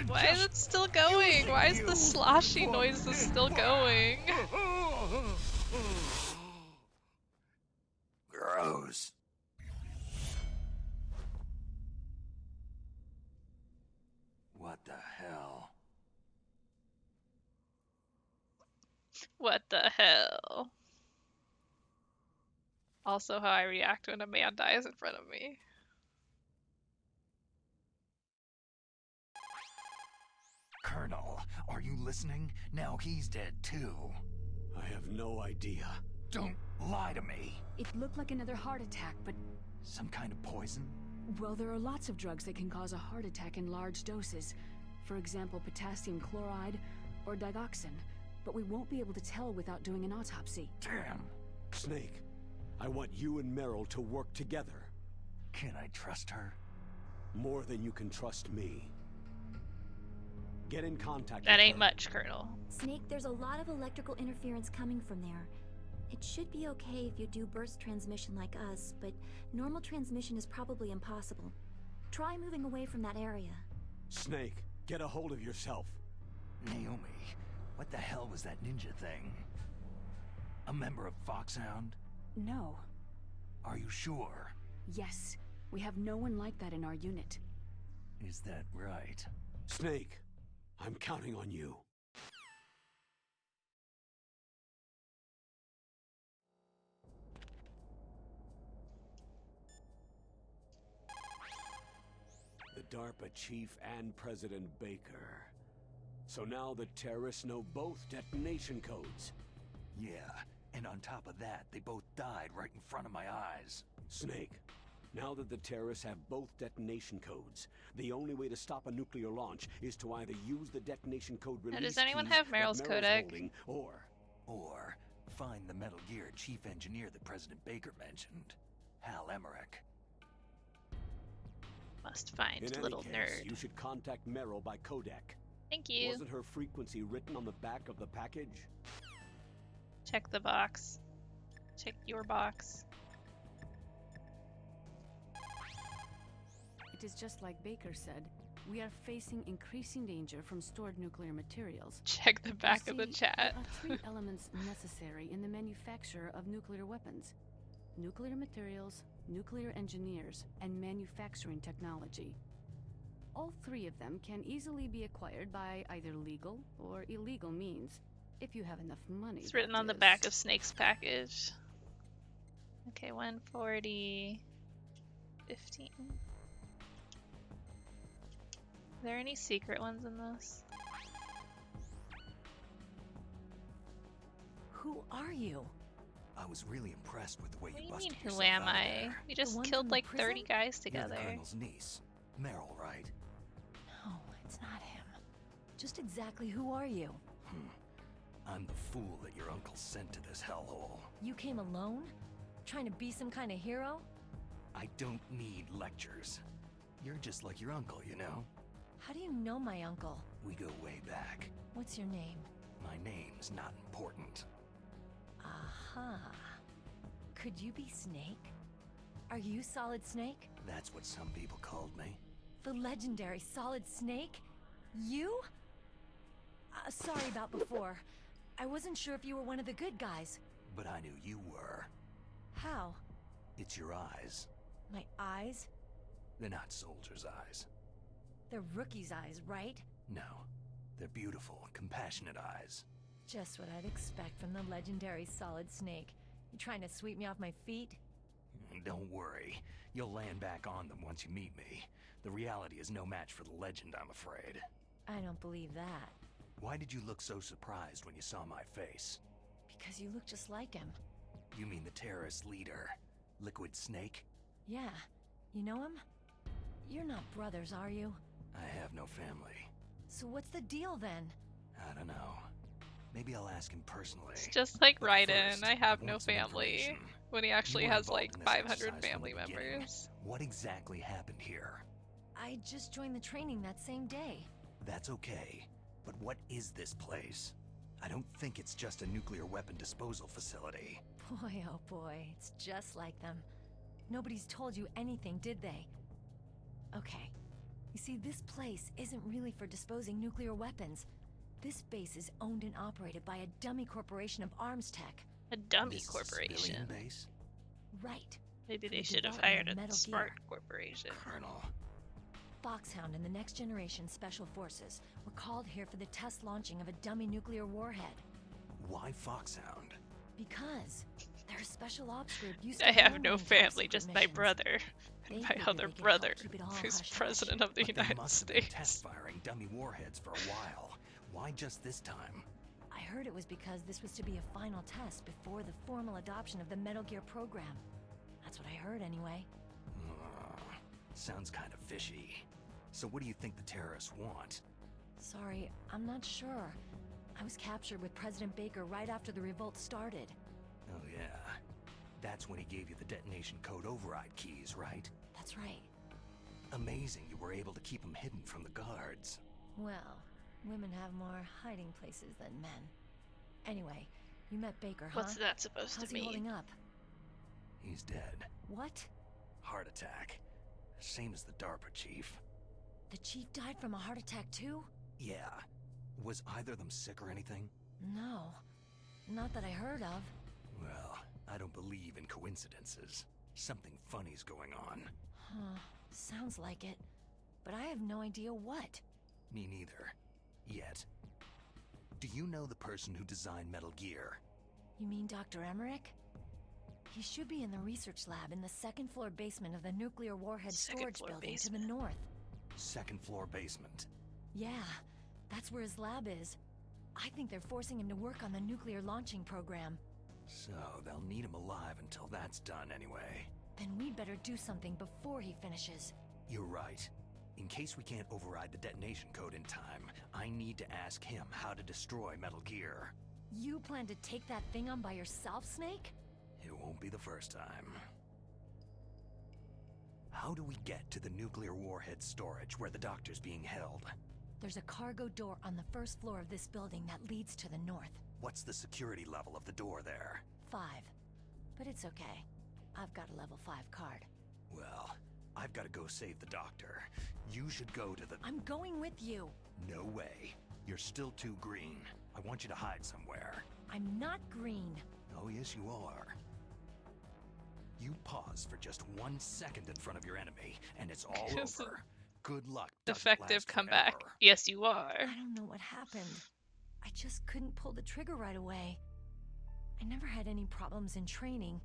Why is it still going? Why is the sloshy noises still going? Gross. What the hell? What the hell? Also how I react when a man dies in front of me. Colonel, are you listening? Now he's dead too. I have no idea. Don't lie to me. It looked like another heart attack, but... Some kind of poison? Well, there are lots of drugs that can cause a heart attack in large doses. For example, potassium chloride or digoxin. But we won't be able to tell without doing an autopsy. Damn. Snake, I want you and Meryl to work together. Can I trust her? More than you can trust me. Get in contact That with ain't her. much, Colonel. Snake, there's a lot of electrical interference coming from there. It should be okay if you do burst transmission like us, but normal transmission is probably impossible. Try moving away from that area. Snake, get a hold of yourself. Naomi, what the hell was that ninja thing? A member of Foxhound? No. Are you sure? Yes. We have no one like that in our unit. Is that right? Snake, I'm counting on you. The DARPA chief and President Baker. So now the terrorists know both detonation codes. Yeah, and on top of that, they both died right in front of my eyes. Snake, now that the terrorists have both detonation codes, the only way to stop a nuclear launch is to either use the detonation code release Now, does anyone keys have that Meryl's codec? holding, or find the Metal Gear chief engineer that President Baker mentioned, Hal Emmerich. Must find in any little case, nerd. you should contact Meryl by Codec. Thank you. Wasn't her frequency written on the back of the package? Check the box. Check your box. It is just like Baker said. We are facing increasing danger from stored nuclear materials. Check the back of the chat. There are 3 elements necessary in the manufacture of nuclear weapons: nuclear materials, nuclear engineers, and manufacturing technology. All 3 of them can easily be acquired by either legal or illegal means, if you have enough money. It's written on the back of Snake's package. Okay, 140, 15. Are there any secret ones in this? Who are you? I was really impressed with the way What do you you busted mean, who yourself am out of I? there. We just one killed from the like 30 prison? guys You're together. the Colonel's niece, Meryl, right? No, it's not him. Just exactly who are you? I'm the fool that your uncle sent to this hellhole. You came alone? Trying to be some kind of hero? I don't need lectures. You're just like your uncle, you know? How do you know my uncle? We go way back. What's your name? My name's not important. Aha. Could you be Snake? Are you Solid Snake? That's what some people called me. The legendary Solid Snake? You? Sorry about before. I wasn't sure if you were one of the good guys. But I knew you were. How? It's your eyes. My eyes? They're not soldiers' eyes. They're rookie's eyes, right? No. They're beautiful, compassionate eyes. Just what I'd expect from the legendary Solid Snake. You trying to sweep me off my feet? Don't worry. You'll land back on them once you meet me. The reality is no match for the legend, I'm afraid. I don't believe that. Why did you look so surprised when you saw my face? Because you look just like him. You mean the terrorist leader, Liquid Snake? Yeah. You know him? You're not brothers, are you? I have no family. So what's the deal then? I don't know. Maybe I'll ask him personally. It's just like But Raiden, first, I have no want some family. information. When he actually You were has involved like in this 500 exercise from family the beginning. members. What exactly happened here? I just joined the training that same day. That's okay. But what is this place? I don't think it's just a nuclear weapon disposal facility. Boy, oh boy, it's just like them. Nobody's told you anything, did they? Okay. You see, this place isn't really for disposing nuclear weapons. This base is owned and operated by a dummy corporation of arms tech. A dummy This is a corporation. civilian base? Right. Maybe For they the should have development hired of a Metal smart Gear. corporation. Colonel. Foxhound and the Next Generation Special Forces were called here for the test launching of a dummy nuclear warhead. Why Foxhound? Because they're a special ops group used to I have handling no top family, secret just my missions. brother. They And my figured other they could help brother, keep it all who's hush-hush. president of the But they United must have been States. test firing dummy warheads for a while. Why just this time? I heard it was because this was to be a final test before the formal adoption of the Metal Gear program. That's what I heard anyway. Sounds kind of fishy. So what do you think the terrorists want? Sorry, I'm not sure. I was captured with President Baker right after the revolt started. Oh yeah. That's when he gave you the detonation code override keys, right? That's right. Amazing you were able to keep them hidden from the guards. Well, women have more hiding places than men. Anyway, you met Baker, huh? What's that supposed How's to he mean? holding up? He's dead. What? Heart attack. Same as the DARPA chief. The chief died from a heart attack too? Yeah. Was either of them sick or anything? No. Not that I heard of. Well, I don't believe in coincidences. Something funny's going on. Huh. Sounds like it. But I have no idea what. Me neither. Yet. Do you know the person who designed Metal Gear? You mean Dr. Emmerich? He should be in the research lab in the second floor basement of the nuclear warhead storage building to the north. Second floor basement. Yeah, that's where his lab is. I think they're forcing him to work on the nuclear launching program. So they'll need him alive until that's done anyway. Then we'd better do something before he finishes. You're right. In case we can't override the detonation code in time, I need to ask him how to destroy Metal Gear. You plan to take that thing on by yourself, Snake? It won't be the first time. How do we get to the nuclear warhead storage where the doctor's being held? There's a cargo door on the first floor of this building that leads to the north. What's the security level of the door there? 5. But it's okay. I've got a level 5 card. Well, I've got to go save the doctor. You should go to the... I'm going with you. No way. You're still too green. I want you to hide somewhere. I'm not green. Oh, yes, you are. You pause for just 1 second in front of your enemy, and it's all over. Good luck. Effective comeback. Yes, you are. I don't know what happened. I just couldn't pull the trigger right away. I never had any problems in training.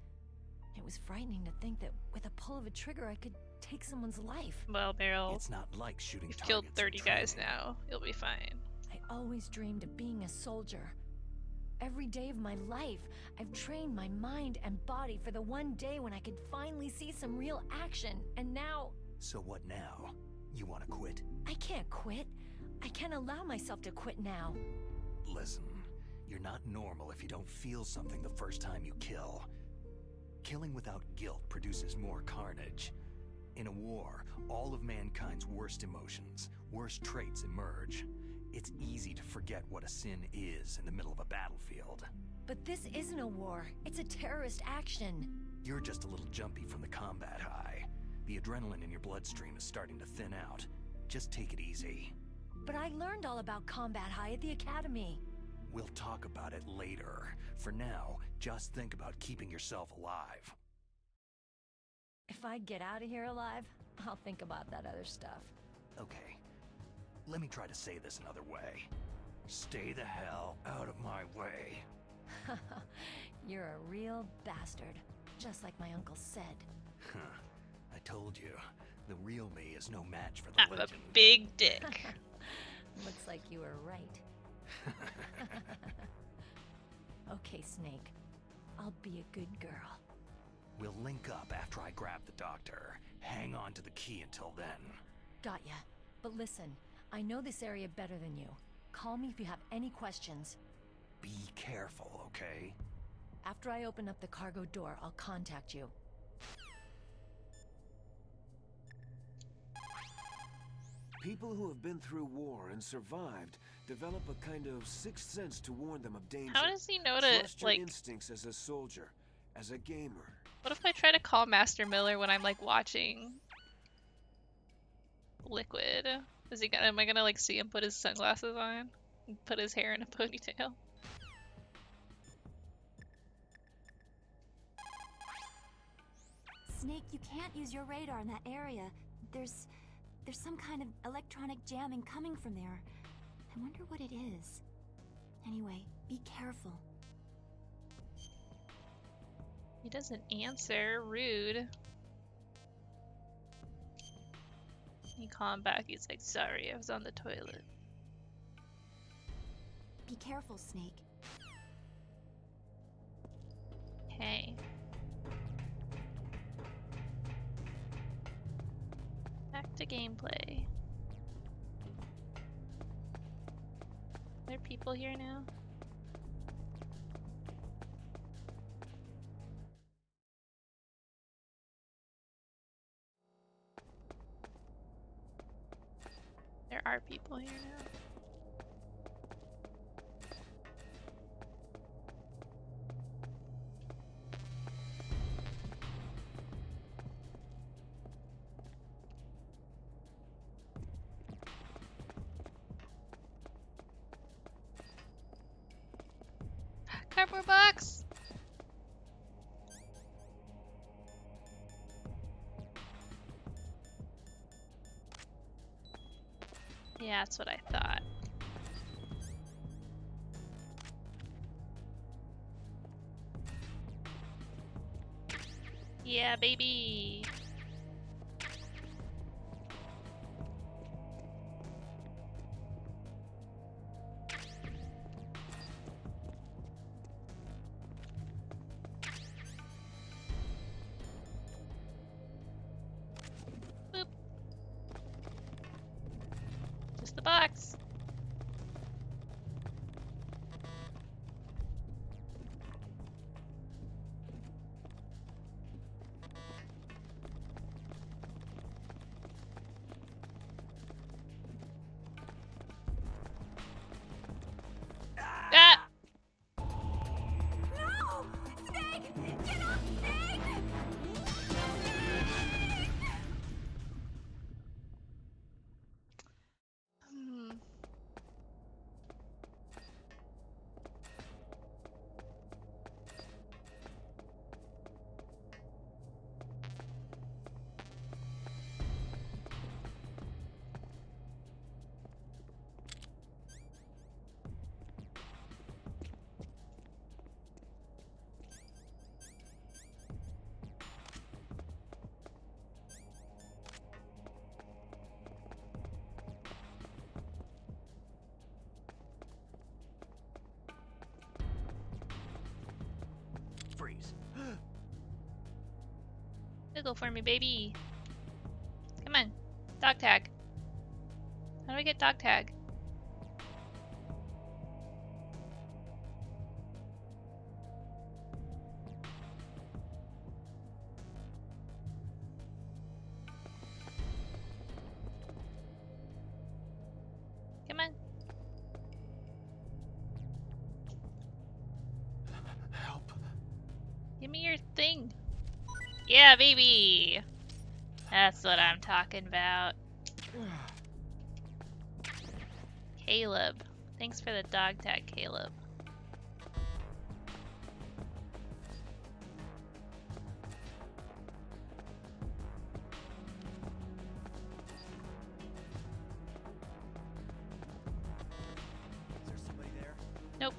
It was frightening to think that with a pull of a trigger I could take someone's life. Well, Meryl, it's not like shooting you've targets killed 30 guys now. You'll be fine. I always dreamed of being a soldier. Every day of my life, I've trained my mind and body for the one day when I could finally see some real action, and now... So what now? You want to quit? I can't quit. I can't allow myself to quit now. Listen, you're not normal if you don't feel something the first time you kill. Killing without guilt produces more carnage. In a war, all of mankind's worst emotions, worst traits emerge. It's easy to forget what a sin is in the middle of a battlefield. But this isn't a war. It's a terrorist action. You're just a little jumpy from the combat high. The adrenaline in your bloodstream is starting to thin out. Just take it easy. But I learned all about combat high at the academy. We'll talk about it later. For now, just think about keeping yourself alive. If I get out of here alive, I'll think about that other stuff. Okay. Let me try to say this another way. Stay the hell out of my way. You're a real bastard, just like my uncle said. Huh. I told you, the real me is no match for the I have legend. a big dick. Looks like you were right. Okay, Snake. I'll be a good girl. We'll link up after I grab the doctor. Hang on to the key until then. Got ya. But listen, I know this area better than you. Call me if you have any questions. Be careful, okay? After I open up the cargo door, I'll contact you. People who have been through war and survived develop a kind of sixth sense to warn them of danger. How does he know to, Trust your like... instincts as a soldier, as a gamer. What if I try to call Master Miller when I'm, like, watching Liquid? Is he gonna, am I gonna, like, see him put his sunglasses on? And put his hair in a ponytail? Snake, you can't use your radar in that area. There's some kind of electronic jamming coming from there. I wonder what it is. Anyway, be careful. He doesn't answer. Rude. You call him back. He's like, sorry, I was on the toilet. Be careful, Snake. Hey. Back to gameplay. Are there people here now? There are people here now. Cardboard box! Yeah, that's what I thought. Yeah, baby! The box. Ah! No! Snake! Get off, Snake! Wiggle for me, baby. Come on. Dog tag. How do I get dog tag? Come on. Help. Give me your thing. Yeah, baby. That's what I'm talking about. Caleb. Thanks for the dog tag, Caleb. Is there somebody there? Nope.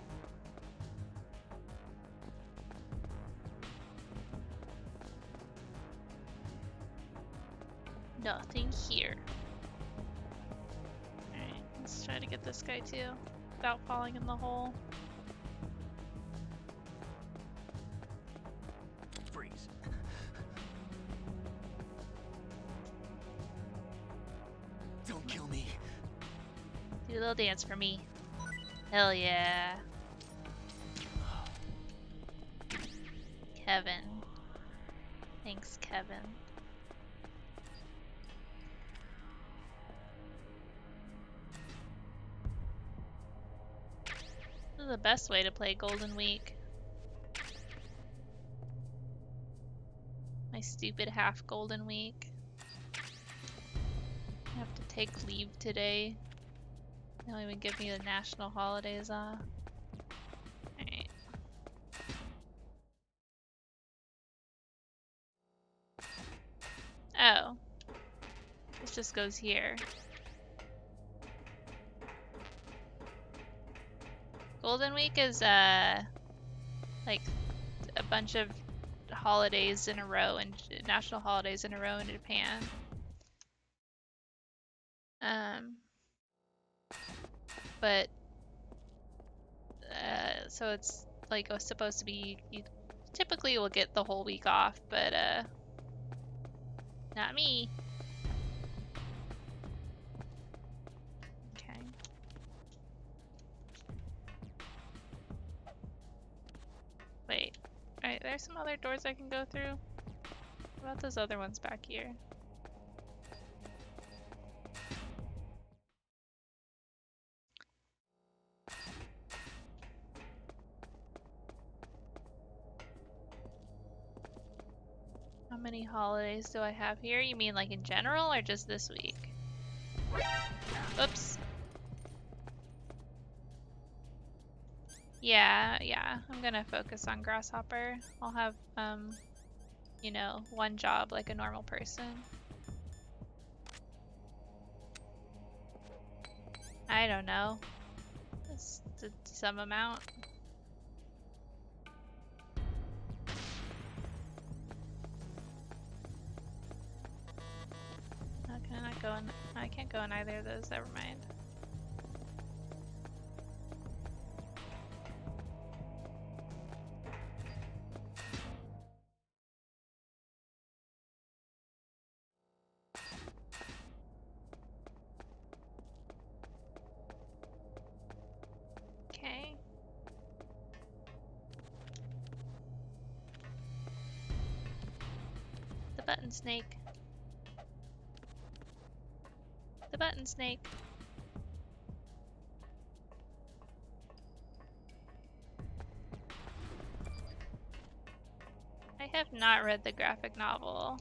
Nothing here. Alright, let's try to get this guy too, without falling in the hole. Freeze. Don't kill me. Do a little dance for me. Hell yeah. Kevin. Thanks, Kevin. This is the best way to play Golden Week. My stupid half Golden Week. I have to take leave today. They don't even give me the national holidays off. Alright. Oh. This just goes here. Golden Week is like a bunch of holidays in a row and national holidays in a row in Japan. But so it's like supposed to be, you typically will get the whole week off, but not me. Okay. Wait. Alright, there's some other doors I can go through. What about those other ones back here? How many holidays do I have here? You mean like in general or just this week? Oops. Yeah, I'm gonna focus on Grasshopper. I'll have, you know, one job like a normal person. I don't know. Just some amount. How can I not go in? I can't go in either of those, never mind. Okay. The button snake. The button snake. I have not read the graphic novel.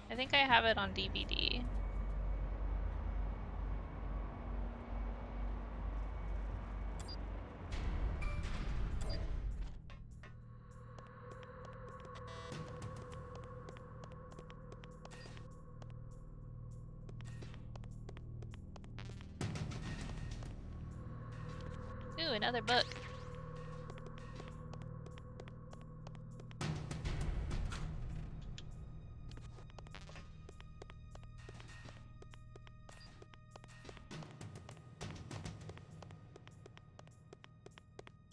I think I have it on DVD. Ooh, another book.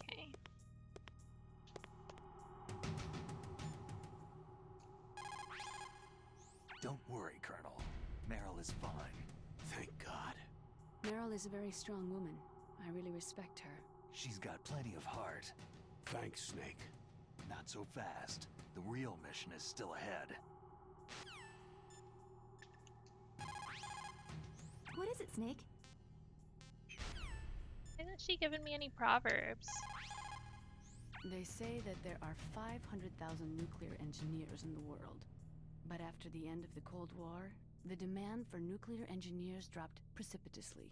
Okay. is fine. Thank God. Meryl is a very strong woman. I really respect her. She's got plenty of heart. Thanks, Snake. Not so fast. The real mission is still ahead. What is it, Snake? Hasn't she given me any proverbs? They say that there are 500,000 nuclear engineers in the world. But after the end of the Cold War, the demand for nuclear engineers dropped precipitously.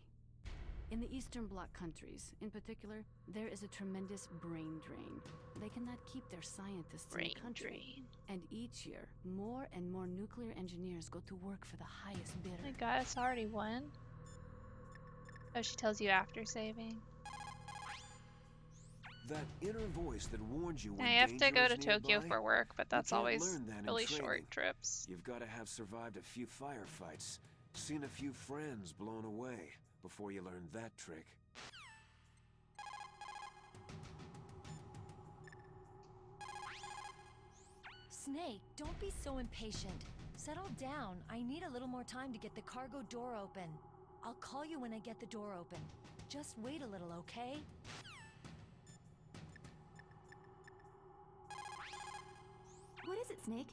In the Eastern Bloc countries, in particular, there is a tremendous brain drain. They cannot keep their scientists in the country. And each year, more and more nuclear engineers go to work for the highest bidder. Oh my god, it's already won? Oh, she tells you after saving. That inner voice that warns you when I have to danger go is to Tokyo nearby, for work, but that's you can't always learn that in really training. short trips. You've got to have survived a few firefights, seen a few friends blown away, before you learn that trick. Snake, don't be so impatient. Settle down. I need a little more time to get the cargo door open. I'll call you when I get the door open. Just wait a little, okay? What is it, Snake?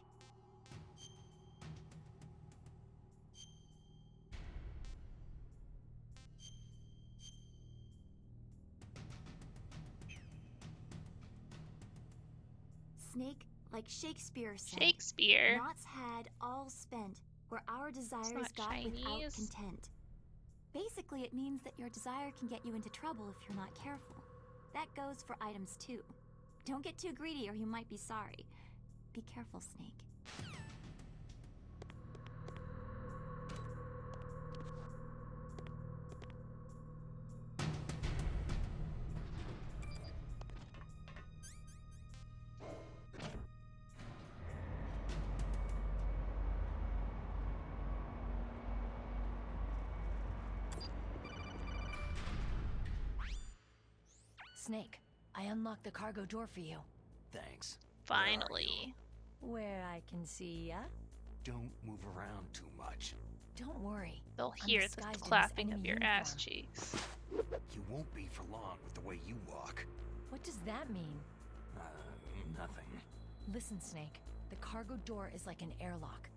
Snake, like Shakespeare said. Shakespeare? Knots had all spent, where our desires not got without Chinese. content. Basically, it means that your desire can get you into trouble if you're not careful. That goes for items too. Don't get too greedy or you might be sorry. Be careful, Snake. Snake, I unlocked the cargo door for you. Thanks. Finally. Where I can see ya. Don't move around too much. Don't worry. They'll I'm hear the disguised in this clapping of enemy your uniform. ass cheeks. You won't be for long with the way you walk. What does that mean? Nothing. Listen, Snake. The cargo door is like an airlock.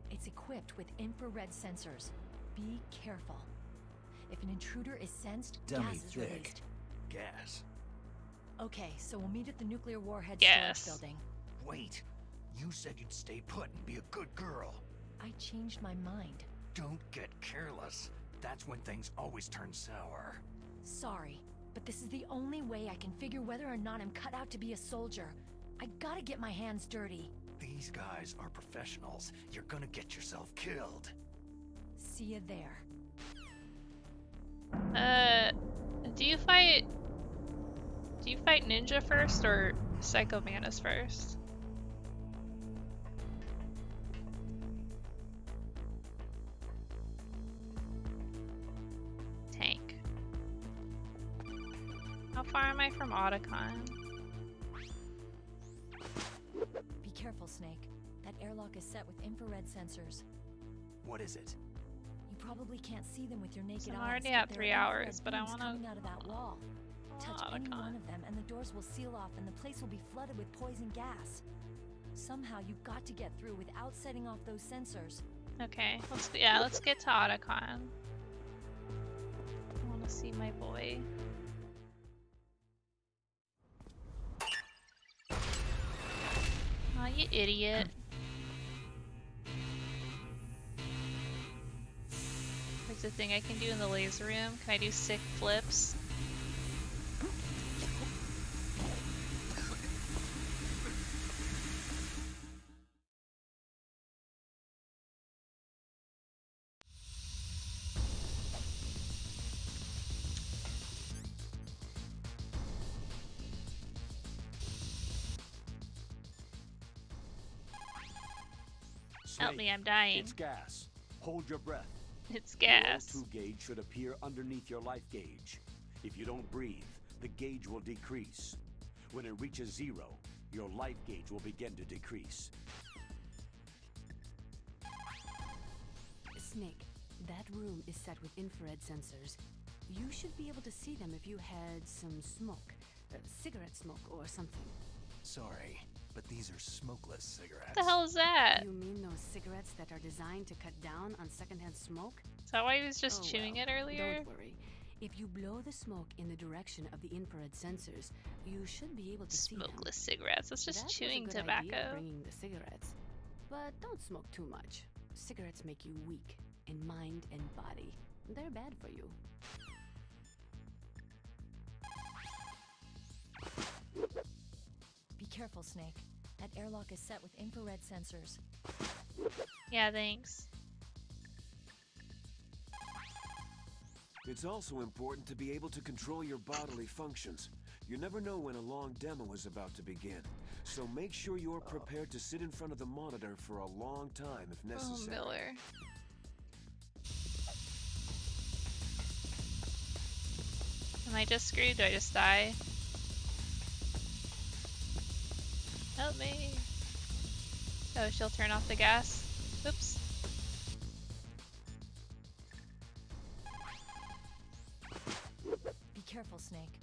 It's equipped with infrared sensors. Be careful. If an intruder is sensed, Dummy gas is thick. released. Gas. Okay, so we'll meet at the nuclear warhead Yes. storage building. Wait. You said you'd stay put and be a good girl. I changed my mind. Don't get careless. That's when things always turn sour. Sorry, but this is the only way I can figure whether or not I'm cut out to be a soldier. I gotta get my hands dirty. These guys are professionals. You're gonna get yourself killed. See you there. Do you fight Ninja first or Psycho Mantis first? Tank. How far am I from Otacon? Be careful, Snake. That airlock is set with infrared sensors. What is it? You probably can't see them with your naked I'm eyes. already but at there 3 are infrared hours, but I beams wanna- coming out of that wall. Touch any Otacon. one of them and the doors will seal off and the place will be flooded with poison gas. Somehow you've got to get through without setting off those sensors. Okay, let's get to Otacon. I want to see my boy. Aw, you idiot. There's a thing I can do in the laser room. Can I do sick flips? Help me, I'm dying. It's gas. Hold your breath. It's gas. Your O2 gauge should appear underneath your life gauge. If you don't breathe, the gauge will decrease. When it reaches 0, your life gauge will begin to decrease. Snake, That room is set with infrared sensors. You should be able to see them if you had some smoke. Cigarette smoke or something. Sorry, but these are smokeless cigarettes. What the hell is that? You mean those cigarettes that are designed to cut down on secondhand smoke? Is that why he was just chewing well, it earlier? Don't worry. If you blow the smoke in the direction of the infrared sensors, you should be able to see them. Smokeless cigarettes. That's just That was a chewing good tobacco. idea, bringing the cigarettes. But don't smoke too much. Cigarettes make you weak in mind and body. They're bad for you. Be careful, Snake. That airlock is set with infrared sensors. Yeah, thanks. It's also important to be able to control your bodily functions. You never know when a long demo is about to begin. So make sure you're prepared to sit in front of the monitor for a long time if necessary. Oh, Miller. Am I just screwed? Do I just die? Help me. Oh, she'll turn off the gas. Oops. Be careful, Snake.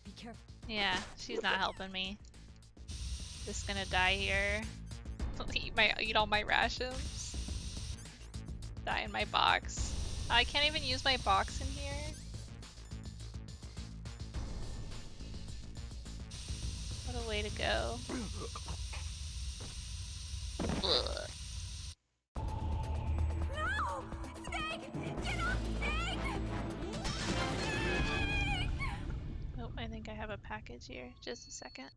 Be careful. Yeah, she's not helping me. Just gonna die here. Eat all my rations. Die in my box. I can't even use my box in here. What a way to go. Ugh. No! Snake! Get off Snake! Oh, I think I have a package here. Just a second.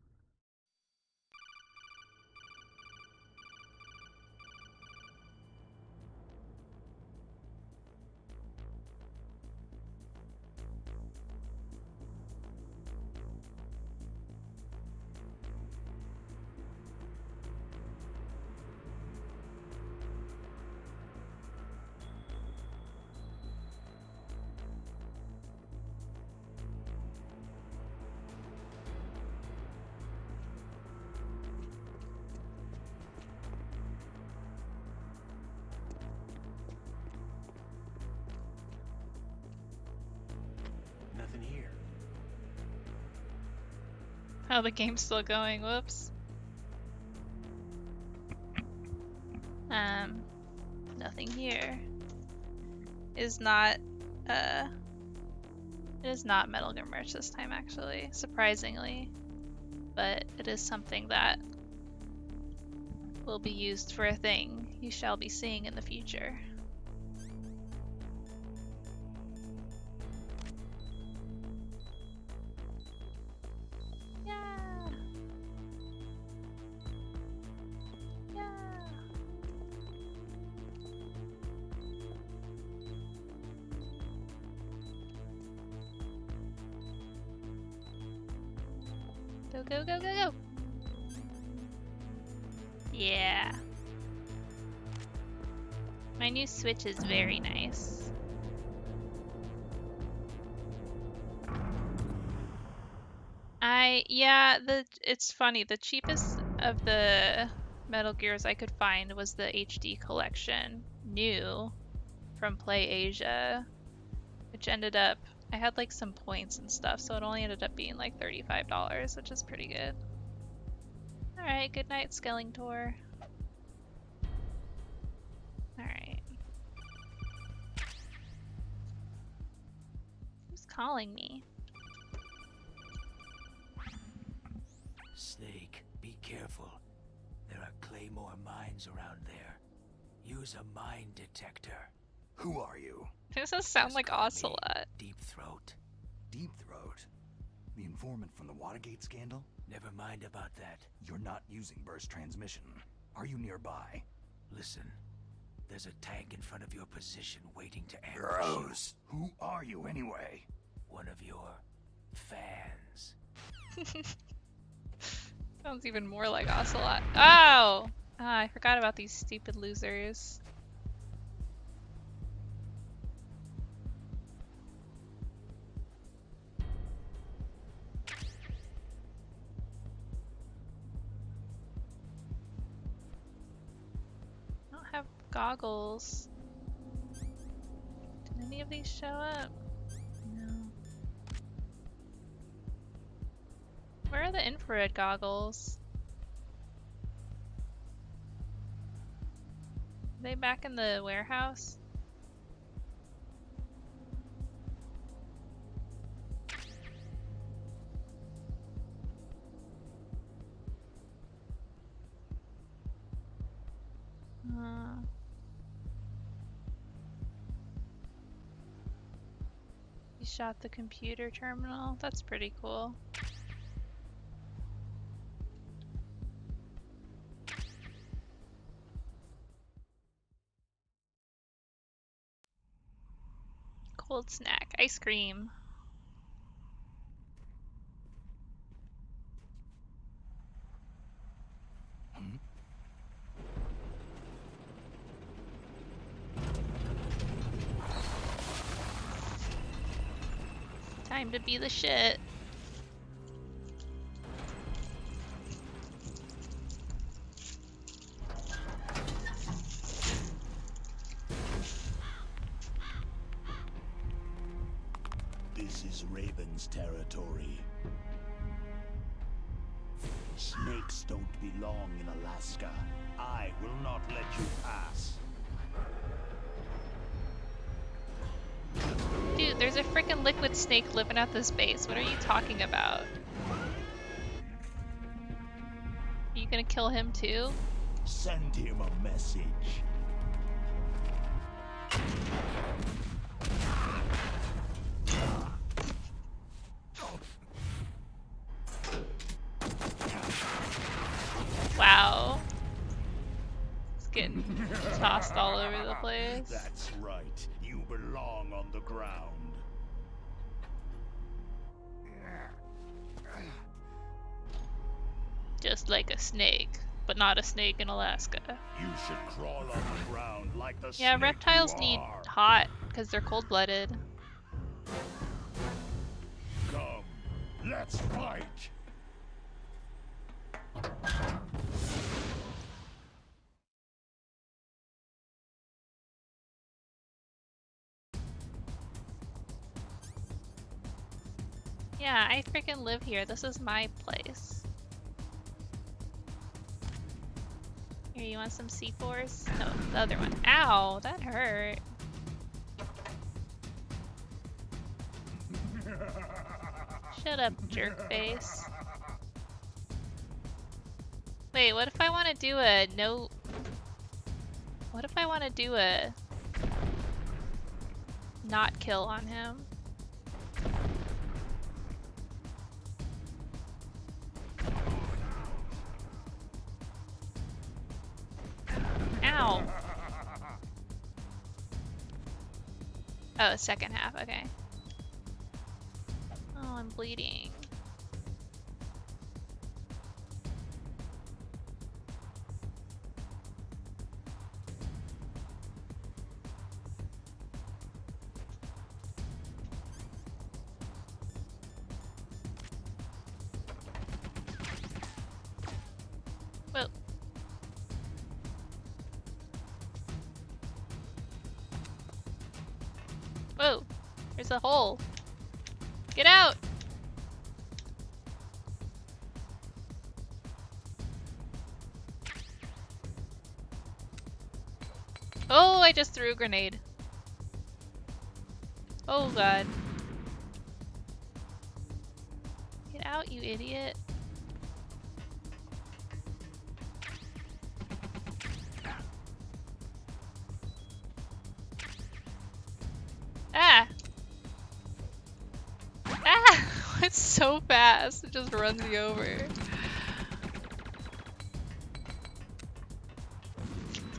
Nothing here. Oh, the game's still going. Whoops. Nothing here. It is not Metal Gear merch this time, actually, surprisingly. But it is something that will be used for a thing you shall be seeing in the future. Yeah. Yeah. Go, go, go, go, go! Yeah. My new Switch is very nice. It's funny, the cheapest of the Metal Gears I could find was the HD collection, new, from Play Asia, which ended up, I had like some points and stuff, so it only ended up being like $35, which is pretty good. Alright, good night, Skellingtor. Alright. Who's calling me? Snake, be careful. There are Claymore mines around there. Use a mine detector. Who are you? This does sound Just like call me Ocelot. Deep Throat. Deep Throat? The informant from the Watergate scandal? Never mind about that. You're not using burst transmission. Are you nearby? Listen, there's a tank in front of your position waiting to ambush you. Gross. Who are you anyway? One of your fans. Sounds even more like Ocelot. Oh! Ah, I forgot about these stupid losers. Goggles. Did any of these show up? No. Where are the infrared goggles? Are they back in the warehouse? He shot the computer terminal. That's pretty cool. Cold snack. Ice cream. Time to be the shit. This is Raven's territory. Snakes don't belong in Alaska. I will not let you pass. Dude, there's a freaking liquid snake living at this base. What are you talking about? Are you gonna kill him too? Send him a message. Wow. It's getting tossed all over the place. That's right. You belong on the ground. Just like a snake, but not a snake in Alaska. You should crawl on the ground like the Yeah, snake reptiles you need are. hot because they're cold-blooded. Come, let's fight. Yeah, I freaking live here. This is my place. Here, you want some C4s? No, the other one. Ow, that hurt. Shut up, jerk face. Wait, what if I want to do a no... What if I want to do a... not kill on him? Ow. Oh, second half, okay. Oh, I'm bleeding. Whoa. Whoa, there's a hole. Get out! Oh, I just threw a grenade. Oh god. Get out, you idiot. Ah! Ah! It's so fast. It just runs me over.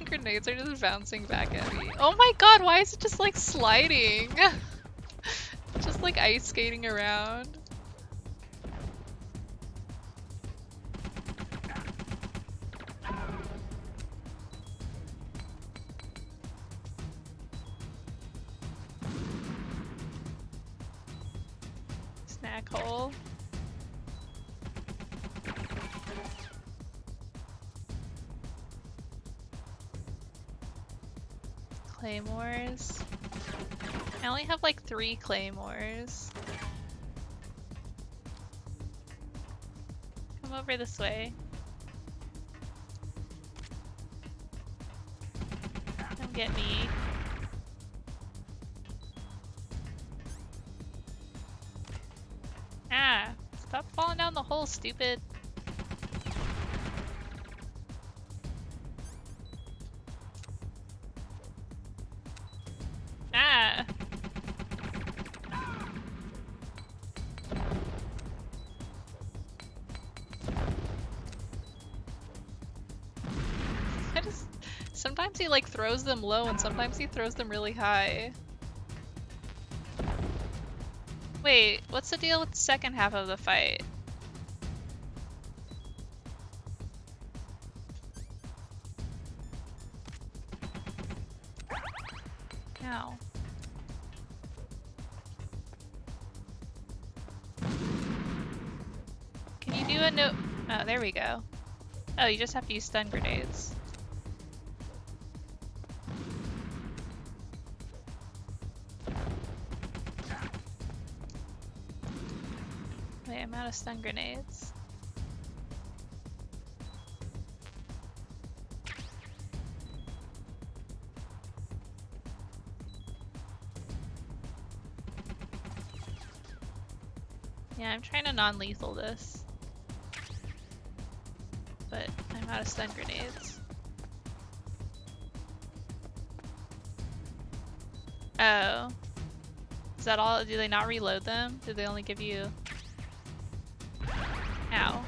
Grenades are just bouncing back at me. Oh my god, why is it just like sliding? Just like ice skating around. Snack hole. Claymores. I only have like 3 claymores. Come over this way. Come get me. Ah! Stop falling down the hole, stupid. Ah! Sometimes he like throws them low and sometimes he throws them really high. Wait, what's the deal with the second half of the fight? Ow. Can you do a no- Oh, there we go. Oh, you just have to use stun grenades. Wait, I'm out of stun grenades. Yeah, I'm trying to non-lethal this. But I'm out of stun grenades. Oh. Is that all? Do they not reload them? Do they only give you... Ow.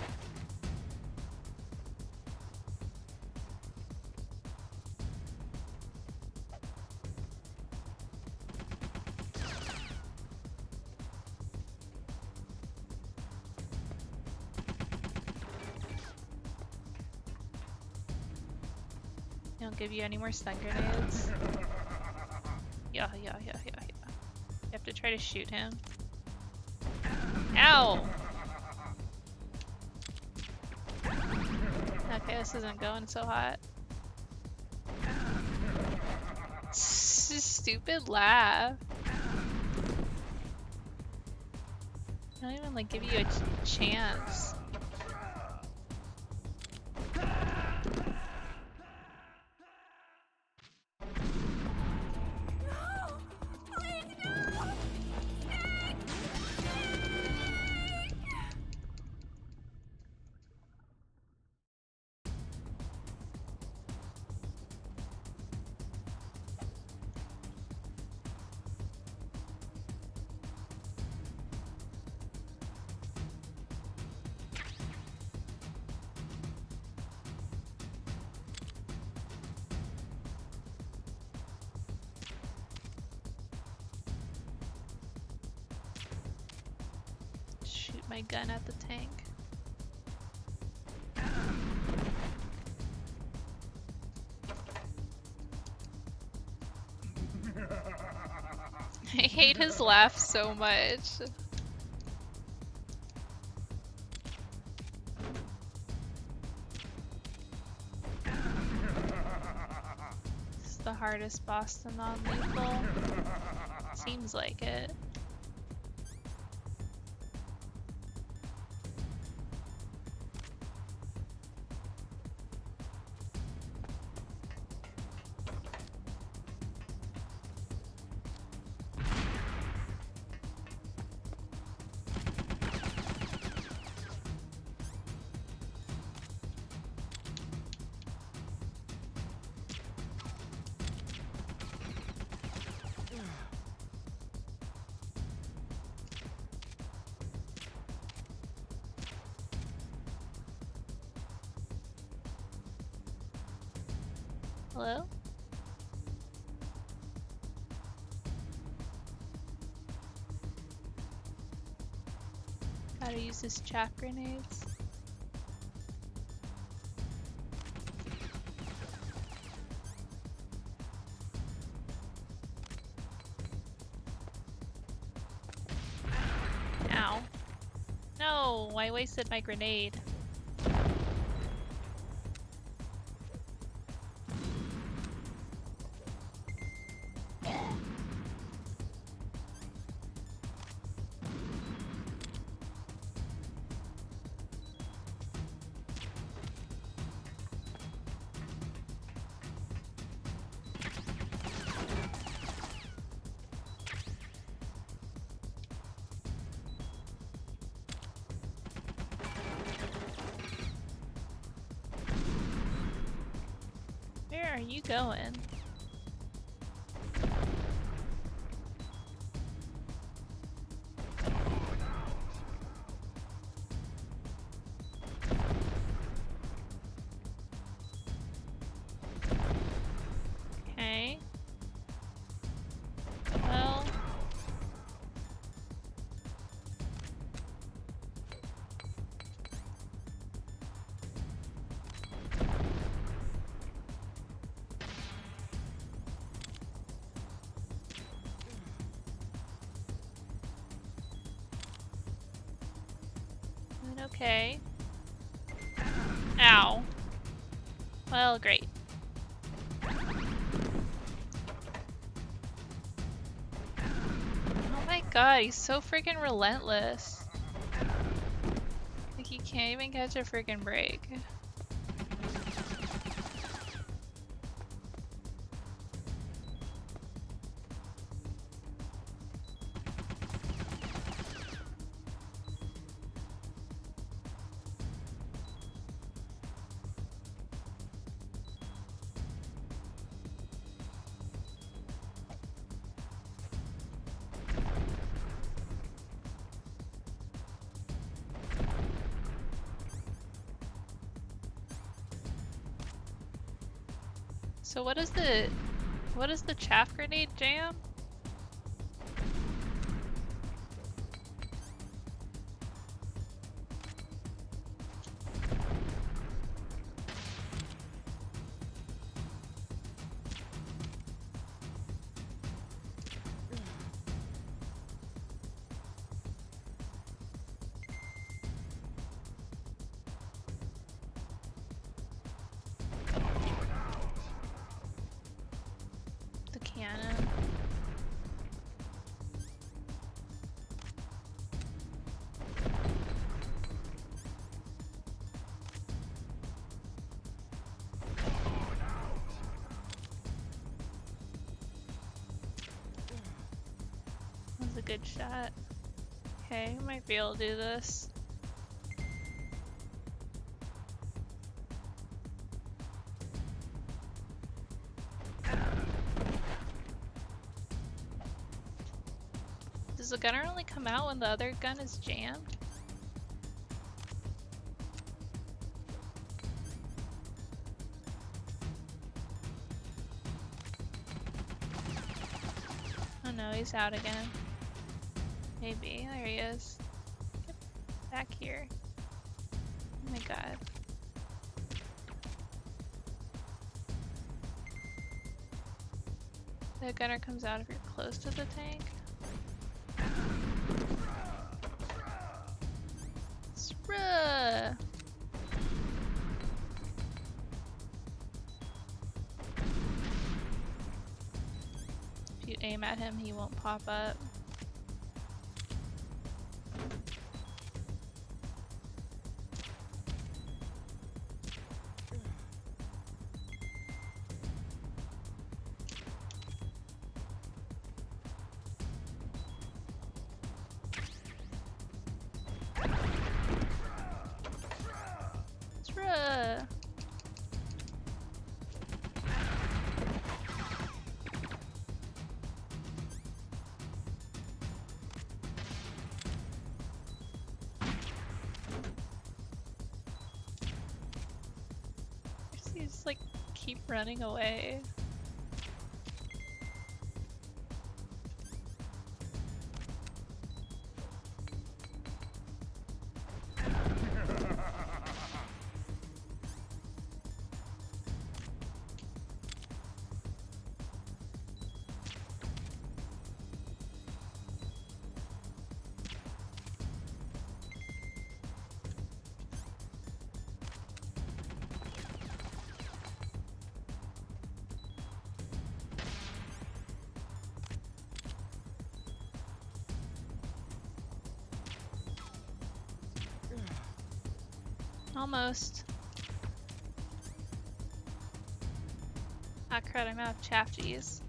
They don't give you any more stun grenades. Yeah. You have to try to shoot him. Ow! Okay, this isn't going so hot. Stupid laugh. I don't even like give you a chance. Shoot my gun at the tank. I hate his laugh so much. It's the hardest boss to non-lethal. Seems like it. Hello? Gotta use his chaff grenades. Ow. No, I wasted my grenade. you going? Okay. Well. Okay. Ow. Well, great. Oh my god, he's so freaking relentless. Like, he can't even catch a freaking break. So what is the chaff grenade jam? The cannon. That's a good shot. Okay, I might be able to do this. Does the gunner only come out when the other gun is jammed? Oh no, he's out again. Maybe. There he is. Get back here. Oh my god. The gunner comes out if you're close to the tank. Bruh. If you aim at him, he won't pop up. Bruh. You just like keep running away. Almost. Ah crud, I'm out of chafties.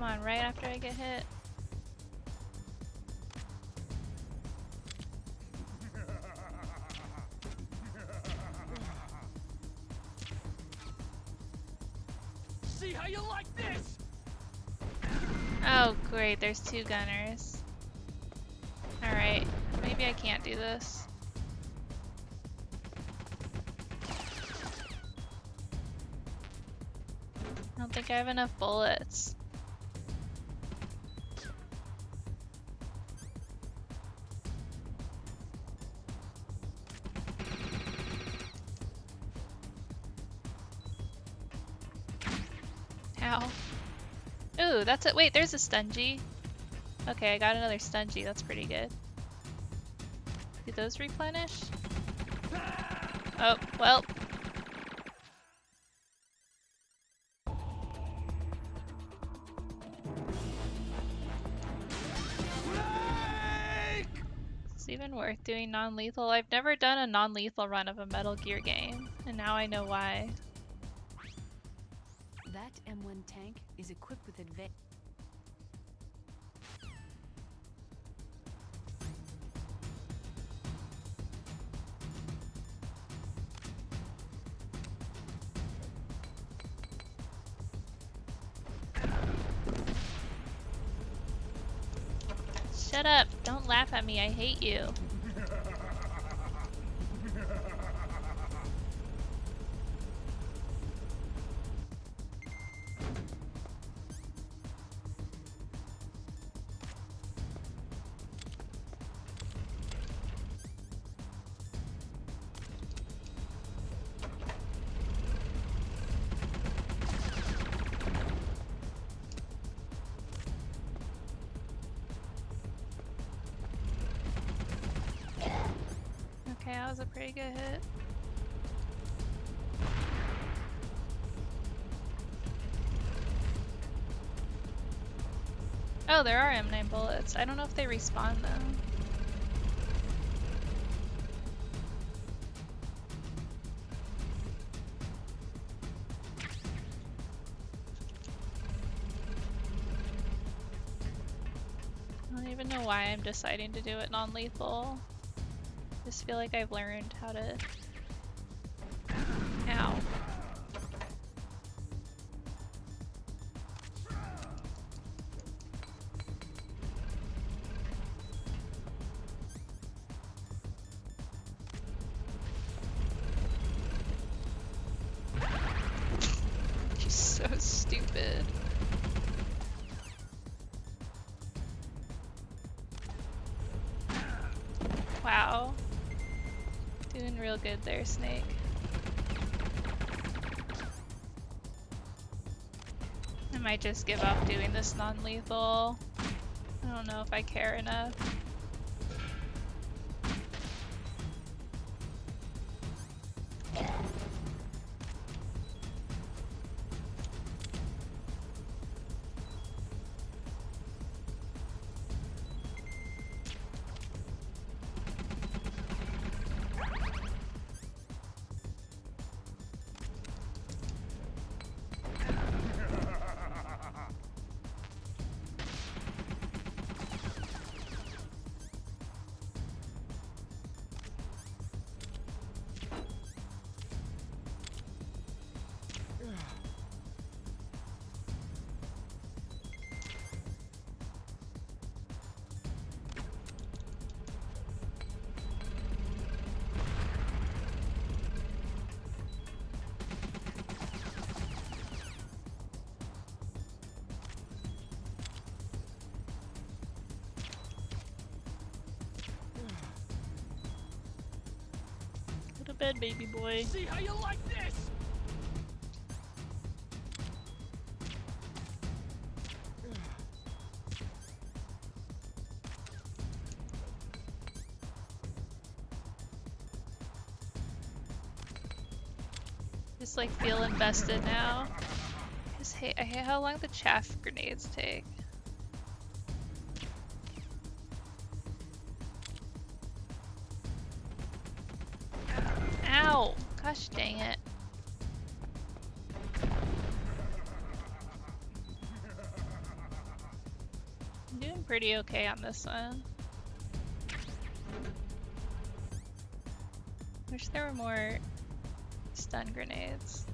Come on, right after I get hit. See how you like this? Oh, great, there's two gunners. Alright, maybe I can't do this. I don't think I have enough bullets. Ow. Ooh, that's it. Wait, there's a stungy. Okay, I got another stungy. That's pretty good. Did those replenish? Oh, well. It's even worth doing non-lethal. I've never done a non-lethal run of a Metal Gear game, and now I know why. That M1 tank is equipped with advanced. Shut up! Don't laugh at me, I hate you. Okay, that was a pretty good hit. Oh, there are M9 bullets. I don't know if they respawn though. I don't even know why I'm deciding to do it non-lethal. Just feel like I've learned how to. Ow. She's so stupid. Wow. Doing real good there, Snake. I might just give up doing this non-lethal. I don't know if I care enough. Go to bed, baby boy. See how you like this? Just like feel invested now. I hate how long the chaff grenades take. Ow! Gosh dang it. Doing pretty okay on this one. Wish there were more stun grenades.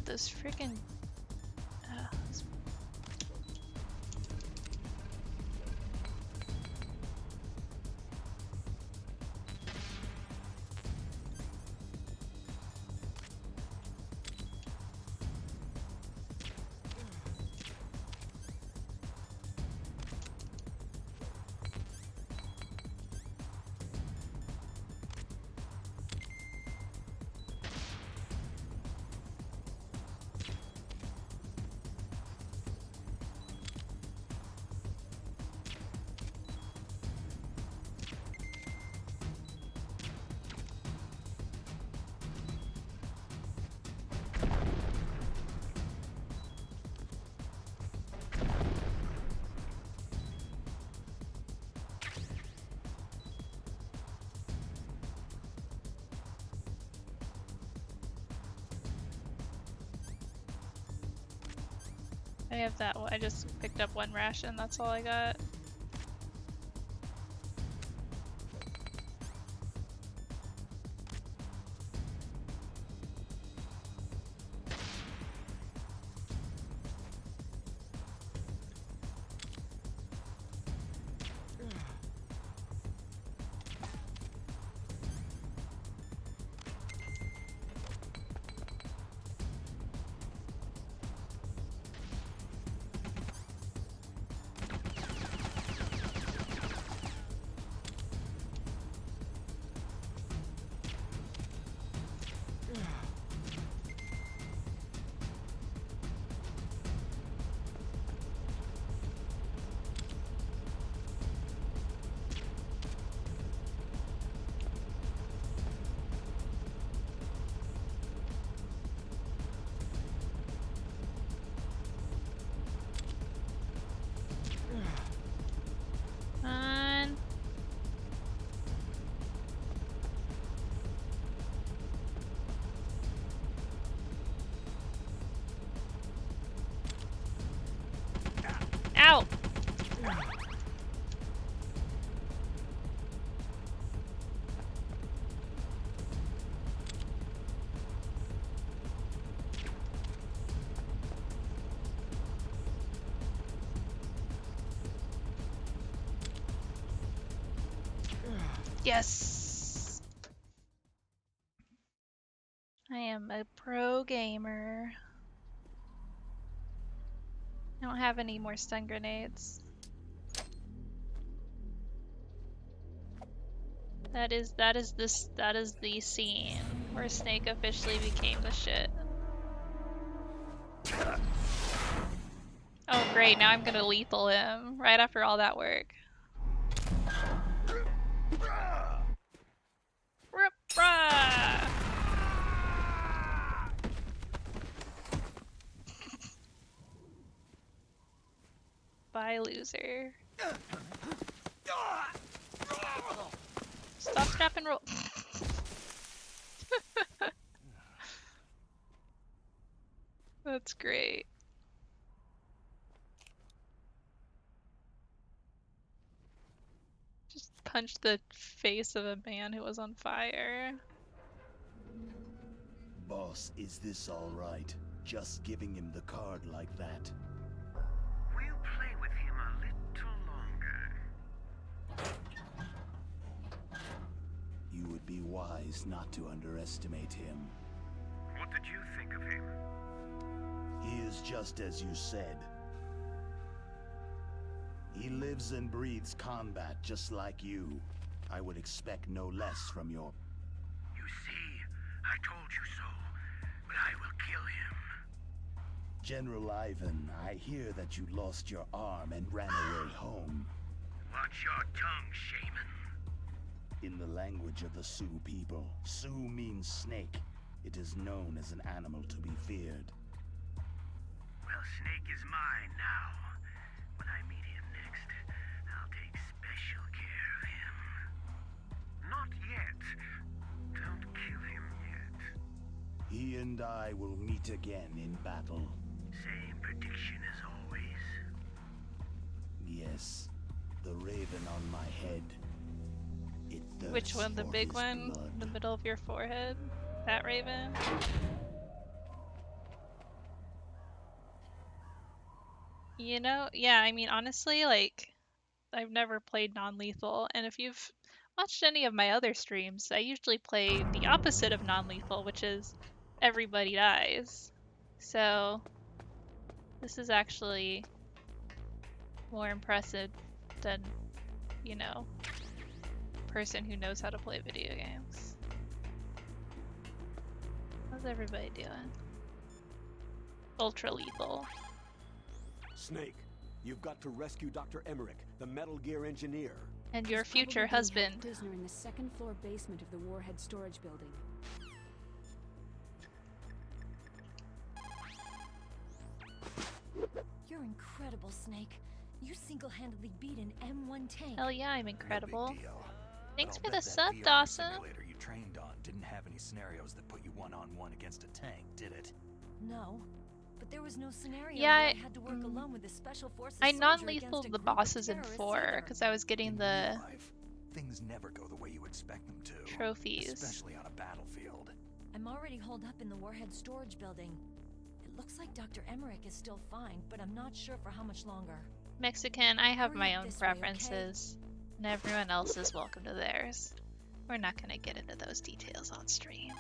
Those freaking I have that one. I just picked up one ration, that's all I got. Ow! Yes! I am a pro gamer. I don't have any more stun grenades. That is the scene where Snake officially became the shit. Oh great, now I'm gonna lethal him right after all that work. Rip-rah! Bye, loser. Stop, strap, and roll. That's great. Just punched the face of a man who was on fire. Boss, is this all right? Just giving him the card like that? We'll play with him a little longer. You would be wise not to underestimate him. What did you think of him? He is just as you said. He lives and breathes combat just like you. I would expect no less from your... You see, I told you so, but I will kill him. General Ivan, I hear that you lost your arm and ran away home. Watch your tongue, shaman. In the language of the Sioux people, Sioux means snake. It is known as an animal to be feared. Well, Snake is mine now. When I meet him next, I'll take special care of him. Not yet. Don't kill him yet. He and I will meet again in battle. Same prediction as always. Yes, the raven on my head. It Which thirsts one? The for big his one? blood. In the middle of your forehead? That raven? You know, yeah, I mean, honestly, like, I've never played non-lethal, and if you've watched any of my other streams, I usually play the opposite of non-lethal, which is everybody dies. So, this is actually more impressive than, you know, person who knows how to play video games. How's everybody doing? Ultra lethal. Snake, you've got to rescue Dr. Emmerich, the Metal Gear engineer. And your He's probably future being held husband. prisoner in the second floor basement of the Warhead storage building. You're incredible, Snake. You single-handedly beat an M1 tank. Hell yeah, I'm incredible. No big deal. Thanks But for I'll the bet sub, that VR Dawson. simulator you trained on didn't have any scenarios that put you one-on-one against a tank, did it? No, but there was no scenario Yeah, where I had to work alone with the special forces I soldier non-lethal against a the group of bosses in terrorists 4 either. because I was getting In the real life, things never go the way you expect them to. trophies. Especially on a battlefield. I'm already holed up in the Warhead storage building. It looks like Dr. Emmerich is still fine, but I'm not sure for how much longer. Mexican, I have Hurry my up own this way, okay? preferences, and everyone else is welcome to theirs. We're not gonna get into those details on stream.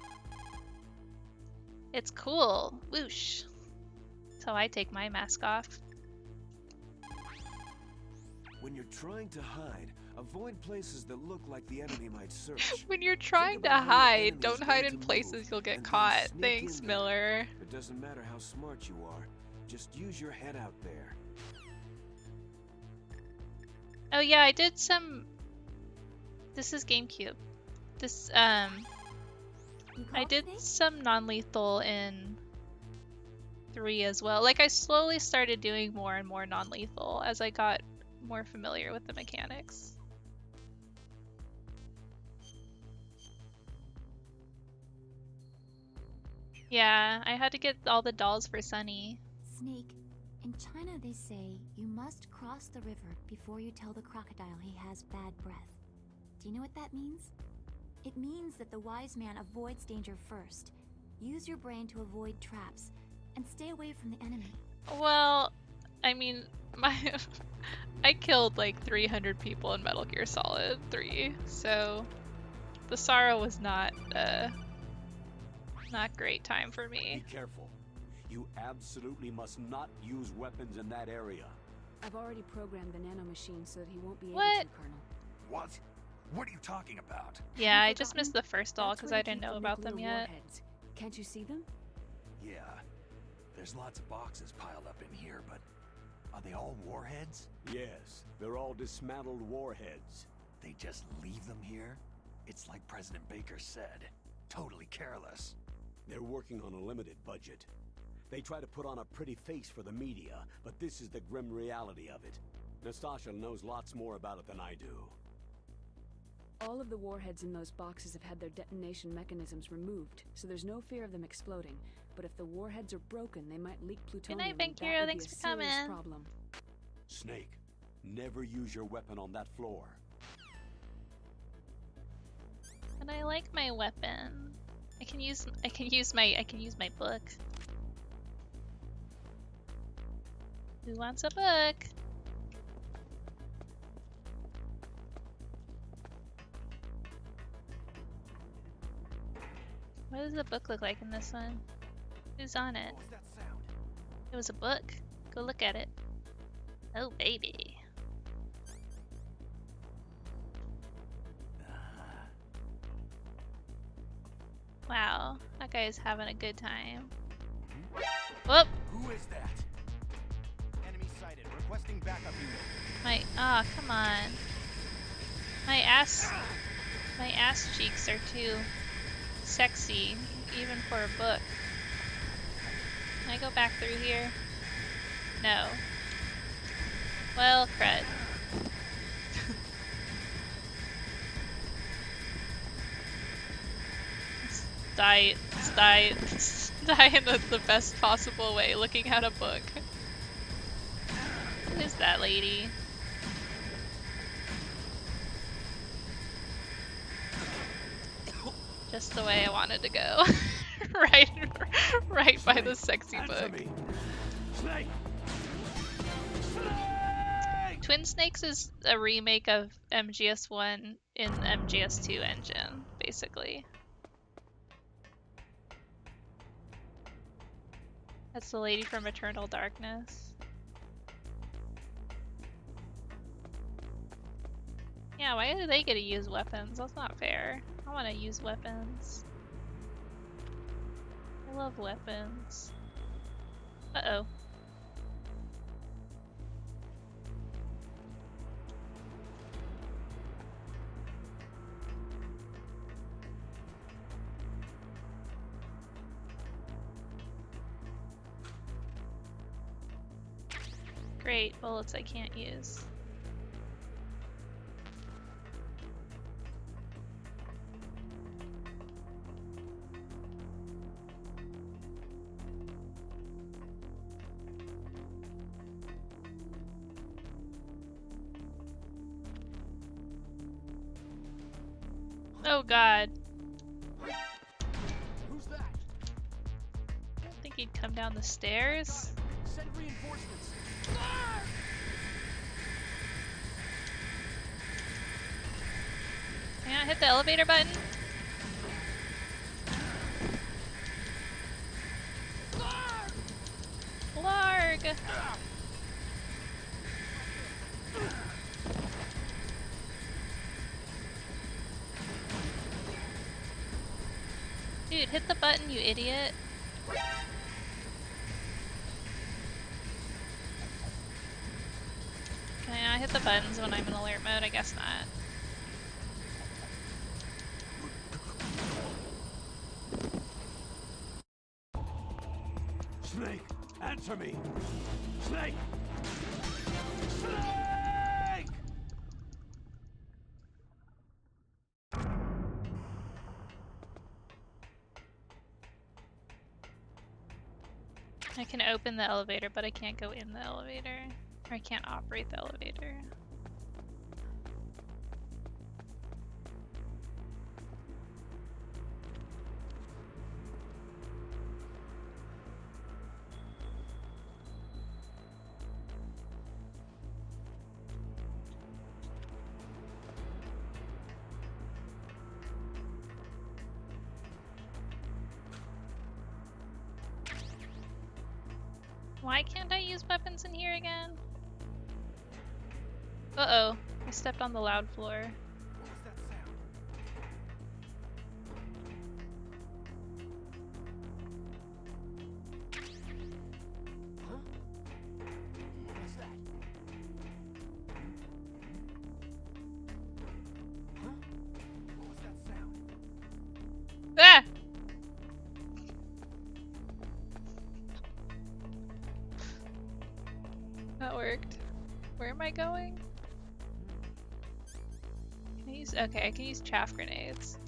It's cool. Whoosh. So I take my mask off. When you're trying to hide, avoid places that look like the enemy might search. When you're trying to about how your hide, enemy's don't going hide to in places move, you'll get and then caught. sneak Thanks, in there. Miller. It doesn't matter how smart you are. Just use your head out there. Oh yeah, I did some... This is GameCube. This, I did some non-lethal in 3 as well. Like, I slowly started doing more and more non-lethal as I got more familiar with the mechanics. Yeah, I had to get all the dolls for Sunny. Snake, in China they say you must cross the river before you tell the crocodile he has bad breath. Do you know what that means? It means that the wise man avoids danger first. Use your brain to avoid traps, and stay away from the enemy. Well, I mean, I killed like 300 people in Metal Gear Solid 3, so the sorrow was not great time for me. Be careful. You absolutely must not use weapons in that area. I've already programmed the nanomachine so that he won't be able What? to, Colonel. What? What are you talking about? Yeah, I Have you just missed the first doll That's because where I they didn't keep know the about them nuclear yet. warheads. Can't you see them? Yeah. There's lots of boxes piled up in here, but are they all warheads? Yes, they're all dismantled warheads. They just leave them here? It's like President Baker said. Totally careless. They're working on a limited budget. They try to put on a pretty face for the media, but this is the grim reality of it. Nastasha knows lots more about it than I do. All of the warheads in those boxes have had their detonation mechanisms removed, so there's no fear of them exploding. But if the warheads are broken, they might leak plutonium. night, and Bank that Hero. would Thanks be a for serious coming. problem. Snake, never use your weapon on that floor. And I like my weapon. I can use my book. Who wants a book? What does the book look like in this one? Who's on it? What was that sound? It was a book. Go look at it. Oh, baby. Wow, that guy is having a good time. Whoop! Who is that? Enemy sighted. Requesting backup unit. Come on. My ass cheeks are too sexy, even for a book. Can I go back through here? No. Well, crud. Die in the best possible way, looking at a book. Who is that lady? Just the way I wanted to go. right by the sexy book. Snake! Twin Snakes is a remake of MGS1 in the MGS2 engine, basically. That's the lady from Eternal Darkness. Yeah, why do they get to use weapons? That's not fair. I want to use weapons. I love weapons. Uh-oh. Great, bullets I can't use. Oh god. Who's that? I don't think he'd come down the stairs. Send reinforcements. Can I hit the elevator button? Larg! Dude, hit the button, you idiot. Can I not hit the buttons when I'm in alert mode? I guess not. Snake, answer me! Snake! Snake! I can open the elevator, but I can't go in the elevator. Or I can't operate the elevator. Why can't I use weapons in here again? Uh-oh, I stepped on the loud floor. What was that sound? Huh? What was that? Huh? What was that sound? Ah! That worked. Where am I going? Can I use— okay, I can use chaff grenades.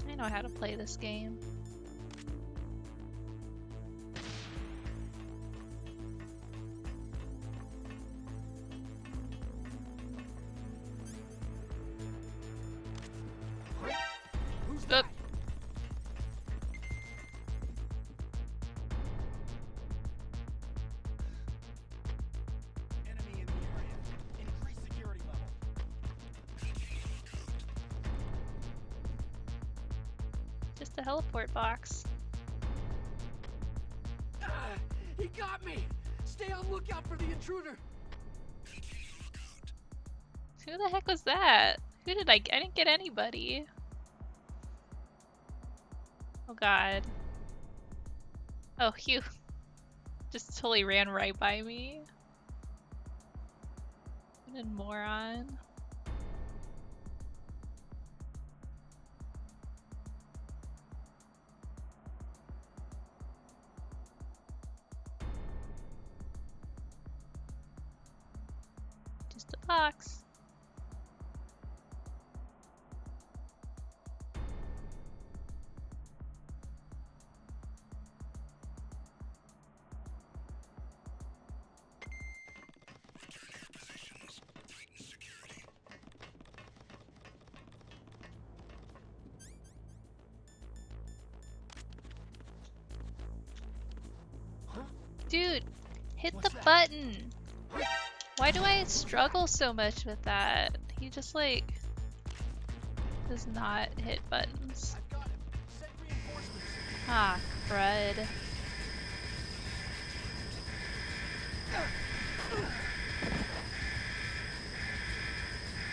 I know how to play this game. Who's that? Enemy in the area. Increase security level. Just a heliport box. Ah, he got me! Stay on lookout for the intruder! Who the heck was that? Who did I didn't get anybody. Oh god. Oh, phew. Just totally ran right by me. What a moron. Just a box. Dude, hit the button! Why do I struggle so much with that? He just like does not hit buttons. Ah, crud.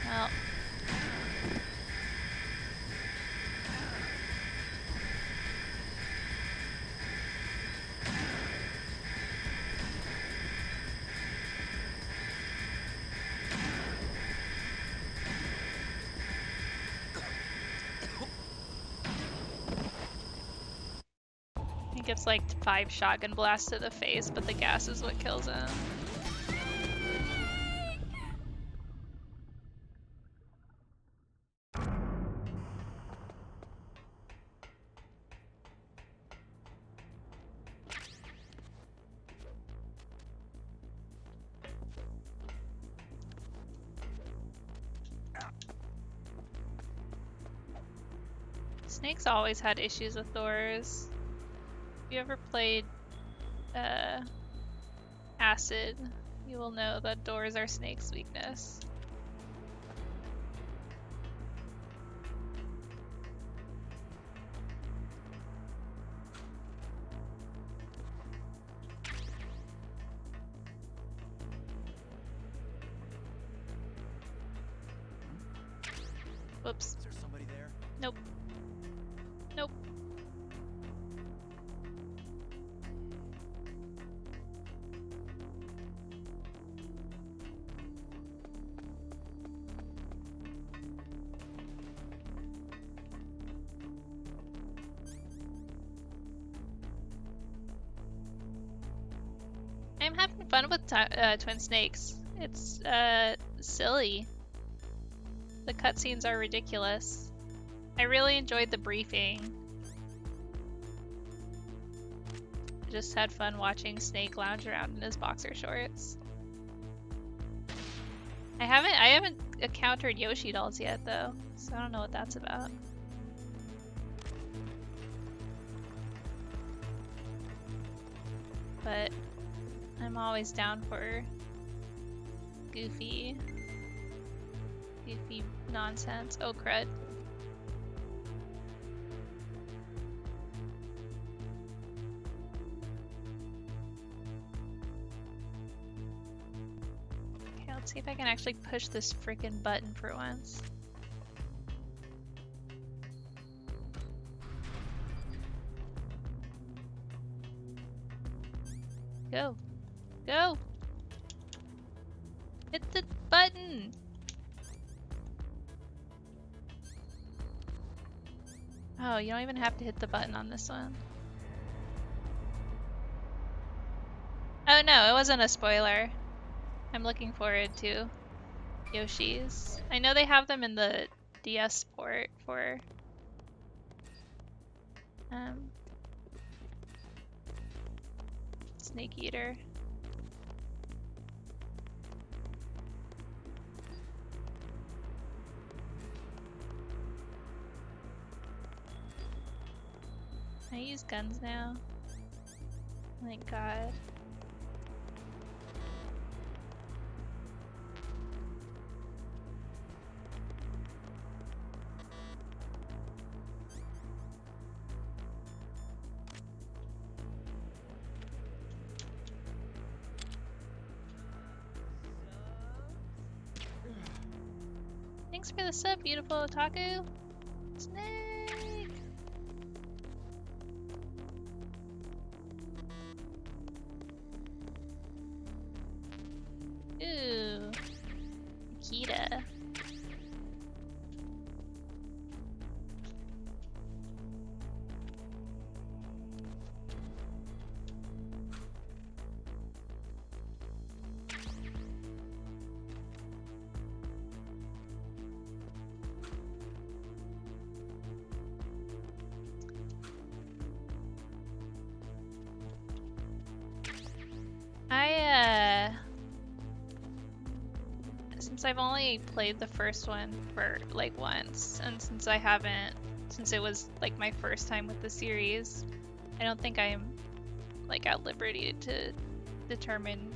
Well. He gets like 5 shotgun blasts to the face, but the gas is what kills him. Snake's always had issues with doors. If you ever played Acid, you will know that doors are Snake's weakness. Whoops. Is there somebody there? Nope. Nope. I'm having fun with Twin Snakes. It's silly. The cutscenes are ridiculous. I really enjoyed the briefing. I just had fun watching Snake lounge around in his boxer shorts. I haven't encountered Yoshi dolls yet though, so I don't know what that's about. But I'm always down for goofy nonsense. Oh crud. Okay, let's see if I can actually push this freaking button for once. Go. Go! Hit the button! Oh, you don't even have to hit the button on this one. Oh no, it wasn't a spoiler. I'm looking forward to Yoshi's. I know they have them in the DS port for Snake Eater. Can I use guns now? Thank God. Thanks for the sub, beautiful Otaku. Snake! since I've only played the first one for like once, and since it was like my first time with the series, I don't think I'm like at liberty to determine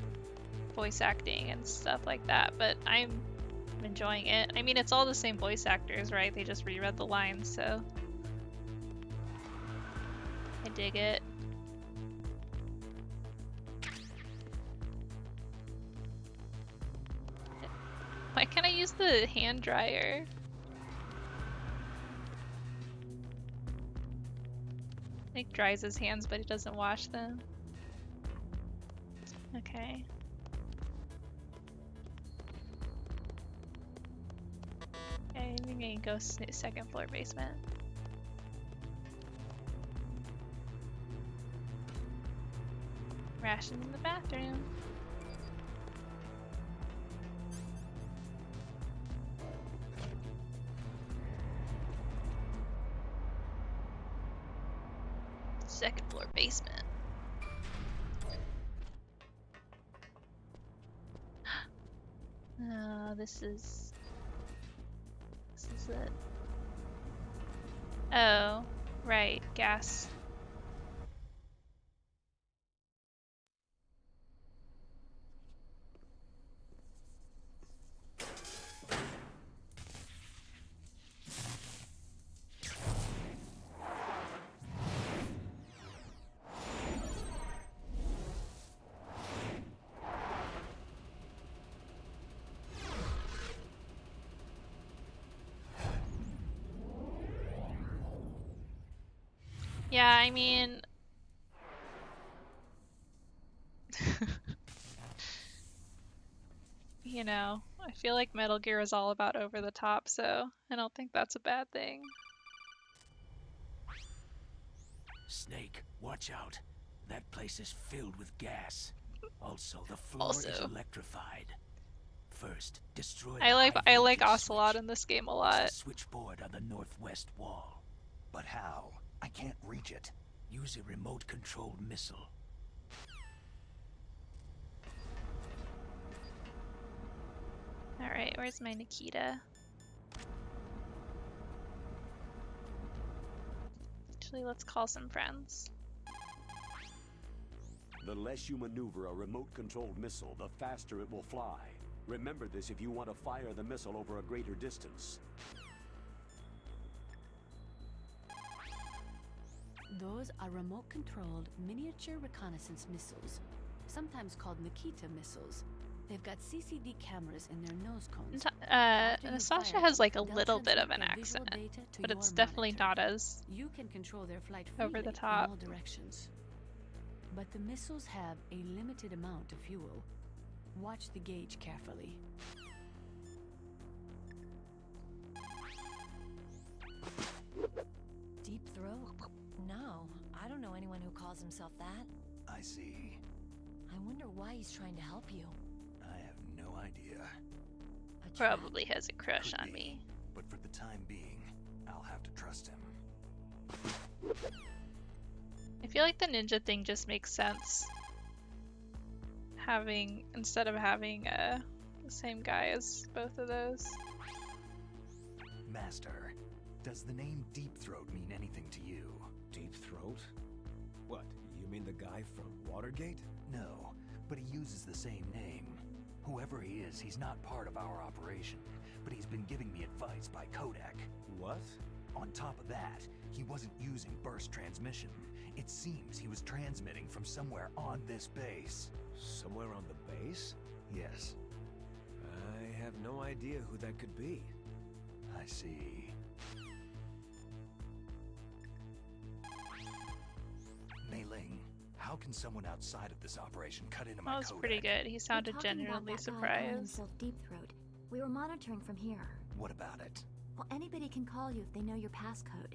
voice acting and stuff like that, but I'm enjoying it. I mean, it's all the same voice actors, right? They just reread the lines, so I dig it. Why can't I use the hand dryer? Nick dries his hands, but he doesn't wash them. Okay. Okay, I'm gonna go second floor basement. Ration in the bathroom. Second floor basement. Oh, this is it. Oh, right, gas. Yeah, I mean, you know, I feel like Metal Gear is all about over the top, so I don't think that's a bad thing. Snake, watch out. That place is filled with gas. Also, the floor is electrified. First, destroy the I like high-voltage Ocelot switch. in this game a It's lot. the switchboard on the northwest wall. But how? I can't reach it. Use a remote-controlled missile. Alright, where's my Nikita? Actually, let's call some friends. The less you maneuver a remote-controlled missile, the faster it will fly. Remember this if you want to fire the missile over a greater distance. Those are remote-controlled miniature reconnaissance missiles, sometimes called Nikita missiles. They've got CCD cameras in their nose cones. Natasha has like a little bit of an accent, but it's definitely not as you can control their flight over the in top. all directions. But the missiles have a limited amount of fuel. Watch the gauge carefully. Deep throat? No, I don't know anyone who calls himself that. I see. I wonder why he's trying to help you. I have no idea. Probably has a crush on me. But for the time being, I'll have to trust him. I feel like the ninja thing just makes sense. Instead of having the same guy as both of those. Master, does the name Deep Throat mean anything to you? Deep Throat? What, you mean the guy from Watergate? No, but he uses the same name. Whoever he is, he's not part of our operation, but he's been giving me advice by Codec. What? On top of that, he wasn't using burst transmission. It seems he was transmitting from somewhere on this base. Somewhere on the base? Yes. I have no idea who that could be. I see. Mei Ling, how can someone outside of this operation cut into my That was Codec? pretty good. He sounded We're talking about genuinely that guy calling surprised. himself Deep Throat. We were monitoring from here. What about it? Well, anybody can call you if they know your passcode.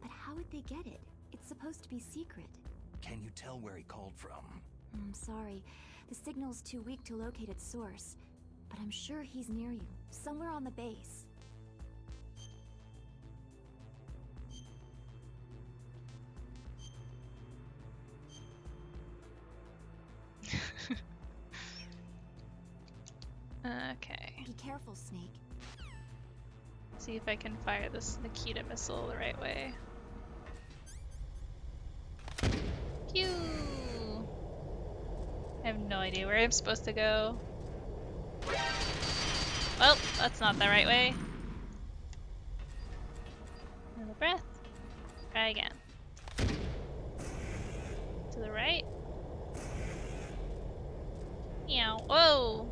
But how would they get it? It's supposed to be secret. Can you tell where he called from? I'm sorry. The signal's too weak to locate its source. But I'm sure he's near you, somewhere on the base. Okay. He careful, Snake. See if I can fire this Nikita missile the right way. Pew! I have no idea where I'm supposed to go. Well, that's not the right way. Another breath. Try again. To the right. Meow. Whoa!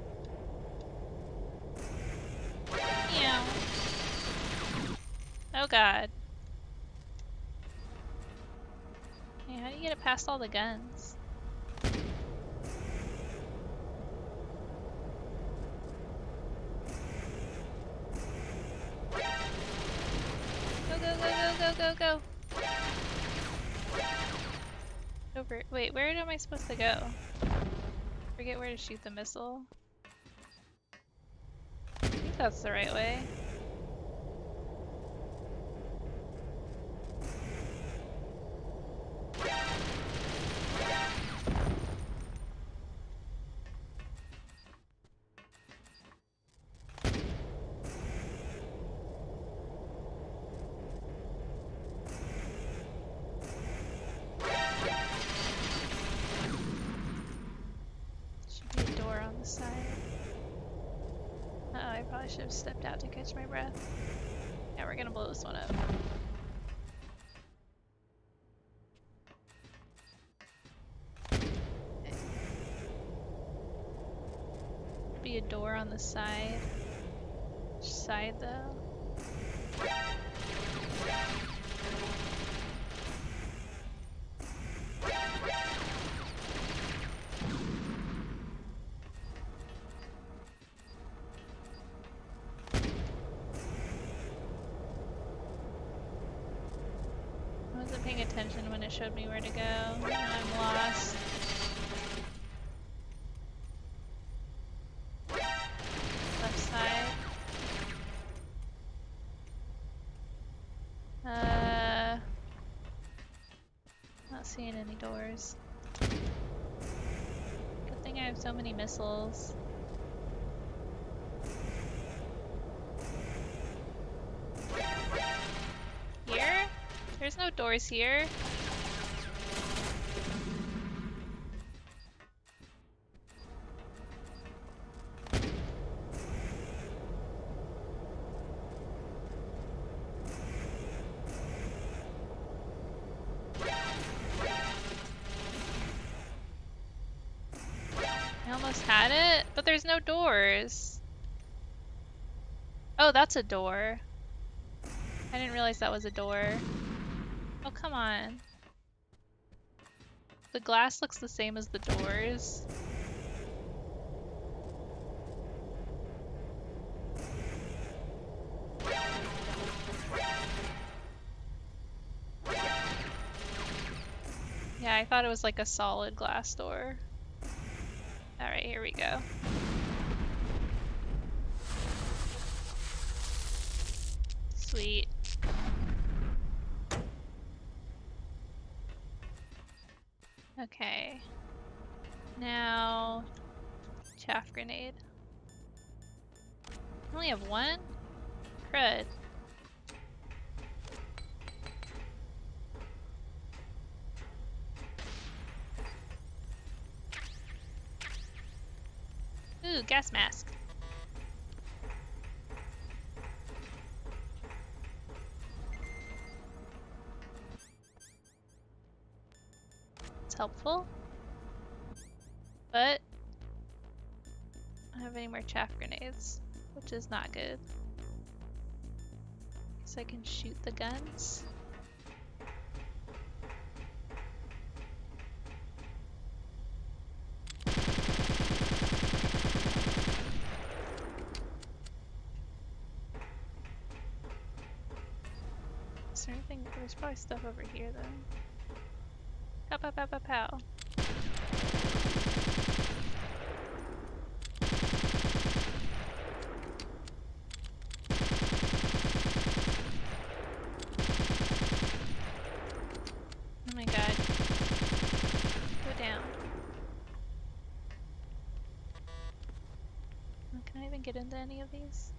Meow. Oh god. Hey, how do you get it past all the guns? Go, go, go, go, go, go, go! Over. Wait, where am I supposed to go? Forget where to shoot the missile. I think that's the right way. I should have stepped out to catch my breath. Yeah, we're gonna blow this one up. Okay. Be a door on the side. Which side though? Paying attention when it showed me where to go. I'm lost. Left side. Not seeing any doors. Good thing I have so many missiles. Here? There's no doors here. I almost had it, but there's no doors. Oh, that's a door. I didn't realize that was a door. Oh, come on. The glass looks the same as the doors. Yeah, I thought it was like a solid glass door. Alright, here we go. Sweet. Okay. Now, chaff grenade. I only have one? Crud. Ooh, gas mask. It's helpful. But I don't have any more chaff grenades, which is not good. Guess I can shoot the guns. Is there anything? There's probably stuff over here then. Pow pow pow pow pow. Oh my god. Go down. Oh, can I even get into any of these.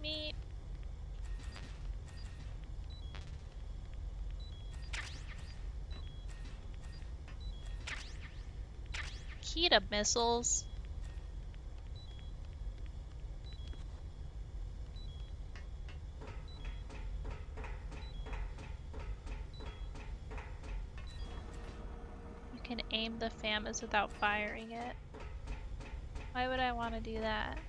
Me. Key to missiles. You can aim the FAMAS without firing it. Why would I want to do that?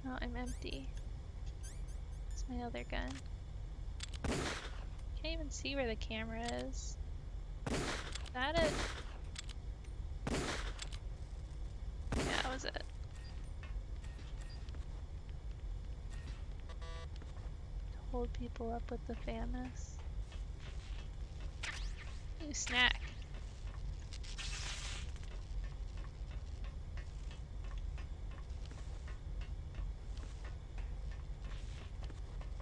Oh, I'm empty. It's my other gun. Can't even see where the camera is. Is that it? Yeah, that was it. Hold people up with the FAMAS. Ooh, snack.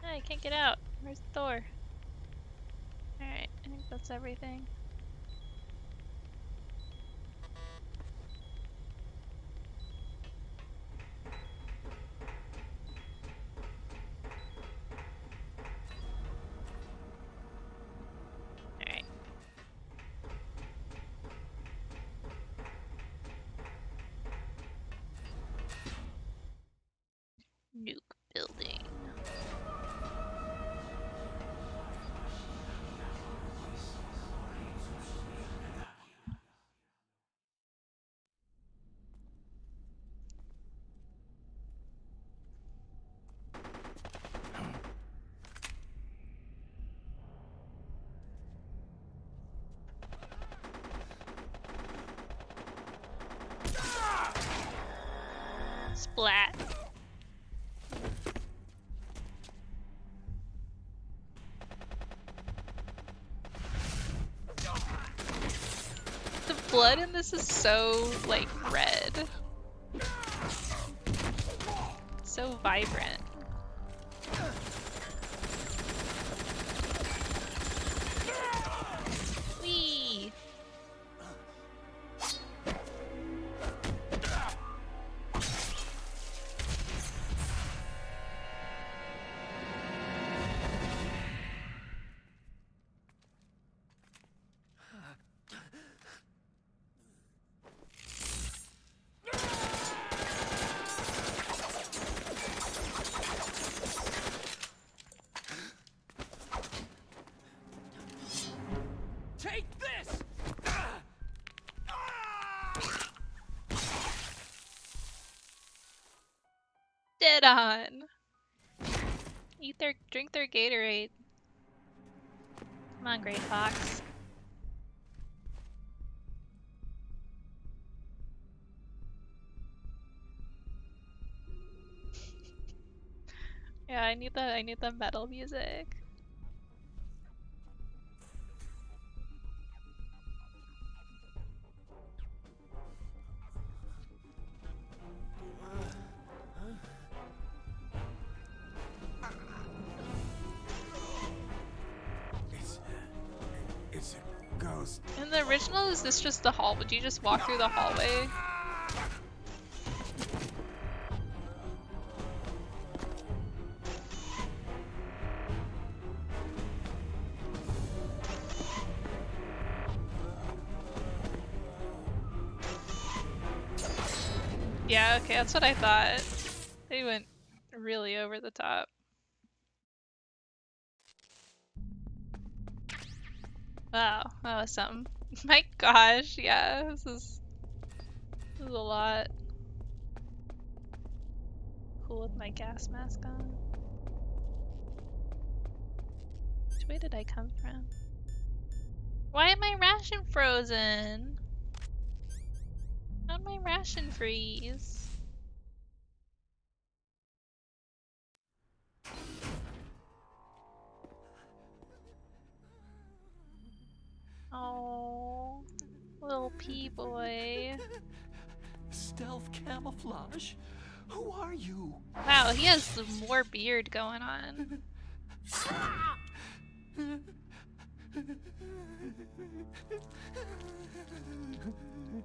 I can't get out. Where's the door? Alright, I think that's everything. Alright. Nuke building. Splat. The blood in this is so, like, red. So vibrant. Whee! Take this! Dead on. Drink their Gatorade. Come on, Gray Fox. Yeah, I need the metal music. It's a ghost. In the original, is this just the hall? Would you just walk through the hallway? Yeah, okay, that's what I thought. They went really over the top. Wow, that was something. My gosh, yeah, this is a lot. Cool with my gas mask on. Which way did I come from? Why am my ration frozen? How'd my ration freeze? Oh, P-boy. Stealth camouflage? Who are you? Wow, he has some more beard going on.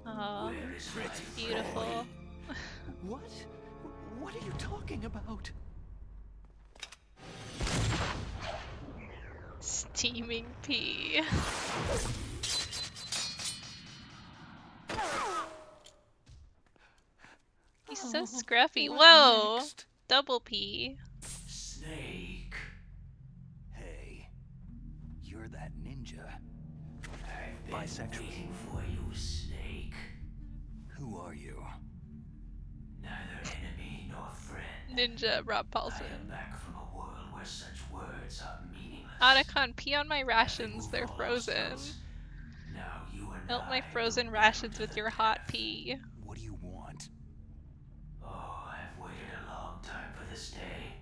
Oh, beautiful. What? What are you talking about? Steaming pee. He's so scruffy. Whoa! Next? Double pee. Snake. Hey, you're that ninja. I've been waiting for you, Snake. Who are you? Neither enemy nor friend. Ninja Rob Paulson. I am back from a world where such words are meaningless. Otacon, pee on my rations. They're frozen. Now you and Melt my I frozen will rations battle with to your the hot death. pee. What do you want? Oh, I've waited a long time for this day.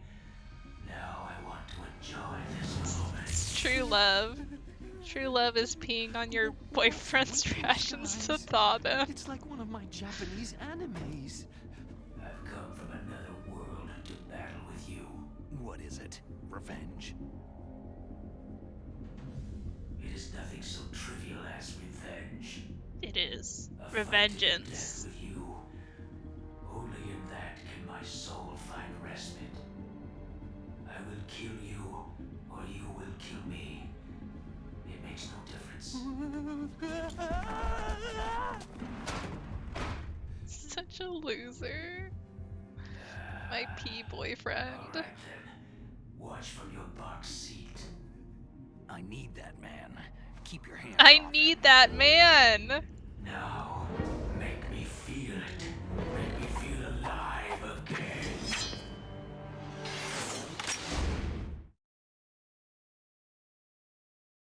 Now I want to enjoy this moment. It's true love. True love is peeing on your boyfriend's rations to thaw them. It's like one of my Japanese animes. I've come from another world to battle with you. What is it? Revenge? It is nothing so trivial as revenge. It is. A fight to the Revengeance. death with you. Only in that can my soul find respite. I will kill you, or you will kill me. It makes no difference. Such a loser. My pee boyfriend. All right, then. Watch from your box seat. I need that man. Keep your hands I off need that man! Now, make me feel it. Make me feel alive again.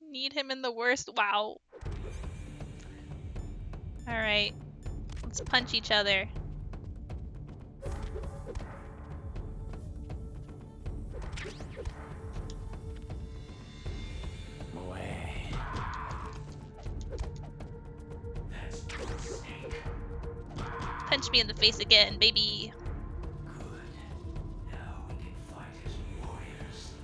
Need him in the worst. Wow. Alright. Let's punch each other. Punch me in the face again, baby. Now we can fight as warriors.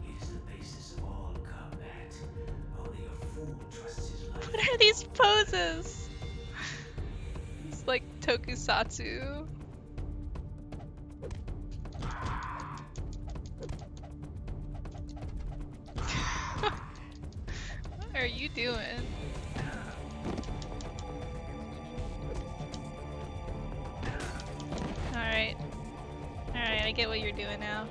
It is the basis of all combat. Only a fool trusts his life. What are these poses? It's like tokusatsu. What are you doing? Alright. Alright, I get what you're doing now.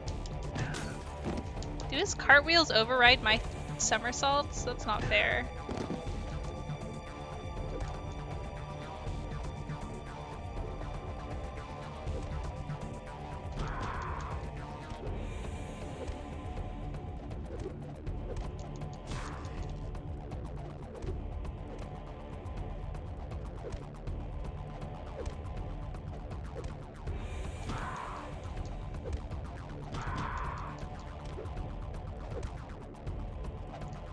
Do his cartwheels override my somersaults? That's not fair.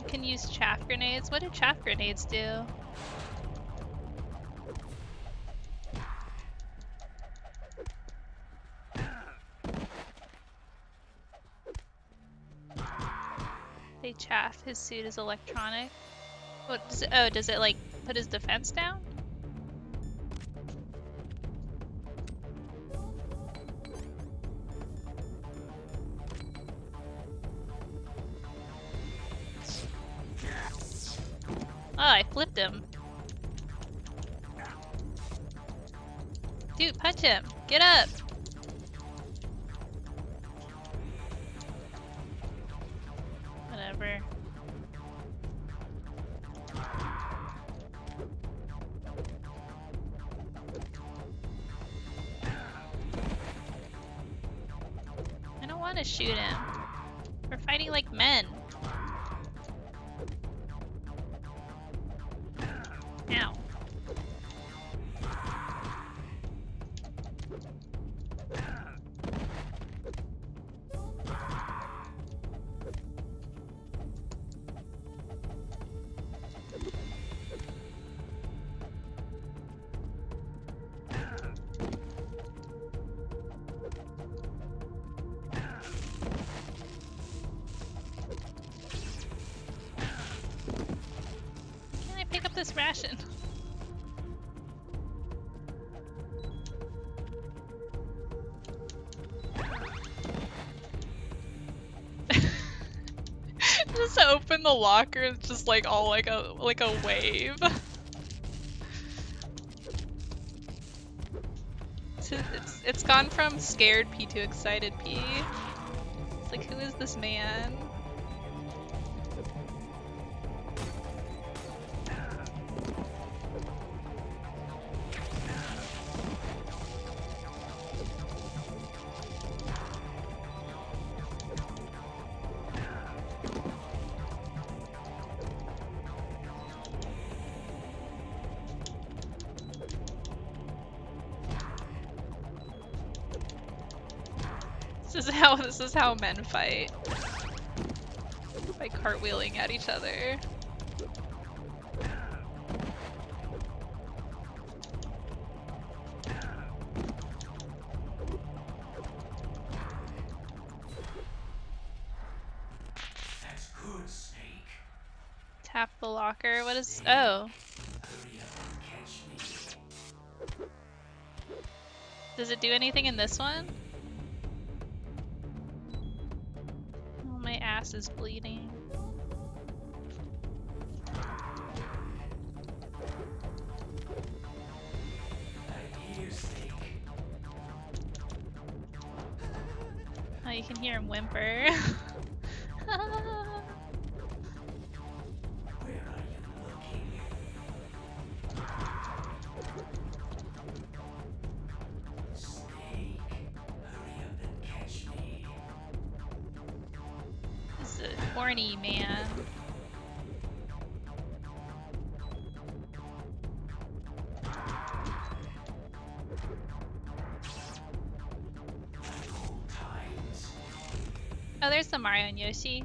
Can use chaff grenades. What do chaff grenades do? They chaff. His suit is electronic. What does it, oh, does it like put his defense down? Oh, I flipped him. Dude, punch him. Get up. Whatever. I don't want to shoot him. We're fighting like men. Ow. fashion. Just open the locker, it's just like all like a wave. It's gone from scared P to excited P. It's like, who is this man? This is how men fight. By cartwheeling at each other. That's good, Snake. Tap the locker. What is? Oh. Hurry up and catch me. Does it do anything in this one? Oh, my ass is bleeding. Oh, you can hear him whimper. This is a horny man. Oh, there's the Mario and Yoshi.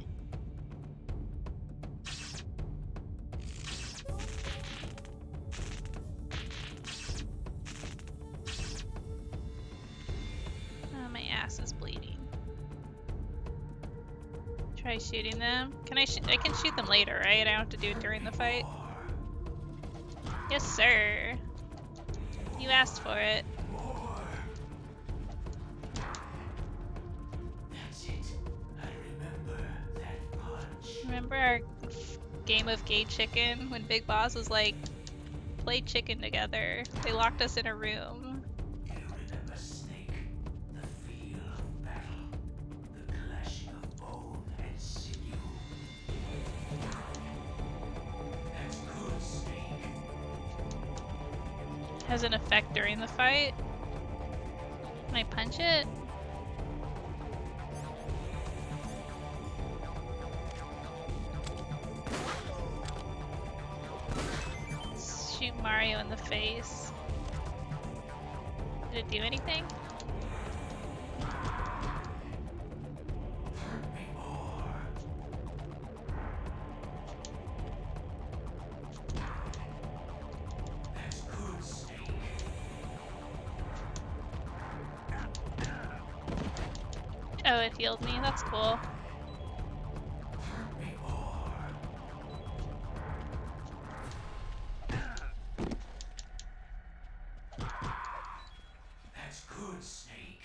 Oh, my ass is bleeding. Try shooting them. Can I can shoot them later, right? I don't have to do it during the fight. Yes, sir. You asked for it. Remember our game of gay chicken when Big Boss was like, play chicken together? They locked us in a room. You remember Snake, the feel of battle, the clashing of bone and sinew. That's good, Snake. Has an effect during the fight. Can I punch it? Shoot Mario in the face. Did it do anything? That's good, Snake. Oh, it healed me. That's cool. That's good, Snake.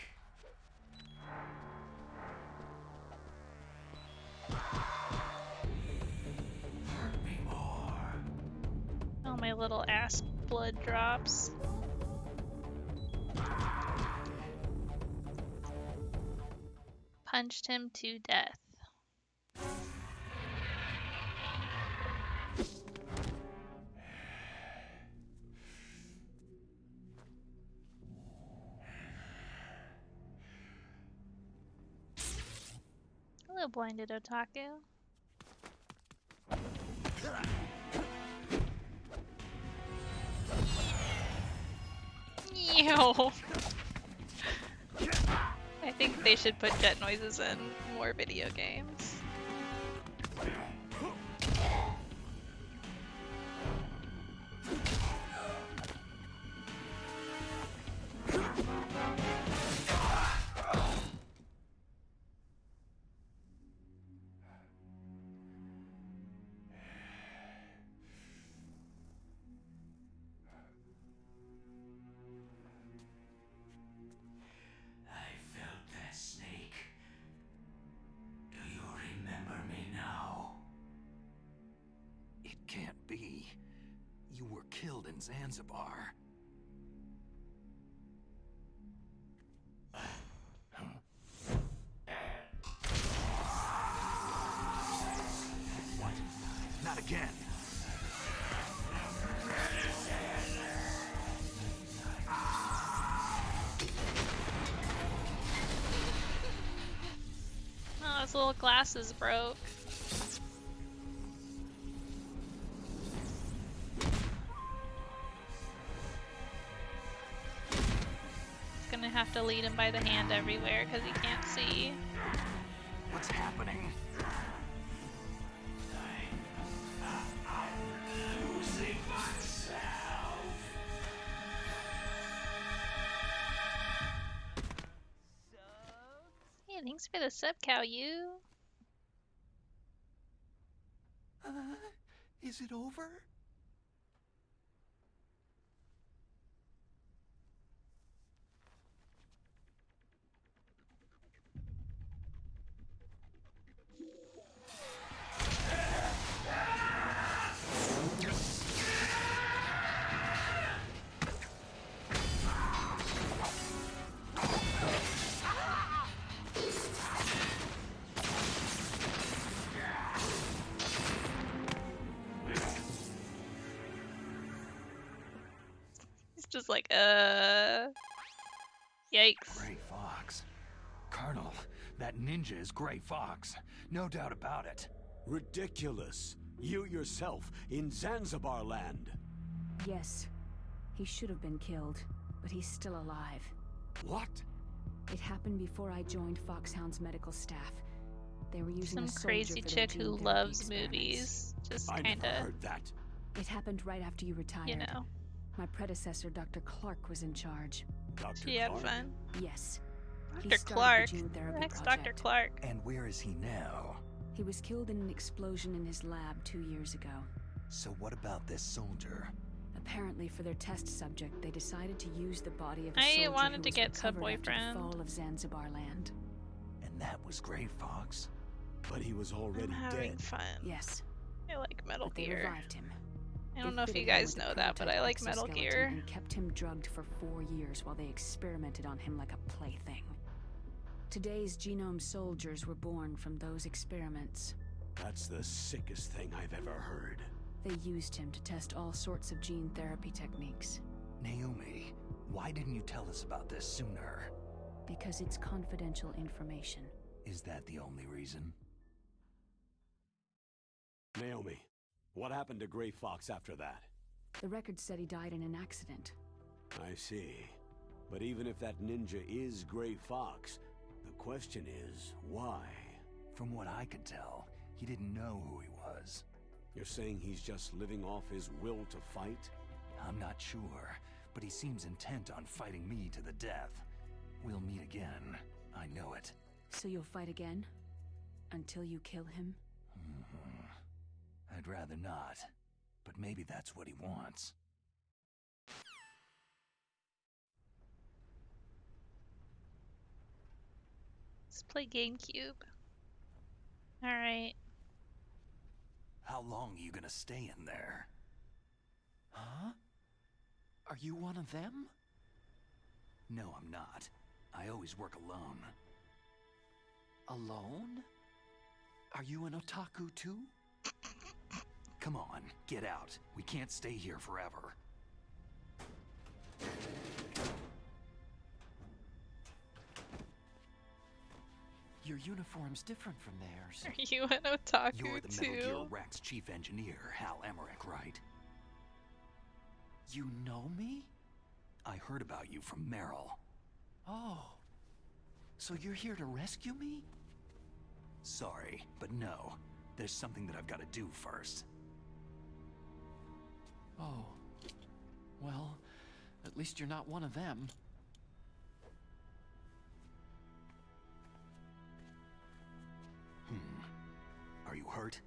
Hurt me more. Oh, my little ass blood drops. Punched him to death. Hello, blinded otaku. Ew. I think they should put jet noises in more video games. on Zanzibar. What? Not again. Oh, his little glasses broke. Gonna have to lead him by the hand everywhere because he can't see. What's happening? I'm losing myself. Hey, thanks for the sub, cow, you. Is it over? Just like, yikes. Gray Fox. Colonel, that ninja is Gray Fox. No doubt about it. Ridiculous. You yourself in Zanzibar land. Yes. He should have been killed, but he's still alive. What? It happened before I joined Foxhound's medical staff. They were using Some a soldier crazy for their chick gene who therapy loves experiments. movies. Just I kinda, never heard that. It happened right after you retired. you know. My predecessor, Dr. Clark, was in charge. Dr. She had Clark? fun. Yes. He Dr. started Clark. the gene therapy Next project. Dr. Clark. And where is he now? He was killed in an explosion in his lab 2 years ago. So what about this soldier? Apparently, for their test subject, they decided to use the body of a I soldier wanted who to was get recovered after sub-boyfriend. the fall of Zanzibar land. And that was Gray Fox? But he was already I'm having dead. fun. Yes, I like Metal but they Gear. revived him. I They don't know if you fitted him guys with a know that, but I prototype like Metal exoskeleton Gear. and kept him drugged for 4 years while they experimented on him like a plaything. Today's genome soldiers were born from those experiments. That's the sickest thing I've ever heard. They used him to test all sorts of gene therapy techniques. Naomi, why didn't you tell us about this sooner? Because it's confidential information. Is that the only reason? Naomi, what happened to Gray Fox after that? The record said he died in an accident. I see. But even if that ninja is Gray Fox, the question is, why? From what I could tell, he didn't know who he was. You're saying he's just living off his will to fight? I'm not sure, but he seems intent on fighting me to the death. We'll meet again. I know it. So you'll fight again? Until you kill him? I'd rather not, but maybe that's what he wants. Let's play GameCube. Alright. How long are you gonna stay in there? Huh? Are you one of them? No, I'm not. I always work alone. Alone? Are you an otaku too? Come on, get out. We can't stay here forever. Your uniform's different from theirs. Are you an otaku You're the Metal Gear too? Rex chief engineer, Hal Emmerich, right? You know me? I heard about you from Meryl. Oh. So you're here to rescue me? Sorry, but no. There's something that I've got to do first. Oh. Well, at least you're not one of them. Are you hurt?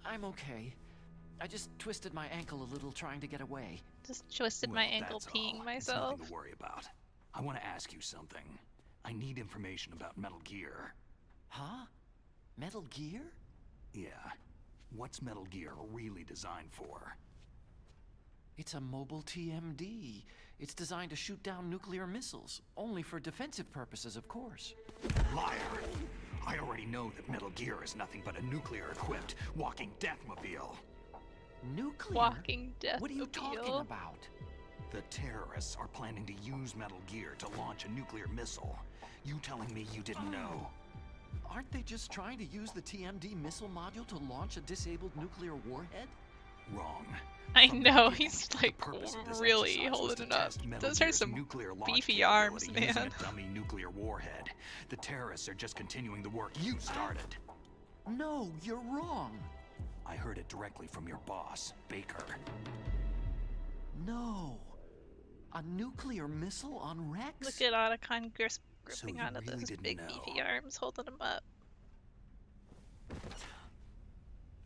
I'm okay. I just twisted my ankle a little trying to get away. Just twisted my Well, ankle that's peeing all. It's myself. nothing to worry about. I want to ask you something. I need information about Metal Gear. Huh? Metal Gear? Yeah. What's Metal Gear really designed for? It's a mobile TMD. It's designed to shoot down nuclear missiles, only for defensive purposes, of course. Liar! I already know that Metal Gear is nothing but a nuclear-equipped walking deathmobile. Nuclear? Walking deathmobile? What are you talking about? The terrorists are planning to use Metal Gear to launch a nuclear missile. You telling me you didn't know? Aren't they just trying to use the TMD missile module to launch a disabled nuclear warhead? Wrong. I know, he's like really holding it up. Those are some beefy arms, man. Using a dummy nuclear warhead. The terrorists are just continuing the work you started. No, you're wrong. I heard it directly from your boss, Baker. No. A nuclear missile on Rex? Look at Otacon gripping So onto you really those didn't big know. beefy arms, holding him up.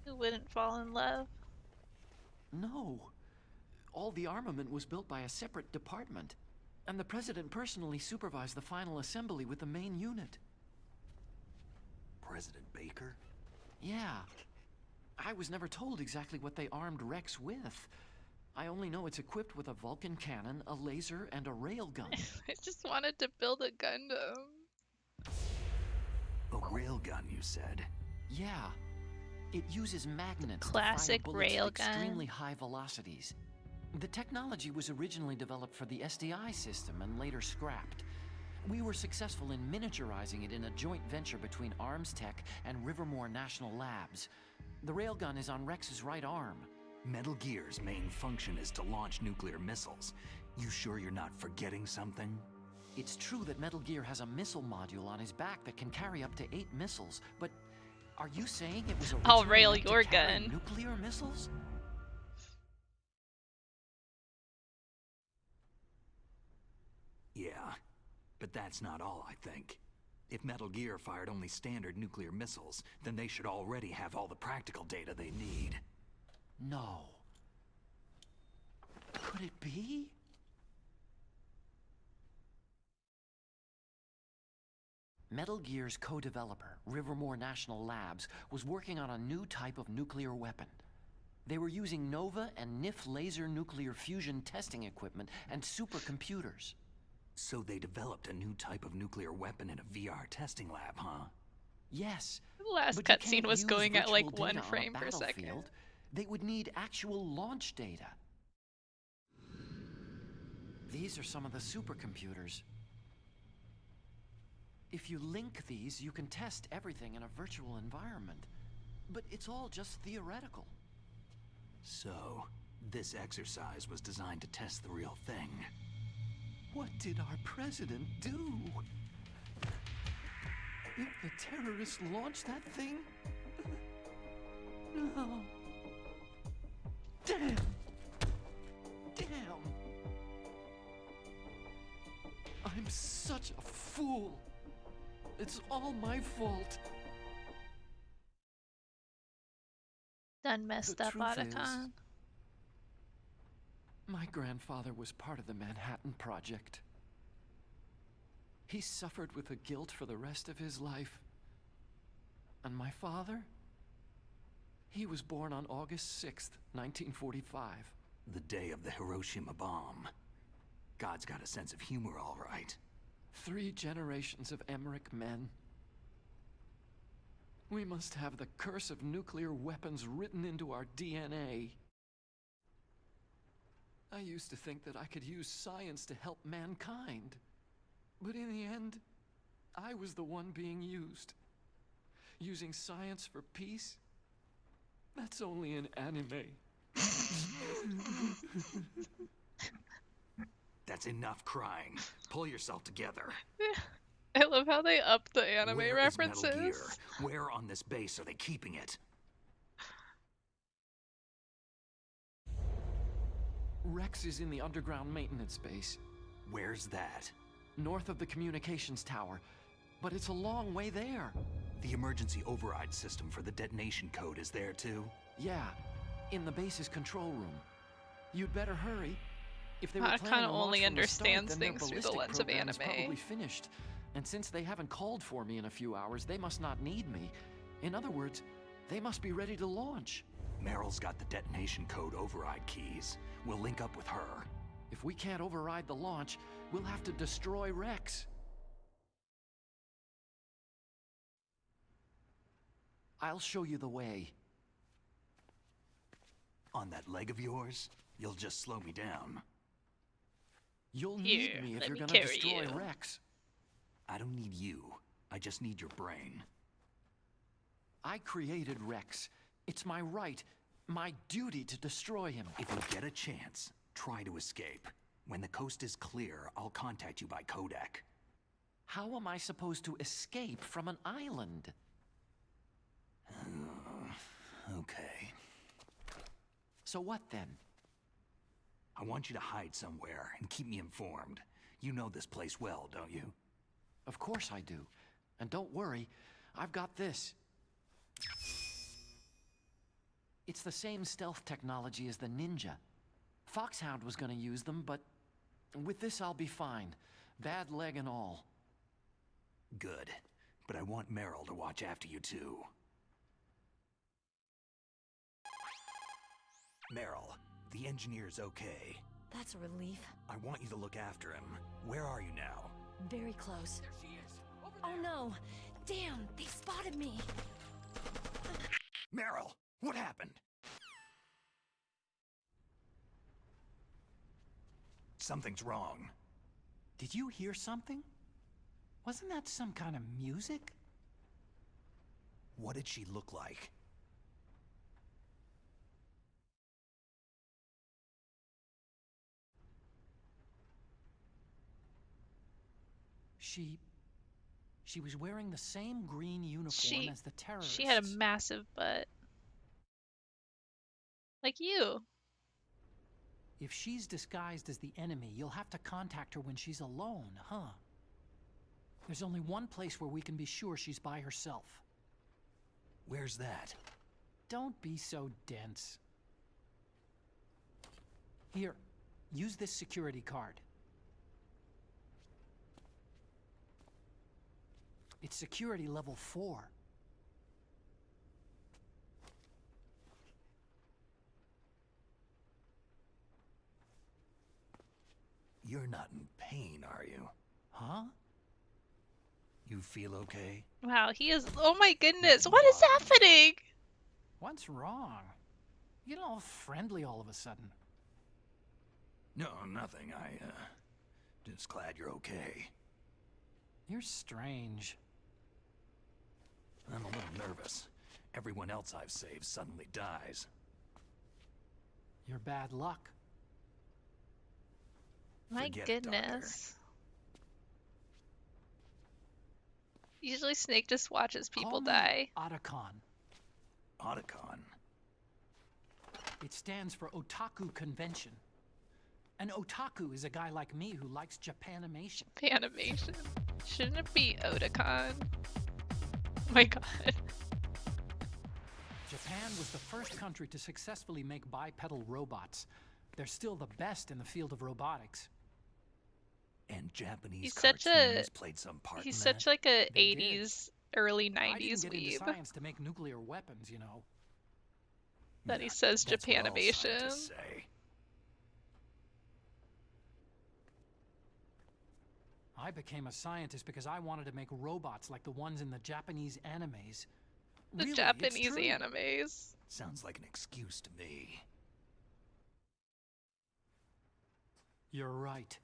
Who wouldn't fall in love? No. All the armament was built by a separate department, and the president personally supervised the final assembly with the main unit. President Baker? Yeah. I was never told exactly what they armed Rex with. I only know it's equipped with a Vulcan cannon, a laser, and a railgun. I just wanted to build a Gundam. A railgun, you said? Yeah. It uses magnets Classic to fire bullets at railgun. extremely high velocities. The technology was originally developed for the SDI system and later scrapped. We were successful in miniaturizing it in a joint venture between Arms Tech and Rivermore National Labs. The railgun is on Rex's right arm. Metal Gear's main function is to launch nuclear missiles. You sure you're not forgetting something? It's true that Metal Gear has a missile module on his back that can carry up to 8 missiles, but are you saying it was I'll originally rail meant to your carry gun. nuclear missiles? Yeah, but that's not all, I think. If Metal Gear fired only standard nuclear missiles, then they should already have all the practical data they need. No. Could it be? Metal Gear's co-developer, Rivermore National Labs, was working on a new type of nuclear weapon. They were using NOVA and NIF laser nuclear fusion testing equipment and supercomputers. So they developed a new type of nuclear weapon in a VR testing lab, huh? Yes. The last but you cutscene can't was use going at like virtual 1 data on a frame per second. battlefield. They would need actual launch data. These are some of the supercomputers. If you link these, you can test everything in a virtual environment. But it's all just theoretical. So, this exercise was designed to test the real thing. What did our president do? If the terrorists launched that thing? No. Damn! Damn! I'm such a fool. It's all my fault. Done messed The up, truth is, Otacon. my grandfather was part of the Manhattan Project. He suffered with the guilt for the rest of his life. And my father? He was born on August 6th, 1945. The day of the Hiroshima bomb. God's got a sense of humor, all right. 3 generations of Emmerich men. We must have the curse of nuclear weapons written into our DNA. I used to think that I could use science to help mankind. But in the end, I was the one being used. Using science for peace? That's only in anime. That's enough crying. Pull yourself together. I love how they up the anime Where is Metal references. Gear? Where on this base are they keeping it? Rex is in the underground maintenance base. Where's that? North of the communications tower. But it's a long way there. The emergency override system for the detonation code is there too? Yeah, in the base's control room. You'd better hurry. If they were Otacon planning a launch only from the understands start, then things their through the ballistic lens of program's anime. probably finished. And since they haven't called for me in a few hours, they must not need me. In other words, they must be ready to launch. Meryl's got the detonation code override keys. We'll link up with her. If we can't override the launch, we'll have to destroy Rex. I'll show you the way. On that leg of yours, you'll just slow me down. You'll Here, need me if let you're me gonna carry destroy you. Rex. I don't need you. I just need your brain. I created Rex. It's my right, my duty to destroy him. If you get a chance, try to escape. When the coast is clear, I'll contact you by Codec. How am I supposed to escape from an island? Okay. So what then? I want you to hide somewhere and keep me informed. You know this place well, don't you? Of course I do. And don't worry, I've got this. It's the same stealth technology as the Ninja. Foxhound was gonna use them, but with this I'll be fine. Bad leg and all. Good. But I want Meryl to watch after you too. Meryl, the engineer's okay. That's a relief. I want you to look after him. Where are you now? Very close. Oh no! Damn, they spotted me! Meryl, what happened? Something's wrong. Did you hear something? Wasn't that some kind of music? What did she look like? She was wearing the same green uniform as the terrorists. She had a massive butt. Like you. If she's disguised as the enemy, you'll have to contact her when she's alone, huh? There's only one place where we can be sure she's by herself. Where's that? Don't be so dense. Here, use this security card. It's security level 4. You're not in pain, are you? Huh? You feel okay? Wow, he is. Oh my goodness, what is happening? What's wrong? You get all friendly all of a sudden. No, nothing. Just glad you're okay. You're strange. I'm a little nervous. Everyone else I've saved suddenly dies. You're bad luck. My Forget it, goodness. Usually Snake just watches people Call me die. Otacon. Otacon? It stands for Otaku Convention. An otaku is a guy like me who likes Japanimation. Japanimation. Shouldn't it be Otacon? Oh my god. Japan was the first country to successfully make bipedal robots. They're still the best in the field of robotics. And Japanese He's such cartoons played some part He's in such that? like a They 80s, early I didn't 90s get into weeb. science to make nuclear weapons, you know. That he says That's what all Japanimation. scientists say. I became a scientist because I wanted to make robots like the ones in the Japanese animes. The Really, it's Japanese true. animes. Sounds like an excuse to me. You're right.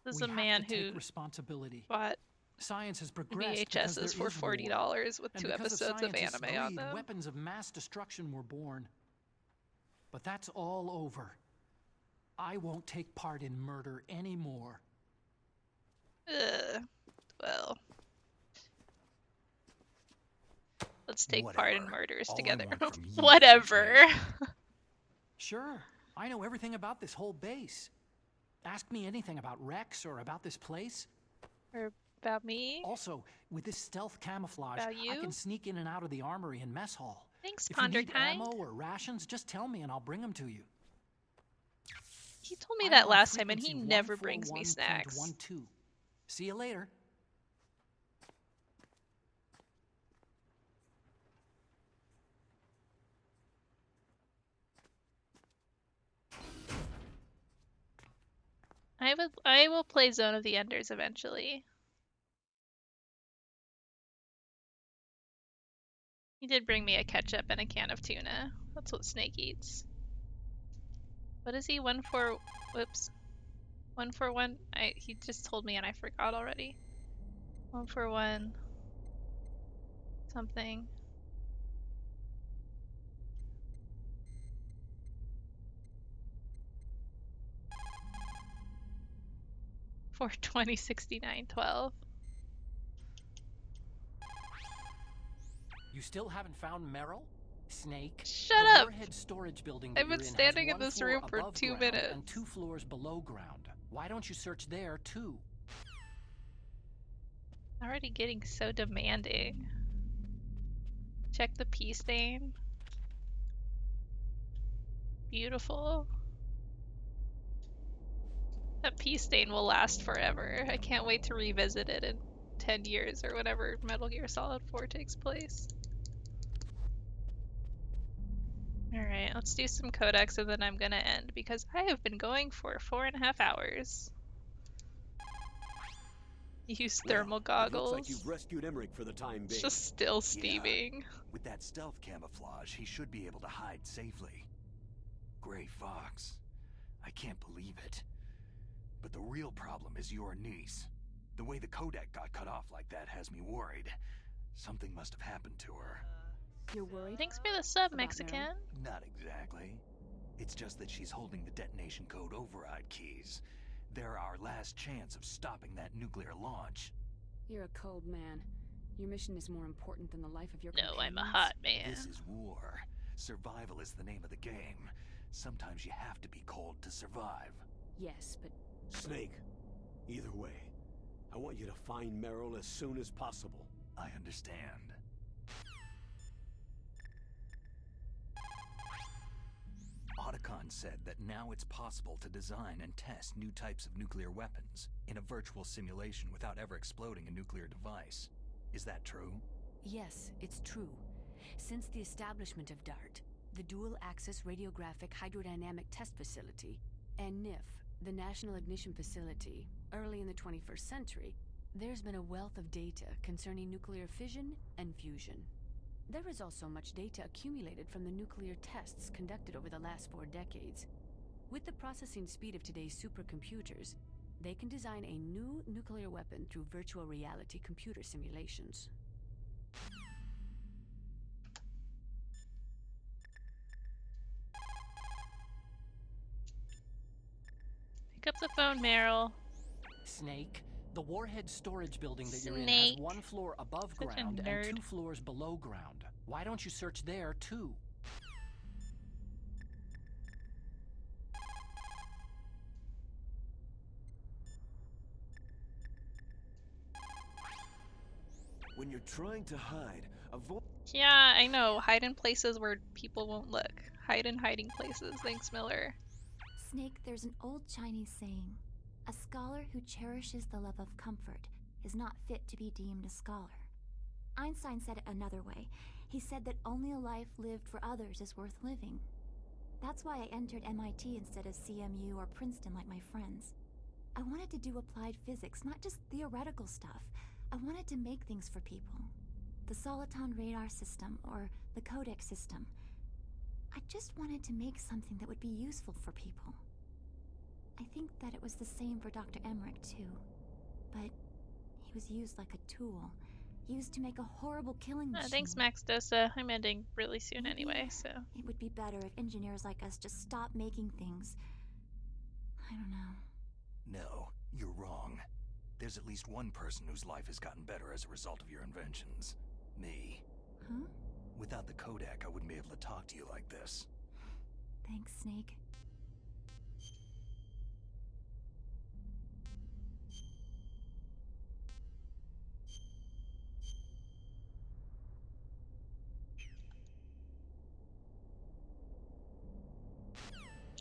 This is We a have man to take who responsibility. bought Science has progressed because VHSs there for is war. $40 with And 2 because episodes of scientists' anime on greed, them. weapons of mass destruction were born. But that's all over. I won't take part in murder anymore. Well. Let's take part in Whatever. murders All I together. want from you is Whatever. Sure, I know everything about this whole base. Ask me anything about Rex or about this place. Or about me? Also, with this stealth camouflage, About I you? can sneak in and out of the armory and mess hall. Thanks, If you need Ponderkind. ammo or rations, just tell me and I'll bring them to you. He told me I'm that on last time and he frequency never brings me 141.12. snacks. See you later. I will play Zone of the Enders eventually. He did bring me a ketchup and a can of tuna. That's what Snake eats. What is he? 141. Whoops. 141. He just told me and I forgot already. 141. Something. 420 69 12. You still haven't found Meryl? Snake? Shut the up! Warhead storage building that I've been you're in standing has in one this floor room for above 2 ground minutes. and 2 floors below ground. Why don't you search there, too? Already getting so demanding. Check the pee stain. Beautiful. That pee stain will last forever. I can't wait to revisit it in 10 years or whenever Metal Gear Solid 4 takes place. Alright, let's do some codecs and then I'm gonna end because I have been going for 4.5 hours. Use thermal goggles. It looks like you've rescued Emmerich for the time being. It's just still steaming. Yeah. With that stealth camouflage, he should be able to hide safely. Gray Fox. I can't believe it. But the real problem is your niece. The way the codec got cut off like that has me worried. Something must have happened to her. You're worried? Thanks for the sub, About Mexican. Meryl? Not exactly. It's just that she's holding the detonation code override keys. They're our last chance of stopping that nuclear launch. You're a cold man. Your mission is more important than the life of your No, I'm a companions. hot man. This is war. Survival is the name of the game. Sometimes you have to be cold to survive. Yes, but... Snake, either way, I want you to find Meryl as soon as possible. I understand. Otacon said that now it's possible to design and test new types of nuclear weapons in a virtual simulation without ever exploding a nuclear device. Is that true? Yes, it's true. Since the establishment of DART, the Dual Access Radiographic Hydrodynamic Test Facility, and NIF, the National Ignition Facility, early in the 21st century, there's been a wealth of data concerning nuclear fission and fusion. There is also much data accumulated from the nuclear tests conducted over the last 4 decades. With the processing speed of today's supercomputers, they can design a new nuclear weapon through virtual reality computer simulations. Pick up the phone, Meryl. Snake? The Warhead storage building that you're in Snake. has 1 floor above Such a ground and nerd. 2 floors below ground. Why don't you search there, too? When you're trying to hide, avoid... Yeah, I know. Hide in places where people won't look. Hide in hiding places. Thanks, Miller. Snake, there's an old Chinese saying, a scholar who cherishes the love of comfort is not fit to be deemed a scholar. Einstein said it another way. He said that only a life lived for others is worth living. That's why I entered MIT instead of CMU or Princeton like my friends. I wanted to do applied physics, not just theoretical stuff. I wanted to make things for people. The Soliton radar system, or the Codec system. I just wanted to make something that would be useful for people. I think that it was the same for Dr. Emmerich, too. But he was used like a tool. Used to make a horrible killing machine. Thanks, Max Dosa. I'm ending really soon anyway, so... It would be better if engineers like us just stopped making things. I don't know. No, you're wrong. There's at least one person whose life has gotten better as a result of your inventions. Me. Huh? Without the codec, I wouldn't be able to talk to you like this. Thanks, Snake.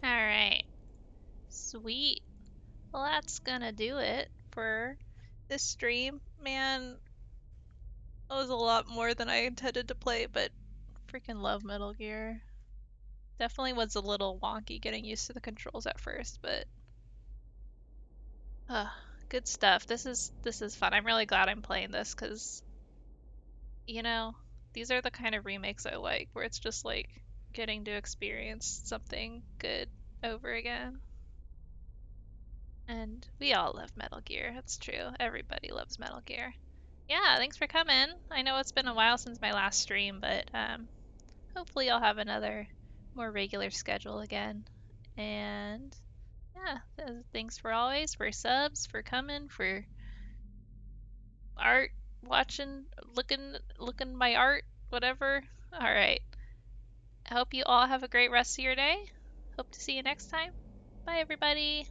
Alright. Sweet. Well, that's gonna do it for this stream. Man, that was a lot more than I intended to play, but freaking love Metal Gear. Definitely was a little wonky getting used to the controls at first, but Good stuff. This is fun. I'm really glad I'm playing this because, you know, these are the kind of remakes I like, where it's just like getting to experience something good over again. And we all love Metal Gear. That's true. Everybody loves Metal Gear. Yeah, thanks for coming. I know it's been a while since my last stream, but hopefully I'll have another more regular schedule again. And yeah, thanks for always, for subs, for coming, for art, watching, looking my art, whatever. All right. I hope you all have a great rest of your day. Hope to see you next time. Bye, everybody.